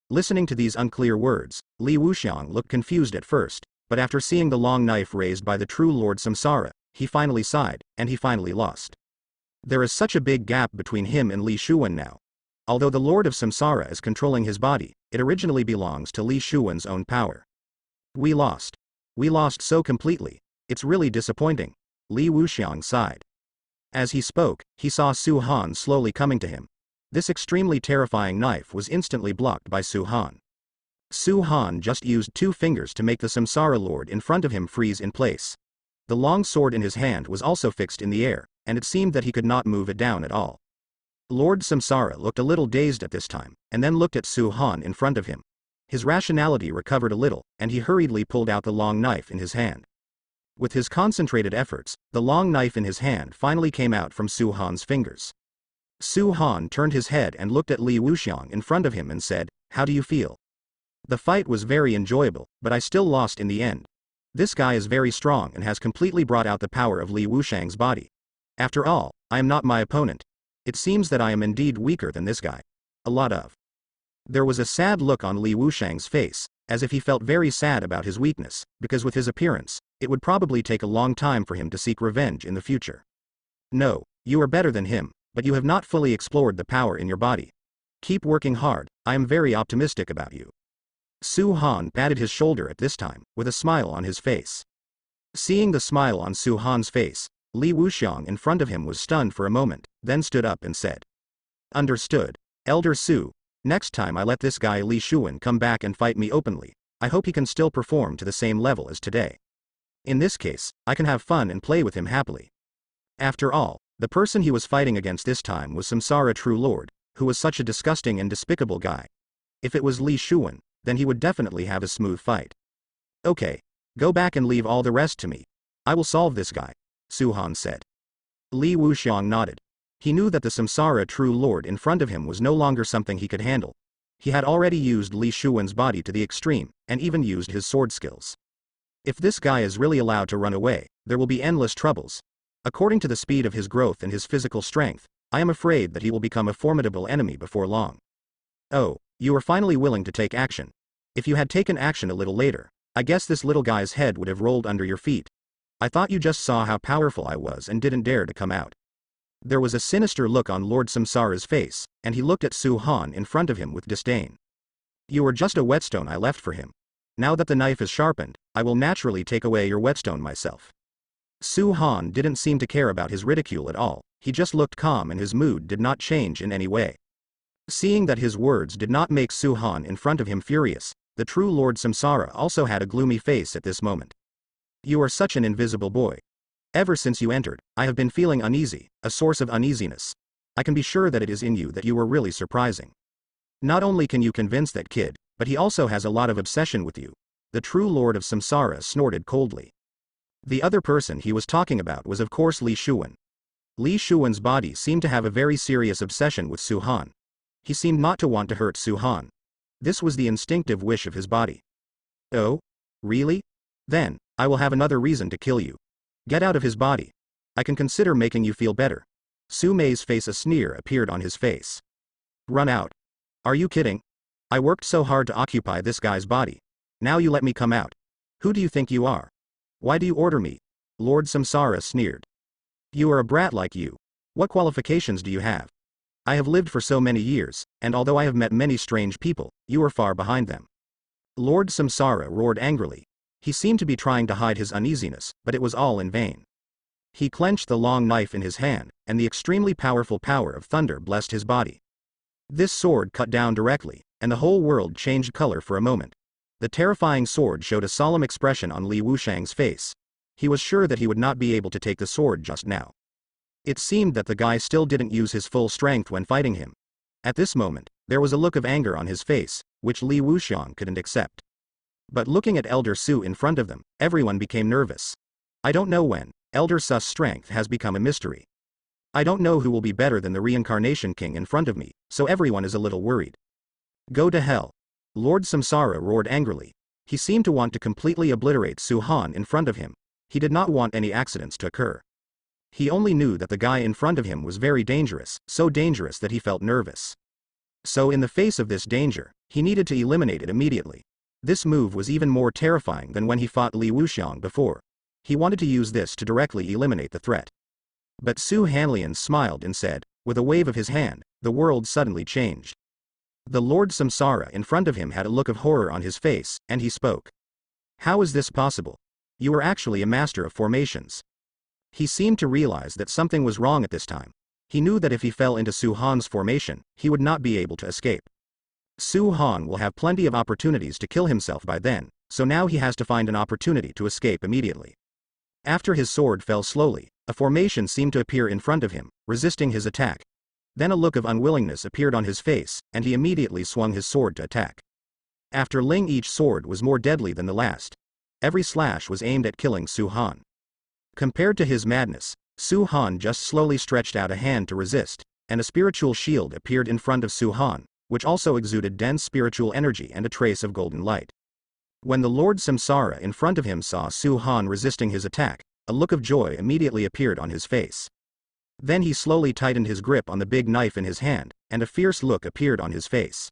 Listening to these unclear words, Li Wuxiang looked confused at first, but after seeing the long knife raised by the true Lord Samsara, he finally sighed, and he finally lost. There is such a big gap between him and Li Shuwen now. Although the Lord of Samsara is controlling his body, it originally belongs to Li Shuwen's own power. We lost. We lost so completely. It's really disappointing. Li Wuxiang sighed. As he spoke, he saw Su Han slowly coming to him. This extremely terrifying knife was instantly blocked by Su Han. Su Han just used 2 fingers to make the Samsara Lord in front of him freeze in place. The long sword in his hand was also fixed in the air, and it seemed that he could not move it down at all. Lord Samsara looked a little dazed at this time, and then looked at Su Han in front of him. His rationality recovered a little, and he hurriedly pulled out the long knife in his hand. With his concentrated efforts, the long knife in his hand finally came out from Su Han's fingers. Su Han turned his head and looked at Li Wuxiang in front of him and said, "How do you feel?" "The fight was very enjoyable, but I still lost in the end. This guy is very strong and has completely brought out the power of Li Wuxiang's body. After all, I am not my opponent. It seems that I am indeed weaker than this guy. A lot of." There was a sad look on Li Wuxiang's face, as if he felt very sad about his weakness, because with his appearance, it would probably take a long time for him to seek revenge in the future. "No, you are better than him, but you have not fully explored the power in your body. Keep working hard, I am very optimistic about you." Su Han patted his shoulder at this time, with a smile on his face. Seeing the smile on Su Han's face, Li Wuxiang in front of him was stunned for a moment, then stood up and said, "Understood. Elder Su, next time I let this guy Li Shuwen come back and fight me openly, I hope he can still perform to the same level as today. In this case, I can have fun and play with him happily." After all, the person he was fighting against this time was Samsara True Lord, who was such a disgusting and despicable guy. If it was Li Shuwen, then he would definitely have a smooth fight. "Okay. Go back and leave all the rest to me. I will solve this guy," Su Han said. Li Wuxiang nodded. He knew that the Samsara True Lord in front of him was no longer something he could handle. He had already used Li Shuwen's body to the extreme, and even used his sword skills. If this guy is really allowed to run away, there will be endless troubles. According to the speed of his growth and his physical strength, I am afraid that he will become a formidable enemy before long. "Oh, you are finally willing to take action. If you had taken action a little later, I guess this little guy's head would have rolled under your feet. I thought you just saw how powerful I was and didn't dare to come out." There was a sinister look on Lord Samsara's face, and he looked at Su Han in front of him with disdain. "You are just a whetstone I left for him. Now that the knife is sharpened, I will naturally take away your whetstone myself." Su Han didn't seem to care about his ridicule at all, he just looked calm and his mood did not change in any way. Seeing that his words did not make Su Han in front of him furious, the true Lord Samsara also had a gloomy face at this moment. "You are such an invisible boy. Ever since you entered, I have been feeling uneasy, a source of uneasiness. I can be sure that it is in you that you were really surprising. Not only can you convince that kid, but he also has a lot of obsession with you." The true Lord of Samsara snorted coldly. The other person he was talking about was of course Li Shuwen. Li Shuwen's body seemed to have a very serious obsession with Su Han. He seemed not to want to hurt Su Han. This was the instinctive wish of his body. "Oh? Really? Then, I will have another reason to kill you. Get out of his body. I can consider making you feel better." Su Mei's face, a sneer appeared on his face. Run out. Are you kidding? I worked so hard to occupy this guy's body. Now you let me come out. Who do you think you are? Why do you order me? Lord Samsara sneered. You are a brat like you. What qualifications do you have? I have lived for so many years, and although I have met many strange people, you are far behind them. Lord Samsara roared angrily. He seemed to be trying to hide his uneasiness, but it was all in vain. He clenched the long knife in his hand, and the extremely powerful power of thunder blessed his body. This sword cut down directly, and the whole world changed color for a moment. The terrifying sword showed a solemn expression on Li Wushang's face. He was sure that he would not be able to take the sword just now. It seemed that the guy still didn't use his full strength when fighting him. At this moment, there was a look of anger on his face, which Li Wushang couldn't accept. But looking at Elder Su in front of them, everyone became nervous. I don't know when. Elder Su's strength has become a mystery. I don't know who will be better than the reincarnation king in front of me, so everyone is a little worried. Go to hell. Lord Samsara roared angrily. He seemed to want to completely obliterate Su Han in front of him. He did not want any accidents to occur. He only knew that the guy in front of him was very dangerous, so dangerous that he felt nervous. So in the face of this danger, he needed to eliminate it immediately. This move was even more terrifying than when he fought Li Wuxiang before. He wanted to use this to directly eliminate the threat. But Su Hanlian smiled and said, with a wave of his hand, the world suddenly changed. The Lord Samsara in front of him had a look of horror on his face, and he spoke. How is this possible? You are actually a master of formations. He seemed to realize that something was wrong at this time. He knew that if he fell into Su Han's formation, he would not be able to escape. Su Han will have plenty of opportunities to kill himself by then, so now he has to find an opportunity to escape immediately. After his sword fell slowly, a formation seemed to appear in front of him, resisting his attack. Then a look of unwillingness appeared on his face, and he immediately swung his sword to attack. After Ling, each sword was more deadly than the last. Every slash was aimed at killing Su Han. Compared to his madness, Su Han just slowly stretched out a hand to resist, and a spiritual shield appeared in front of Su Han, which also exuded dense spiritual energy and a trace of golden light. When the Lord Samsara in front of him saw Su Han resisting his attack, a look of joy immediately appeared on his face. Then he slowly tightened his grip on the big knife in his hand, and a fierce look appeared on his face.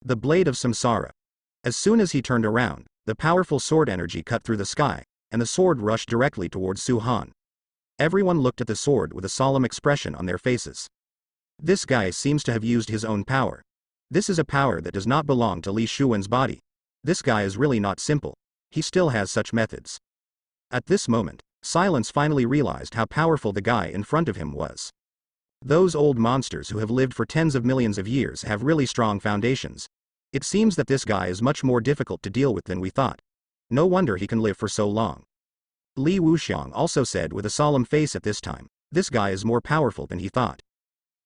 The blade of Samsara. As soon as he turned around, the powerful sword energy cut through the sky, and the sword rushed directly towards Su Han. Everyone looked at the sword with a solemn expression on their faces. This guy seems to have used his own power. This is a power that does not belong to Li Shuwen's body. This guy is really not simple. He still has such methods. At this moment, Silence finally realized how powerful the guy in front of him was. Those old monsters who have lived for tens of millions of years have really strong foundations. It seems that this guy is much more difficult to deal with than we thought. No wonder he can live for so long. Li Wuxiang also said with a solemn face at this time, this guy is more powerful than he thought.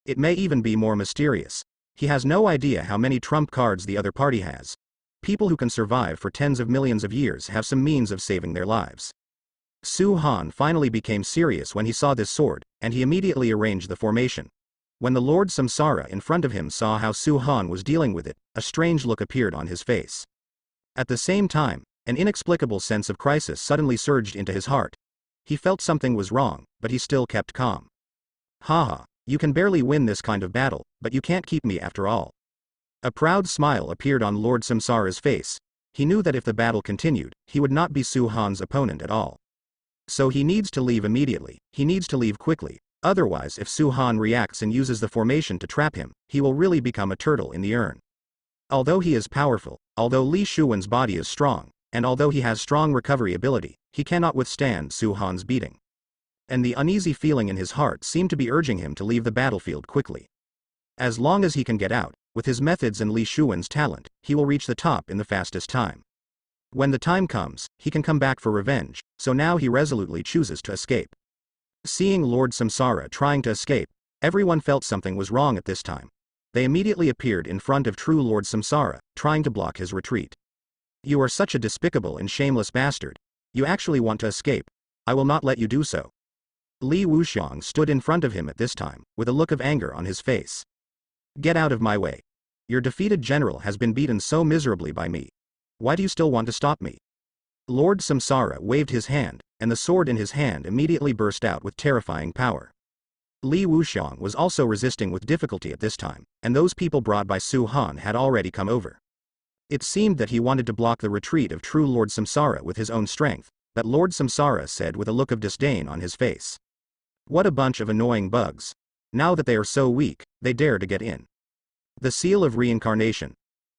It may even be more mysterious. He has no idea how many trump cards the other party has. People who can survive for tens of millions of years have some means of saving their lives. Su Han finally became serious when he saw this sword, and he immediately arranged the formation. When the Lord Samsara in front of him saw how Su Han was dealing with it, a strange look appeared on his face. At the same time, an inexplicable sense of crisis suddenly surged into his heart. He felt something was wrong, but he still kept calm. Haha, you can barely win this kind of battle, but you can't keep me after all. A proud smile appeared on Lord Samsara's face. He knew that if the battle continued, he would not be Su Han's opponent at all. So he needs to leave immediately. He needs to leave quickly. Otherwise, if Su Han reacts and uses the formation to trap him, he will really become a turtle in the urn. Although he is powerful, although Li Shuwen's body is strong, and although he has strong recovery ability, he cannot withstand Su Han's beating. And the uneasy feeling in his heart seemed to be urging him to leave the battlefield quickly. As long as he can get out, with his methods and Li Shuwen's talent, he will reach the top in the fastest time. When the time comes, he can come back for revenge, so now he resolutely chooses to escape. Seeing Lord Samsara trying to escape, everyone felt something was wrong at this time. They immediately appeared in front of true Lord Samsara, trying to block his retreat. You are such a despicable and shameless bastard. You actually want to escape. I will not let you do so. Li Wuxiang stood in front of him at this time, with a look of anger on his face. Get out of my way. Your defeated general has been beaten so miserably by me. Why do you still want to stop me? Lord Samsara waved his hand, and the sword in his hand immediately burst out with terrifying power. Li Wuxiang was also resisting with difficulty at this time, and those people brought by Su Han had already come over. It seemed that he wanted to block the retreat of true Lord Samsara with his own strength, but Lord Samsara said with a look of disdain on his face. What a bunch of annoying bugs. Now that they are so weak, they dare to get in. The seal of reincarnation.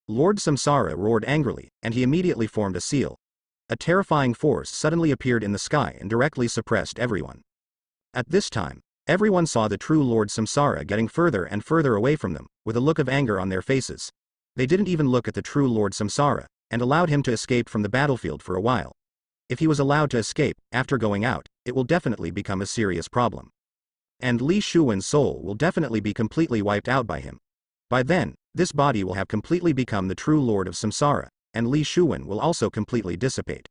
Lord Samsara roared angrily, and he immediately formed a seal. A terrifying force suddenly appeared in the sky and directly suppressed everyone. At this time, everyone saw the true Lord Samsara getting further and further away from them, with a look of anger on their faces. They didn't even look at the true Lord Samsara, and allowed him to escape from the battlefield for a while. If he was allowed to escape, after going out, it will definitely become a serious problem. And Li Shuwen's soul will definitely be completely wiped out by him. By then, this body will have completely become the true Lord of Samsara, and Li Shuwen will also completely dissipate.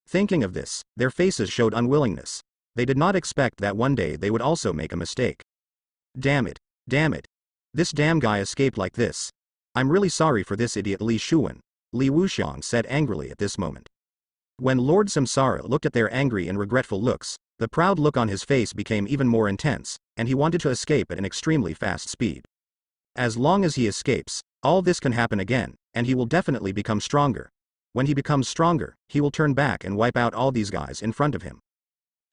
Thinking of this, their faces showed unwillingness. They did not expect that one day they would also make a mistake. Damn it. Damn it. This damn guy escaped like this. I'm really sorry for this idiot Li Shuwen, Li Wuxiang said angrily at this moment. When Lord Samsara looked at their angry and regretful looks, the proud look on his face became even more intense, and he wanted to escape at an extremely fast speed. As long as he escapes, all this can happen again, and he will definitely become stronger. When he becomes stronger, he will turn back and wipe out all these guys in front of him.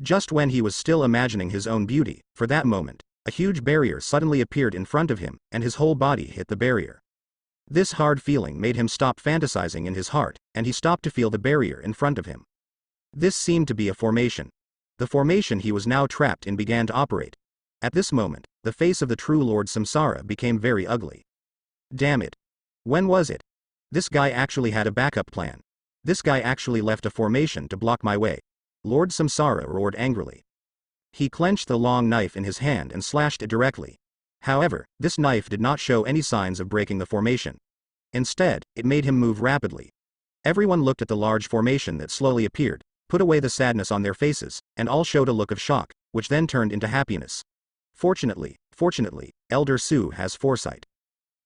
Just when he was still imagining his own beauty, for that moment, a huge barrier suddenly appeared in front of him, and his whole body hit the barrier. This hard feeling made him stop fantasizing in his heart, and he stopped to feel the barrier in front of him. This seemed to be a formation. The formation he was now trapped in began to operate. At this moment, the face of the true Lord Samsara became very ugly. Damn it. When was it? This guy actually had a backup plan. This guy actually left a formation to block my way. Lord Samsara roared angrily. He clenched the long knife in his hand and slashed it directly. However, this knife did not show any signs of breaking the formation. Instead, it made him move rapidly. Everyone looked at the large formation that slowly appeared, put away the sadness on their faces, and all showed a look of shock, which then turned into happiness. Fortunately, Elder Su has foresight.